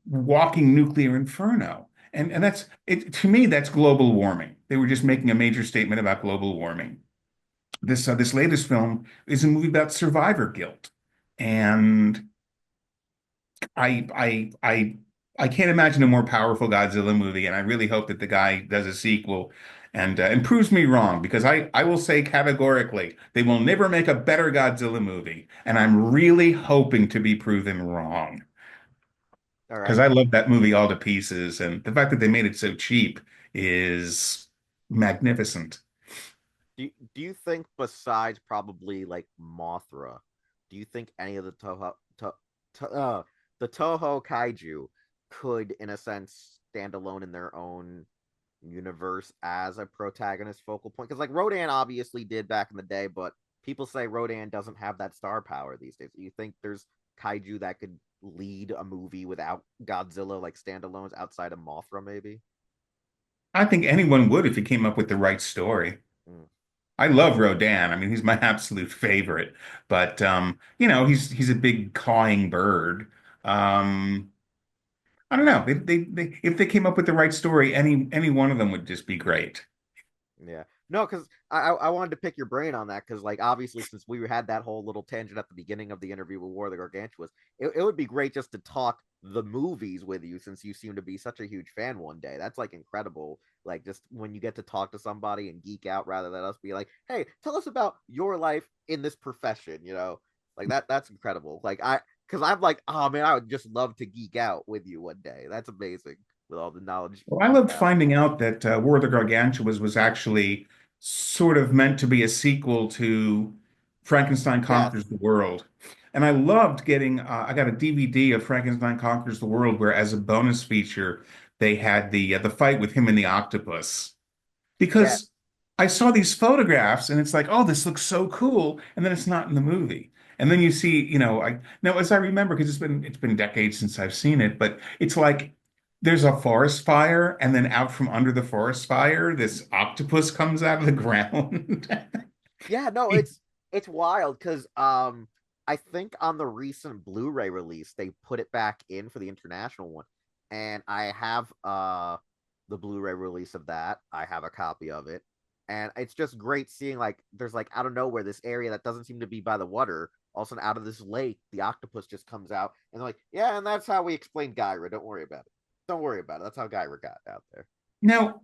[SPEAKER 2] walking nuclear inferno. And that's it, to me, that's global warming. They were just making a major statement about global warming. This latest film is a movie about survivor guilt, and I I I I can't imagine a more powerful Godzilla movie, and I really hope that the guy does a sequel and proves me wrong because I will say categorically they will never make a better Godzilla movie, and I'm really hoping to be proven wrong
[SPEAKER 1] All
[SPEAKER 2] because
[SPEAKER 1] right.
[SPEAKER 2] I love that movie all to pieces, and the fact that they made it so cheap is magnificent.
[SPEAKER 1] Do you think besides probably like Mothra, do you think any of to, the Toho kaiju could, in a sense, stand alone in their own universe as a protagonist focal point? Because like Rodan obviously did back in the day, but people say Rodan doesn't have that star power these days. Do you think there's kaiju that could lead a movie without Godzilla, like standalones outside of Mothra, maybe?
[SPEAKER 2] I think anyone would if he came up with the right story.
[SPEAKER 1] Mm,
[SPEAKER 2] I love Rodan. I mean, he's my absolute favorite. But he's a big cawing bird. Um, I don't know. If they came up with the right story, any one of them would just be great.
[SPEAKER 1] yeah. No, because I wanted to pick your brain on that because like obviously since we had that whole little tangent at the beginning of the interview with War of the Gargantuas, it would be great just to talk the movies with you since you seem to be such a huge fan one day. That's like incredible. Like just when you get to talk to somebody and geek out rather than us be like, hey, tell us about your life in this profession, you know? Like that's incredible. Like because I'm like, oh man, I would just love to geek out with you one day. That's amazing with all the knowledge
[SPEAKER 2] Well, I
[SPEAKER 1] you
[SPEAKER 2] loved
[SPEAKER 1] have.
[SPEAKER 2] finding out that War of the Gargantuas was actually sort of meant to be a sequel to Frankenstein Conquers
[SPEAKER 1] Yes.
[SPEAKER 2] the World. And I loved I got a DVD of Frankenstein Conquers the World where, as a bonus feature, they had the fight with him and the octopus.
[SPEAKER 1] Yeah.
[SPEAKER 2] Because I saw these photographs and it's like, oh, this looks so cool, and then it's not in the movie. And then you see, I now as I remember, because it's been decades since I've seen it, but it's like there's a forest fire, and then out from under the forest fire, this octopus comes out of the ground.
[SPEAKER 1] Yeah, no, it's wild because I think on the recent Blu-ray release they put it back in for the international one, and I have the Blu-ray release of that. I have a copy of it, and it's just great seeing like there's like out of nowhere this area that doesn't seem to be by the water. All of a sudden, out of this lake, the octopus just comes out, and they're like, yeah, and that's how we explain Gyra. Don't worry about it. Don't worry about it. That's how Gyra got out there.
[SPEAKER 2] Now,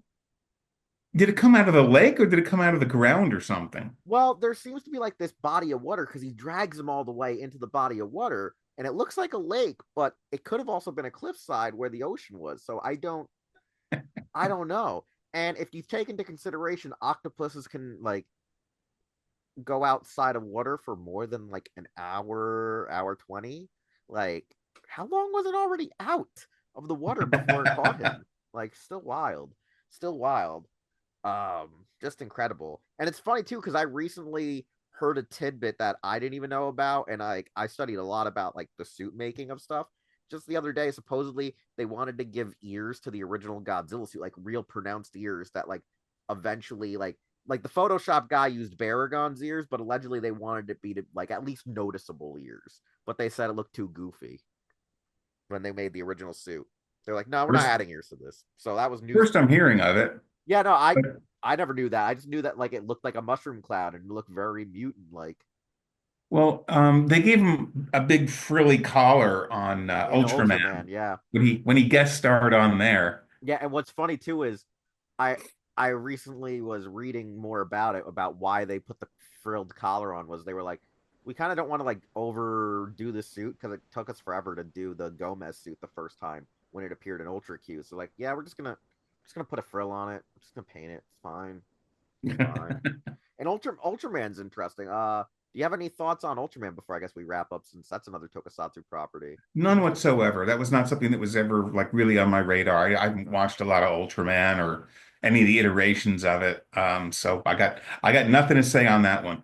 [SPEAKER 2] did it come out of the lake or did it come out of the ground or something?
[SPEAKER 1] Well, there seems to be like this body of water because he drags him all the way into the body of water, and it looks like a lake, but it could have also been a cliffside where the ocean was. So I don't know. And if you take into consideration octopuses can like go outside of water for more than like an hour, hour 20, like how long was it already out of the water before it caught him? Like still wild. Still wild. Just incredible. And it's funny too because I recently heard a tidbit that I didn't even know about, and I studied a lot about like the suit making of stuff. Just the other day, supposedly they wanted to give ears to the original Godzilla suit, like real pronounced ears that like eventually like the Photoshop guy used Baragon's ears, but allegedly they wanted it be to like at least noticeable ears. But they said it looked too goofy when they made the original suit. They're like, no, we're not
[SPEAKER 2] First,
[SPEAKER 1] adding ears to this. So that was news
[SPEAKER 2] first
[SPEAKER 1] to
[SPEAKER 2] I'm
[SPEAKER 1] me.
[SPEAKER 2] hearing of it.
[SPEAKER 1] Yeah, no,
[SPEAKER 2] But
[SPEAKER 1] I never knew that. I just knew that like it looked like a mushroom cloud and it looked very mutant like
[SPEAKER 2] Well, they gave him a big frilly collar on
[SPEAKER 1] in Ultraman.
[SPEAKER 2] Ultraman
[SPEAKER 1] Yeah,
[SPEAKER 2] when he guest starred on there.
[SPEAKER 1] yeah. And what's funny too is I I recently was reading more about it about why they put the frilled collar on was they were like we kind of don't want to like overdo the suit because it took us forever to do the Gomez suit the first time when it appeared in Ultra Q. So like, yeah, we're just gonna put a frill on it. I'm just gonna paint it. It's fine. It's fine. And Ultraman's interesting. Do you have any thoughts on Ultraman before I guess we wrap up since that's another Tokusatsu property?
[SPEAKER 2] None whatsoever. That was not something that was ever like really on my radar. I haven't watched a lot of Ultraman or any of the iterations of it. So I got nothing to say on that one.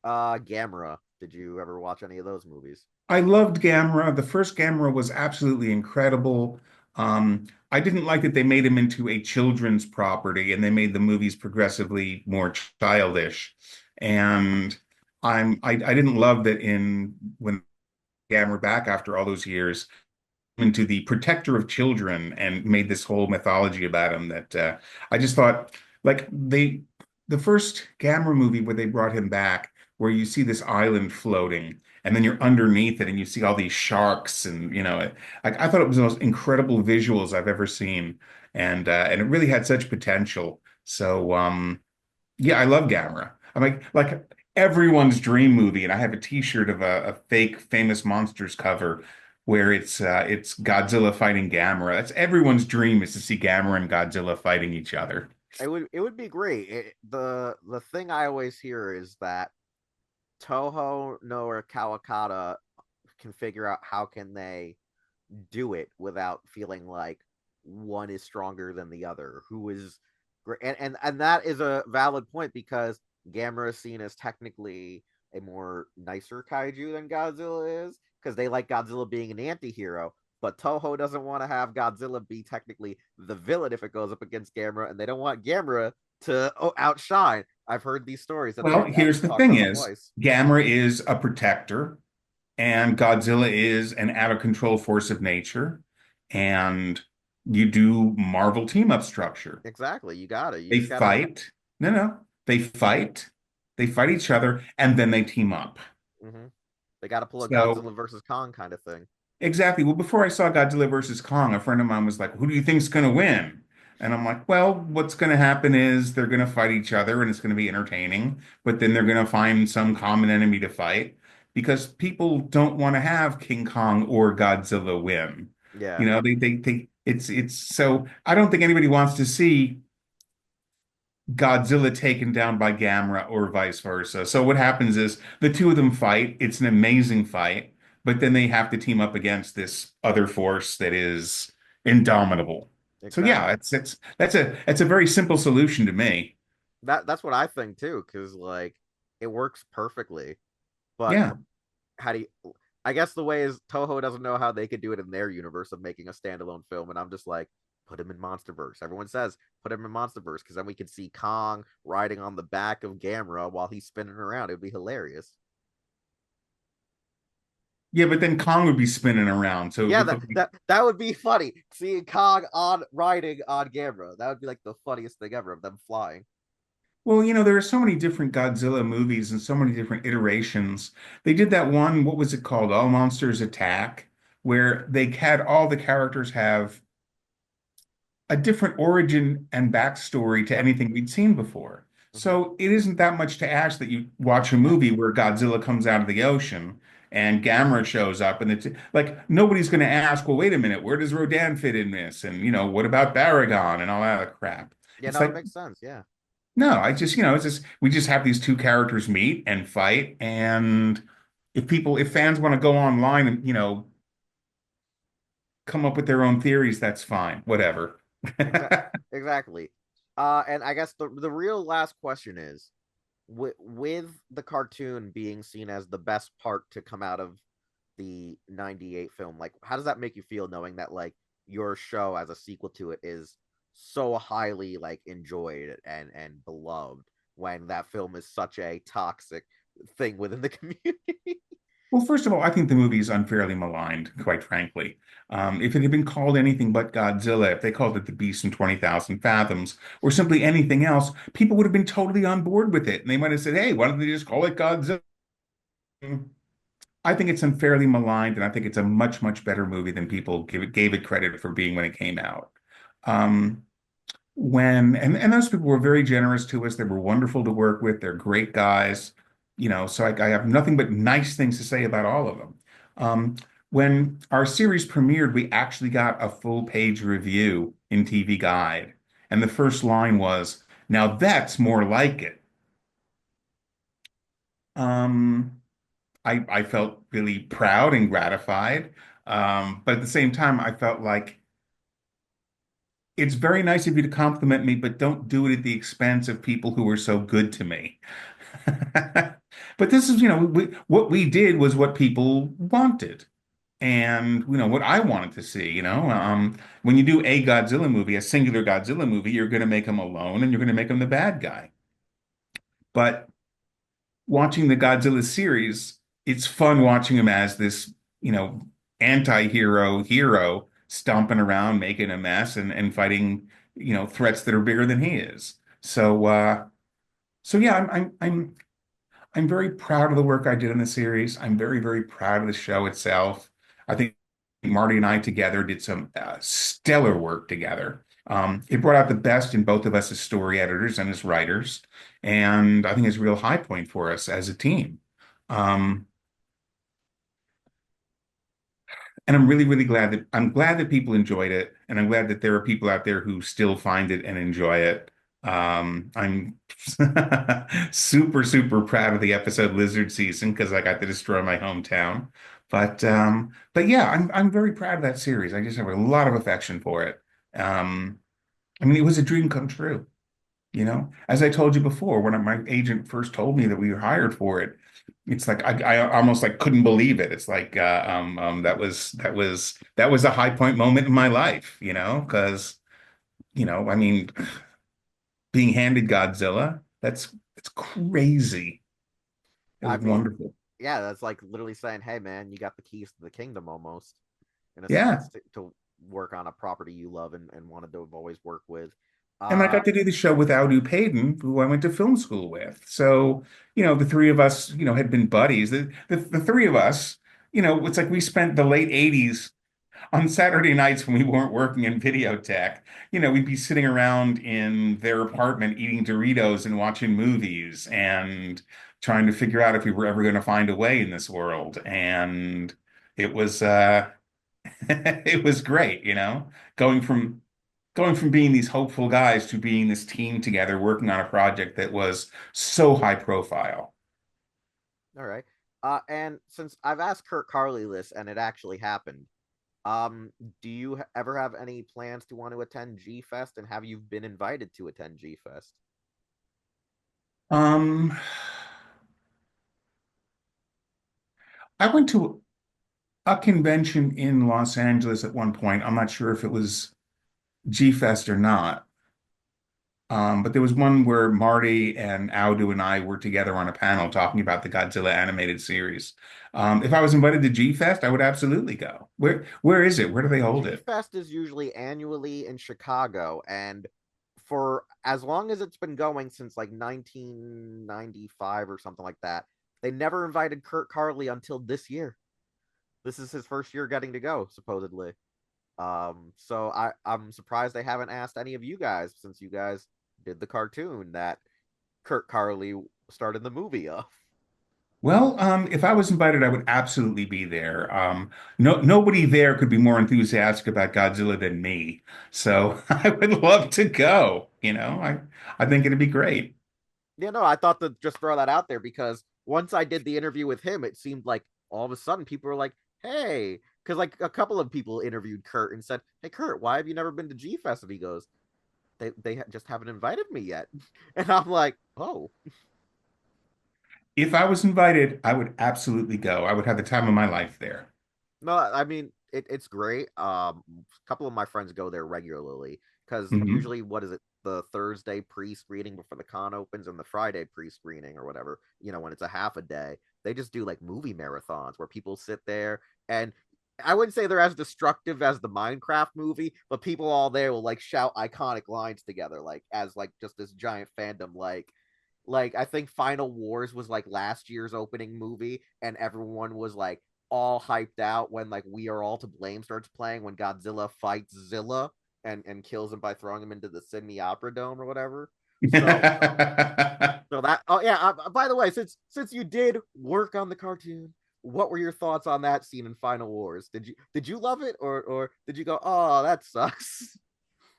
[SPEAKER 1] Gamera. Did you ever watch any of those movies?
[SPEAKER 2] I loved Gamera. The first Gamera was absolutely incredible. I didn't like that they made him into a children's property and they made the movies progressively more childish. And I didn't love that in when Gamera back after all those years into the protector of children and made this whole mythology about him that I just thought like the first Gamera movie where they brought him back where you see this island floating and then you're underneath it and you see all these sharks and I thought it was the most incredible visuals I've ever seen and it really had such potential. So yeah, I love Gamera. I'm like everyone's dream movie, and I have a T-shirt of a fake famous monsters cover where it's Godzilla fighting Gamera. That's everyone's dream is to see Gamera and Godzilla fighting each other.
[SPEAKER 1] It would be great. The thing I always hear is that Toho no or Kawakata can figure out how can they do it without feeling like one is stronger than the other. Who is and that is a valid point because Gamera is seen as technically a more nicer kaiju than Godzilla is because they like Godzilla being an anti-hero, but Toho doesn't want to have Godzilla be technically the villain if it goes up against Gamera, and they don't want Gamera to outshine. I've heard these stories that
[SPEAKER 2] Well,
[SPEAKER 1] they
[SPEAKER 2] here's
[SPEAKER 1] actually
[SPEAKER 2] the
[SPEAKER 1] talked
[SPEAKER 2] thing
[SPEAKER 1] about it
[SPEAKER 2] is
[SPEAKER 1] twice.
[SPEAKER 2] Gamera is a protector and Godzilla is an out of control force of nature. And you do Marvel team up structure.
[SPEAKER 1] Exactly. You got it. You
[SPEAKER 2] They
[SPEAKER 1] just gotta.
[SPEAKER 2] fight. No, no. They fight. They fight each other and then they team up.
[SPEAKER 1] Mm-hmm. They got to pull a
[SPEAKER 2] So
[SPEAKER 1] Godzilla versus Kong kind of thing.
[SPEAKER 2] exactly. Well, before I saw Godzilla versus Kong, a friend of mine was like, "Who do you think's going to win?" And I'm like, "Well, what's going to happen is they're going to fight each other, and it's going to be entertaining. But then they're going to find some common enemy to fight because people don't want to have King Kong or Godzilla win.
[SPEAKER 1] Yeah.
[SPEAKER 2] They it's so I don't think anybody wants to see Godzilla taken down by Gamera or vice versa. So what happens is the two of them fight. It's an amazing fight, but then they have to team up against this other force that is indomitable. So yeah,
[SPEAKER 1] Exactly.
[SPEAKER 2] that's a very simple solution to me.
[SPEAKER 1] That's what I think too, because like it works perfectly. But
[SPEAKER 2] Yeah.
[SPEAKER 1] how do you? I guess the way is Toho doesn't know how they could do it in their universe of making a standalone film, and I'm just like, put him in MonsterVerse. Everyone says put him in MonsterVerse because then we could see Kong riding on the back of Gamera while he's spinning around. It would be hilarious.
[SPEAKER 2] Yeah, but then Kong would be spinning around. So it
[SPEAKER 1] Yeah,
[SPEAKER 2] would
[SPEAKER 1] that
[SPEAKER 2] look like,
[SPEAKER 1] that that would be funny. Seeing Kong on riding on Gamera. That would be like the funniest thing ever of them flying.
[SPEAKER 2] well, there are so many different Godzilla movies and so many different iterations. They did that one, what was it called? All Monsters Attack, where they had all the characters have a different origin and backstory to
[SPEAKER 1] Yep.
[SPEAKER 2] anything we'd seen before.
[SPEAKER 1] Hmm.
[SPEAKER 2] So it isn't that much to ask that you watch a movie where Godzilla comes out of the ocean and Gamera shows up, and it's like nobody's going to ask, well, wait a minute, where does Rodan fit in this? And what about Baragon and all that crap?
[SPEAKER 1] Yeah,
[SPEAKER 2] It's
[SPEAKER 1] no, it
[SPEAKER 2] like,
[SPEAKER 1] makes sense. Yeah,
[SPEAKER 2] no, I just, it's just we just have these two characters meet and fight, and if fans want to go online and come up with their own theories, that's fine, whatever.
[SPEAKER 1] exactly. Exactly. And I guess the real last question is, with the cartoon being seen as the best part to come out of the 98 film, like how does that make you feel knowing that like your show as a sequel to it is so highly like enjoyed and beloved when that film is such a toxic thing within the community?
[SPEAKER 2] Well, first of all, I think the movie is unfairly maligned, quite frankly. If it had been called anything but Godzilla, if they called it The Beast in 20,000 Fathoms, or simply anything else, people would have been totally on board with it. And they might have said, hey, why don't they just call it Godzilla? I think it's unfairly maligned, and I think it's a much, much better movie than people gave it credit for being when it came out. Um, and those people were very generous to us. They were wonderful to work with. They're great guys. So I have nothing but nice things to say about all of them. Um, when our series premiered, we actually got a full page review in TV Guide. And the first line was, "Now that's more like it." Um, I felt really proud and gratified. But at the same time, I felt like it's very nice of you to compliment me, but don't do it at the expense of people who were so good to me. But this is, what we did was what people wanted. And, what I wanted to see, when you do a Godzilla movie, a singular Godzilla movie, you're going to make him alone and you're going to make him the bad guy. But watching the Godzilla series, it's fun watching him as this, you know, anti-hero hero stomping around, making a mess and fighting, threats that are bigger than he is. So yeah, I'm very proud of the work I did in the series. I'm very, very proud of the show itself. I think Marty and I together did some stellar work together. It brought out the best in both of us as story editors and as writers, and I think it's a real high point for us as a team. Um, and I'm really, really glad that people enjoyed it, and I'm glad that there are people out there who still find it and enjoy it. I'm super, super proud of the episode Lizard Season because I got to destroy my hometown. But yeah, I'm very proud of that series. I just have a lot of affection for it. I mean, it was a dream come true. As I told you before, when my agent first told me that we were hired for it, it's like I almost like couldn't believe it. It's like that was a high point moment in my life, because I mean, being handed Godzilla, it's crazy. It
[SPEAKER 1] I
[SPEAKER 2] was
[SPEAKER 1] mean,
[SPEAKER 2] wonderful.
[SPEAKER 1] yeah, that's like literally saying, "Hey, man, you got the keys to the kingdom almost," in a
[SPEAKER 2] Yeah.
[SPEAKER 1] sense, to work on a property you love and wanted to have always worked with.
[SPEAKER 2] And I
[SPEAKER 1] Uh,
[SPEAKER 2] got to do the show with Audu Payton, who I went to film school with. So, the three of us, had been buddies. The three of us, it's like we spent the late 80s on Saturday nights when we weren't working in video tech. We'd be sitting around in their apartment eating Doritos and watching movies and trying to figure out if we were ever going to find a way in this world. And it was it was great, going from going from being these hopeful guys to being this team together working on a project that was so high profile.
[SPEAKER 1] all right. And since I've asked Kurt Carley this and it actually happened, do you ever have any plans to want to attend G Fest, and have you been invited to attend G Fest?
[SPEAKER 2] Um, I went to a convention in Los Angeles at one point. I'm not sure if it was G Fest or not. But there was one where Marty and Audu and I were together on a panel talking about the Godzilla animated series. If I was invited to G Fest, I would absolutely go. Where is it? Where do they hold
[SPEAKER 1] G
[SPEAKER 2] it?
[SPEAKER 1] Fest is usually annually in Chicago, and for as long as it's been going since like 1995 or something like that, they never invited Kurt Carley until this year. This is his first year getting to go, supposedly. So I'm surprised they haven't asked any of you guys, since you guys did the cartoon that Kurt Carley started the movie of.
[SPEAKER 2] Well, if I was invited, I would absolutely be there. Nobody there could be more enthusiastic about Godzilla than me. So I would love to go. I think it'd be great.
[SPEAKER 1] Yeah, no, I thought to just throw that out there because once I did the interview with him, it seemed like all of a sudden people were like, "Hey," because like a couple of people interviewed Kurt and said, "Hey, Kurt, why have you never been to G Fest?" And he goes, "They just haven't invited me yet," and I'm like, "Oh,
[SPEAKER 2] If I was invited, I would absolutely go. I would have the time of my life there.
[SPEAKER 1] no." I mean, it's great. A couple of my friends go there regularly because
[SPEAKER 2] Hmm.
[SPEAKER 1] usually, what is it? The Thursday pre-screening before the con opens and the Friday pre-screening or whatever. When it's a half a day, they just do like movie marathons where people sit there and I wouldn't say they're as destructive as the Minecraft movie, but people all there will like shout iconic lines together, like as like just this giant fandom. Like I think Final Wars was like last year's opening movie, and everyone was like all hyped out when like We Are All to Blame starts playing when Godzilla fights Zilla and kills him by throwing him into the Sydney Opera Dome or whatever. So so that oh yeah. By the way, since you did work on the cartoon, what were your thoughts on that scene in Final Wars? Did you love it or did you go, oh, that sucks?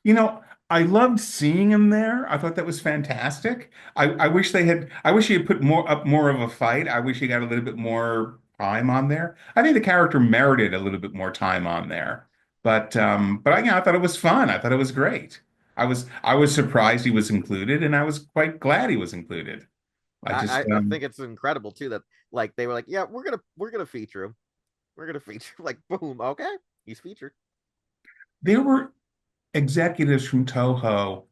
[SPEAKER 2] You know, I loved seeing him there. I thought that was fantastic. I wish I wish he had put more of a fight. I wish he got a little bit more time on there. I think the character merited a little bit more time on there. But I thought it was fun. I thought it was great. I was surprised he was included, and I was quite glad he was included. I just
[SPEAKER 1] I think it's incredible too that like they were like, yeah, we're gonna feature him. We're gonna feature like boom, okay, he's featured.
[SPEAKER 2] there were executives from Toho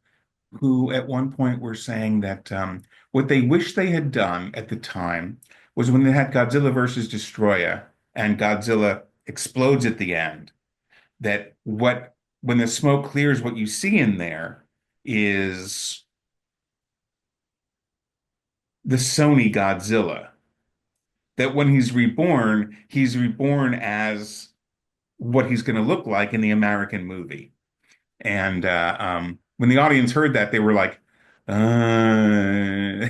[SPEAKER 2] who at one point were saying that what they wish they had done at the time was when they had Godzilla versus Destroyer and Godzilla explodes at the end, that what when the smoke clears, what you see in there is the Sony Godzilla. That when he's reborn as what he's going to look like in the American movie. And when the audience heard that, they were like, uh,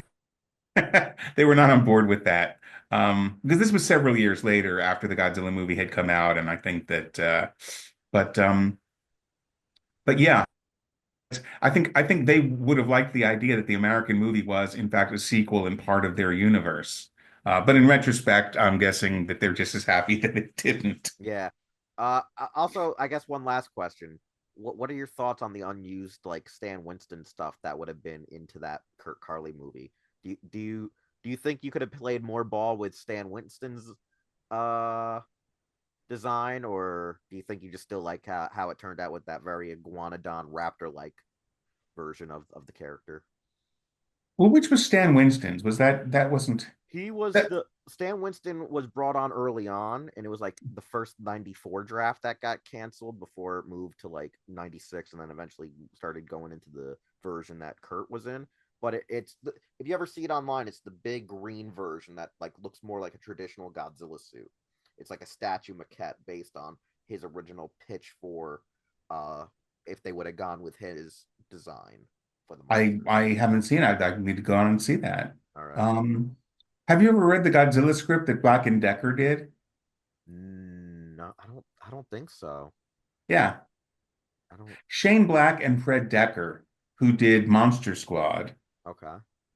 [SPEAKER 2] they were not on board with that. Because this was several years later after the Godzilla movie had come out, and I think that, but but yeah, I think they would have liked the idea that the American movie was, in fact, a sequel and part of their universe. But in retrospect, I'm guessing that they're just as happy that it didn't.
[SPEAKER 1] Yeah. Also, I guess one last question. What are your thoughts on the unused like Stan Winston stuff that would have been into that Kurt Carley movie? Do you think you could have played more ball with Stan Winston's uh design, or do you think you just still like how it turned out with that very iguanodon raptor like version of the character?
[SPEAKER 2] Well, which was Stan Winston's? Was that wasn't
[SPEAKER 1] He was
[SPEAKER 2] that?
[SPEAKER 1] the Stan Winston was brought on early on, and it was like the first '94 draft that got canceled before it moved to like '96, and then eventually started going into the version that Kurt was in. But if you ever see it online, it's the big green version that like looks more like a traditional Godzilla suit. It's like a statue maquette based on his original pitch for uh if they would have gone with his design for the monster.
[SPEAKER 2] I haven't seen it. I need to go on and see that.
[SPEAKER 1] All right.
[SPEAKER 2] Um, have you ever read the Godzilla script that Black and Decker did?
[SPEAKER 1] No, I don't think so.
[SPEAKER 2] Yeah,
[SPEAKER 1] I don't.
[SPEAKER 2] Shane Black and Fred Decker, who did Monster Squad.
[SPEAKER 1] Okay.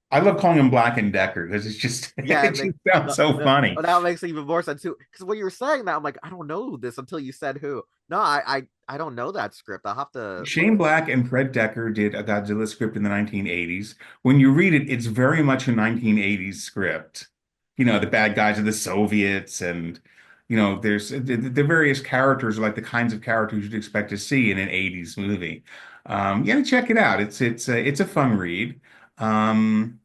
[SPEAKER 2] I love calling him Black and Decker because it's just
[SPEAKER 1] Yeah,
[SPEAKER 2] it just sounds so funny.
[SPEAKER 1] that makes even more sense too. Because when you were saying that, I'm like, I don't know this until you said who. No, I don't know that script. I'll have to look.
[SPEAKER 2] Shane Black and Fred Decker did a Godzilla script in the 1980s. When you read it, it's very much a 1980s script. You know, the bad guys are the Soviets, and there's the various characters are like the kinds of characters you'd expect to see in an 80s movie. Yeah, check it out. It's a fun read. Um,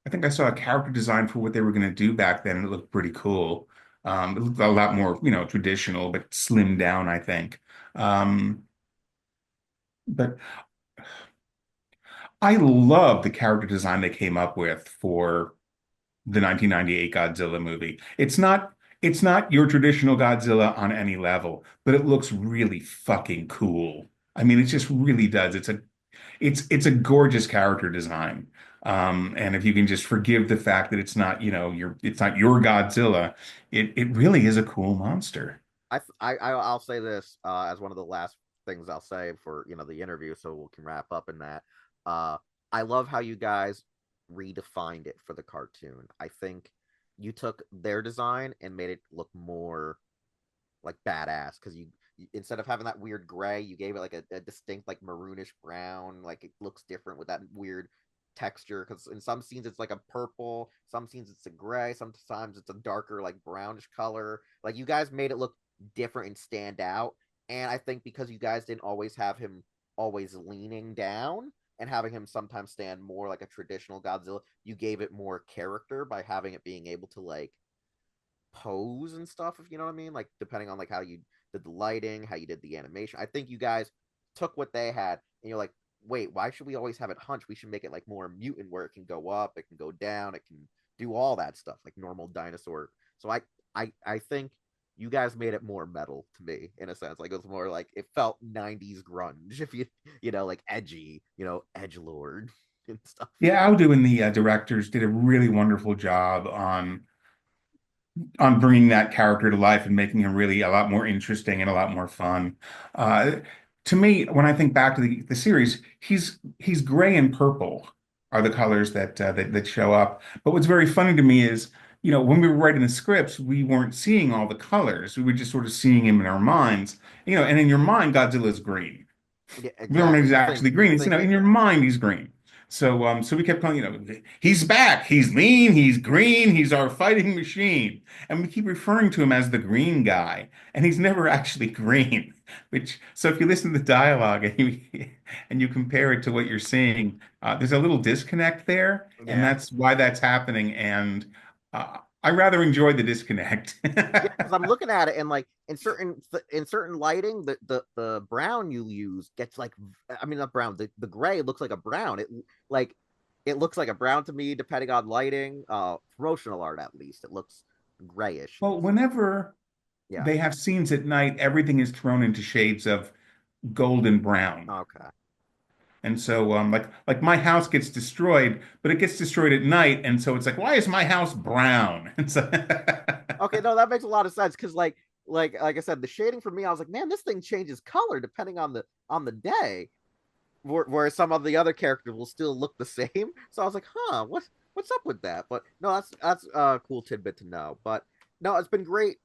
[SPEAKER 2] I think I saw a character design for what they were going to do back then, and it looked pretty cool. It looked a lot more, traditional, but slimmed down, I think. Um, but I love the character design they came up with for the 1998 Godzilla movie. It's not your traditional Godzilla on any level, but it looks really fucking cool. I mean, it just really does. It's a gorgeous character design. And if you can just forgive the fact that it's not your Godzilla, it really is a cool monster.
[SPEAKER 1] I'll say this as one of the last things I'll say for the interview, so we can wrap up in that. Uh, I love how you guys redefined it for the cartoon. I think you took their design and made it look more like badass because instead of having that weird gray, you gave it like a distinct like maroonish brown. Like it looks different with that weird texture because in some scenes it's like a purple, some scenes it's a gray, sometimes it's a darker like brownish color. Like you guys made it look different and stand out. And I think because you guys didn't always have him always leaning down and having him sometimes stand more like a traditional Godzilla, you gave it more character by having it being able to like pose and stuff, if you know what I mean. Like depending on like how you did the lighting, how you did the animation. I think you guys took what they had and you're like, wait, why should we always have it hunched? We should make it like more mutant where it can go up, it can go down, it can do all that stuff like normal dinosaur. So I think you guys made it more metal to me in a sense. Like it was more like it felt 90s grunge, if you like edgy, edge lord. and stuff.
[SPEAKER 2] Yeah, Aldo and the directors did a really wonderful job on bringing that character to life and making him really a lot more interesting and a lot more fun. Uh, to me, when I think back to the series, he's gray and purple are the colors that show up. But what's very funny to me is, when we were writing the scripts, we weren't seeing all the colors. We were just sort of seeing him in our minds. And in your mind, Godzilla's green.
[SPEAKER 1] Yeah,
[SPEAKER 2] We don't know
[SPEAKER 1] exactly.
[SPEAKER 2] he's actually green.
[SPEAKER 1] You
[SPEAKER 2] It's,
[SPEAKER 1] think
[SPEAKER 2] in
[SPEAKER 1] it.
[SPEAKER 2] your mind, he's green. So we kept calling, he's back. He's lean. He's green. He's our fighting machine. And we keep referring to him as the green guy. And he's never actually green. So if you listen to the dialogue and you compare it to what you're seeing, there's a little disconnect there. And
[SPEAKER 1] Yeah.
[SPEAKER 2] that's why that's happening. And I rather enjoy the disconnect.
[SPEAKER 1] Yeah, because I'm looking at it and like in certain lighting, the brown you use gets like, I mean not brown, the gray looks like a brown. Like it looks like a brown to me depending on lighting. Promotional art at least it looks grayish.
[SPEAKER 2] Well, whenever
[SPEAKER 1] Yeah.
[SPEAKER 2] they have scenes at night, everything is thrown into shades of golden brown.
[SPEAKER 1] Okay.
[SPEAKER 2] And so, like my house gets destroyed, but it gets destroyed at night, and so it's like, why is my house brown? And so,
[SPEAKER 1] Okay, no, that makes a lot of sense because like I said, the shading for me, I was like, man, this thing changes color depending on the day. Whereas some of the other characters will still look the same. So I was like, huh, what's up with that? But no, that's a cool tidbit to know. But no, it's been great,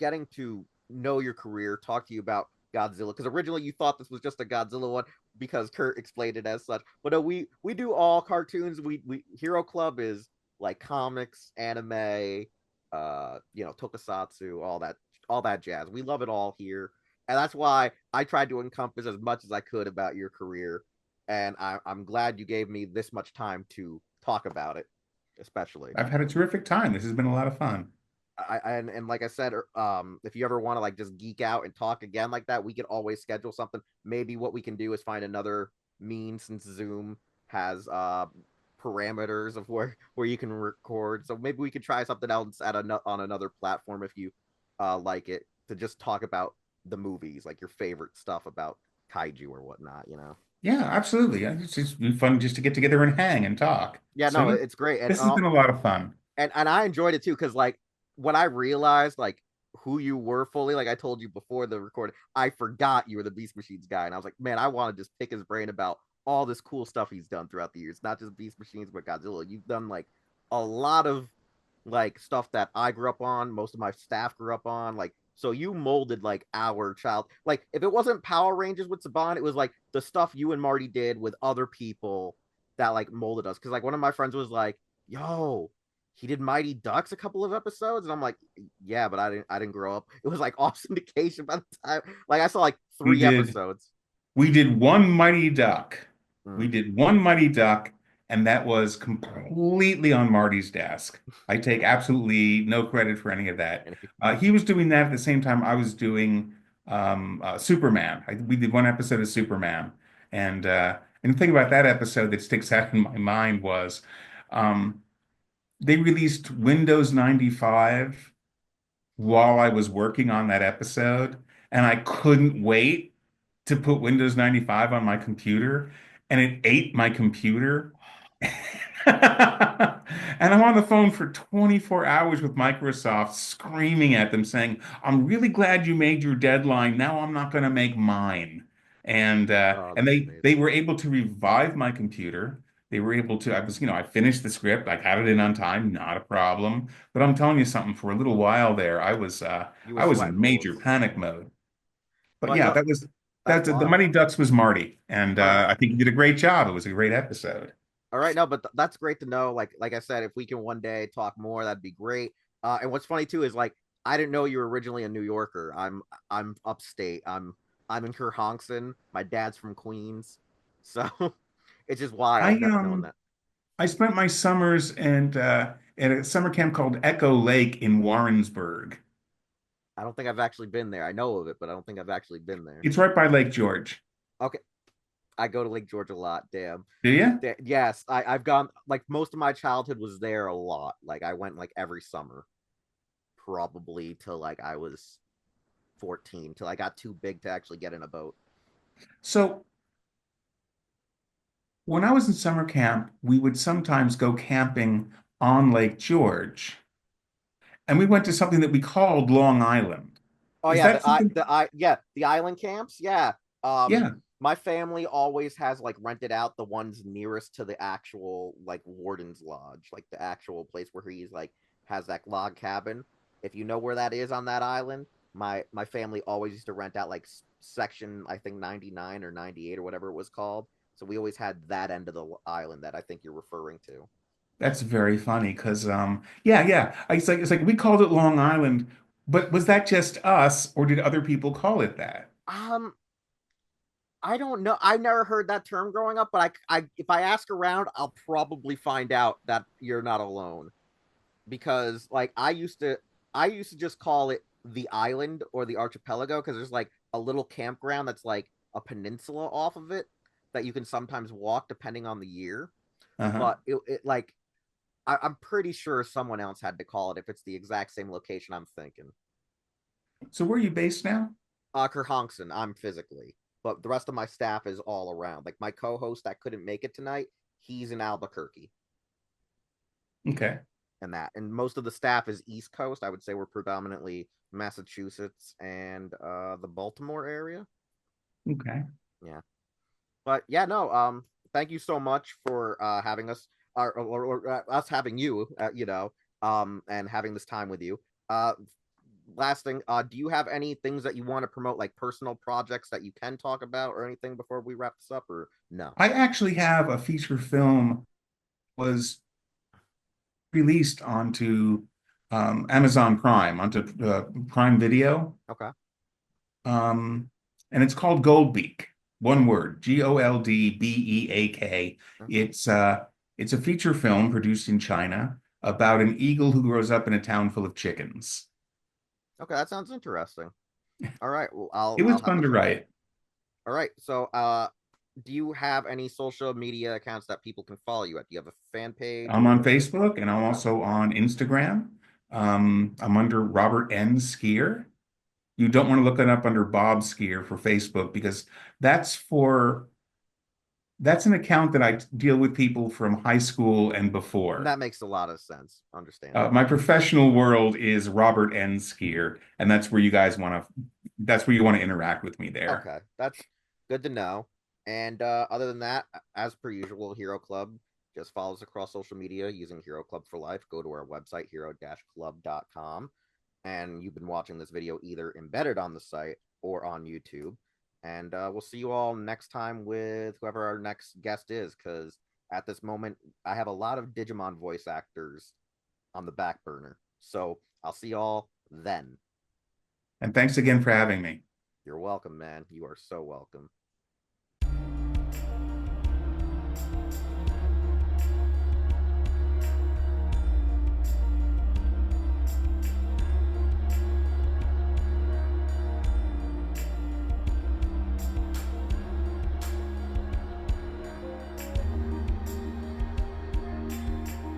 [SPEAKER 1] getting to know your career, talk to you about Godzilla because originally you thought this was just a Godzilla one because Kurt explained it as such. But no, we do all cartoons. We Hero Club is like comics, anime, tokusatsu, all that jazz. We love it all here. And that's why I tried to encompass as much as I could about your career. And I'm glad you gave me this much time to talk about it, especially.
[SPEAKER 2] I've had a terrific time. This has been a lot of fun.
[SPEAKER 1] And like I said, if you ever want to like just geek out and talk again like that, we could always schedule something. Maybe what we can do is find another mean since Zoom has parameters of where you can record. So maybe we could try something else on another platform if you like it to just talk about the movies, like your favorite stuff about kaiju or whatnot.
[SPEAKER 2] Yeah, absolutely. It's just been fun just to get together and hang and talk.
[SPEAKER 1] Yeah,
[SPEAKER 2] So
[SPEAKER 1] no,
[SPEAKER 2] yeah,
[SPEAKER 1] it's great,
[SPEAKER 2] this has been a lot of fun.
[SPEAKER 1] and I enjoyed it too because like when I realized like who you were fully, like I told you before the recording, I forgot you were the Beast Machines guy, and I was like, man, I want to just pick his brain about all this cool stuff he's done throughout the years, not just Beast Machines but Godzilla. You've done like a lot of like stuff that I grew up on, most of my staff grew up on, like so you molded like our child. Like if it wasn't Power Rangers with Saban, it was like the stuff you and Marty did with other people that like molded us. Because like one of my friends was like, "Yo, he did Mighty Ducks a couple of episodes," and I'm like, "Yeah, but I didn't grow up." It was like off syndication by the time. Like I saw like
[SPEAKER 2] We
[SPEAKER 1] three
[SPEAKER 2] did
[SPEAKER 1] episodes.
[SPEAKER 2] We did one Mighty Duck. We
[SPEAKER 1] Mm.
[SPEAKER 2] did one Mighty Duck, and that was completely on Marty's desk. I take absolutely no credit for any of that.
[SPEAKER 1] And
[SPEAKER 2] He was doing that at the same time I was doing Superman. We did one episode of Superman, and the thing about that episode that sticks out in my mind was um, they released Windows 95 while I was working on that episode, and I couldn't wait to put Windows 95 on my computer, and it ate my computer. And I'm on the phone for 24 hours with Microsoft, screaming at them, saying, "I'm really glad you made your deadline. Now I'm not going to make mine." And uh,
[SPEAKER 1] oh,
[SPEAKER 2] and
[SPEAKER 1] that's
[SPEAKER 2] they
[SPEAKER 1] amazing.
[SPEAKER 2] were able to revive my computer. They were able to. I finished the script. I had it in on time, not a problem. But I'm telling you something. For a little while there,
[SPEAKER 1] You were
[SPEAKER 2] I was in
[SPEAKER 1] sweating
[SPEAKER 2] major
[SPEAKER 1] bullets,
[SPEAKER 2] panic mode. But
[SPEAKER 1] but
[SPEAKER 2] yeah,
[SPEAKER 1] no, that's
[SPEAKER 2] the
[SPEAKER 1] wild.
[SPEAKER 2] Money Ducks was Marty, and
[SPEAKER 1] All right.
[SPEAKER 2] I think he did a great job. It was a great episode.
[SPEAKER 1] All right, no, but that's great to know. Like I said, if we can one day talk more, that'd be great. And what's funny too is like I didn't know you were originally a New Yorker. I'm upstate. I'm in Kerhonkson. My dad's from Queens, so it's just
[SPEAKER 2] I
[SPEAKER 1] wild knowing
[SPEAKER 2] um
[SPEAKER 1] that.
[SPEAKER 2] I spent my summers and at a summer camp called Echo Lake in Warrensburg.
[SPEAKER 1] I don't think I've actually been there. I know of it, but I don't think I've actually been there.
[SPEAKER 2] It's right by Lake George.
[SPEAKER 1] Okay, I go to Lake George a lot. Damn.
[SPEAKER 2] Do you?
[SPEAKER 1] Yes, I've gone like most of my childhood was there a lot. Like I went like every summer, probably till like I was 14 till I got too big to actually get in a boat.
[SPEAKER 2] So When I was in summer camp, we would sometimes go camping on Lake George, and we went to something that we called Long Island.
[SPEAKER 1] Oh
[SPEAKER 2] Is
[SPEAKER 1] yeah,
[SPEAKER 2] that something?
[SPEAKER 1] the island camps. Yeah. Um,
[SPEAKER 2] Yeah.
[SPEAKER 1] my family always has like rented out the ones nearest to the actual like warden's lodge, like the actual place where he's like has that log cabin. If you know where that is on that island, my family always used to rent out like section I think 99 or 98 or whatever it was called. So we always had that end of the island that I think you're referring to.
[SPEAKER 2] That's very funny because yeah, yeah. It's like we called it Long Island, but was that just us or did other people call it that?
[SPEAKER 1] Um, I don't know. I never heard that term growing up, but if I ask around, I'll probably find out that you're not alone. Because like I used to just call it the island or the archipelago because there's like a little campground that's like a peninsula off of it that you can sometimes walk depending on the year.
[SPEAKER 2] Uh-huh.
[SPEAKER 1] But it like I'm pretty sure someone else had to call it if it's the exact same location I'm thinking.
[SPEAKER 2] So where are you based now?
[SPEAKER 1] Kerhonkson, I'm physically, but the rest of my staff is all around. Like my co-host that couldn't make it tonight, he's in Albuquerque,
[SPEAKER 2] Okay.
[SPEAKER 1] and most of the staff is East Coast. I would say we're predominantly Massachusetts and the Baltimore area.
[SPEAKER 2] Okay.
[SPEAKER 1] Yeah, but yeah, no. Thank you so much for having us, or us having you. And having this time with you. Last thing, do you have any things that you want to promote, like personal projects that you can talk about, or anything before we wrap this up, or no?
[SPEAKER 2] I actually have a feature film was released onto Amazon Prime, onto Prime Video.
[SPEAKER 1] Okay.
[SPEAKER 2] Um, and it's called Goldbeak. One word, Goldbeak.
[SPEAKER 1] Mhm.
[SPEAKER 2] It's a feature film produced in China about an eagle who grows up in a town full of chickens.
[SPEAKER 1] Okay, that sounds interesting. All right, well,
[SPEAKER 2] It was
[SPEAKER 1] I'll have
[SPEAKER 2] fun
[SPEAKER 1] to
[SPEAKER 2] to
[SPEAKER 1] check it out.
[SPEAKER 2] write.
[SPEAKER 1] All right, so do you have any social media accounts that people can follow you at? Do you have a fan page
[SPEAKER 2] I'm on
[SPEAKER 1] or
[SPEAKER 2] Facebook and I'm
[SPEAKER 1] okay?
[SPEAKER 2] also on Instagram. I'm under Robert N. Skier. You don't want to look it up under Bob Skir for Facebook because that's for that's an account that I deal with people from high school and before.
[SPEAKER 1] That makes a lot of sense. Understandable.
[SPEAKER 2] My professional world is Robert N. Skier, and that's where you want to interact with me there.
[SPEAKER 1] Okay, that's good to know. And other than that, as per usual, Hero Club just follows across social media using Hero Club for Life. Go to our website, hero-club.com. And you've been watching this video either embedded on the site or on YouTube. And we'll see you all next time with whoever our next guest is, because at this moment, I have a lot of Digimon voice actors on the back burner. So I'll see y'all then.
[SPEAKER 2] And thanks again for having me.
[SPEAKER 1] You're welcome, man. You are so welcome.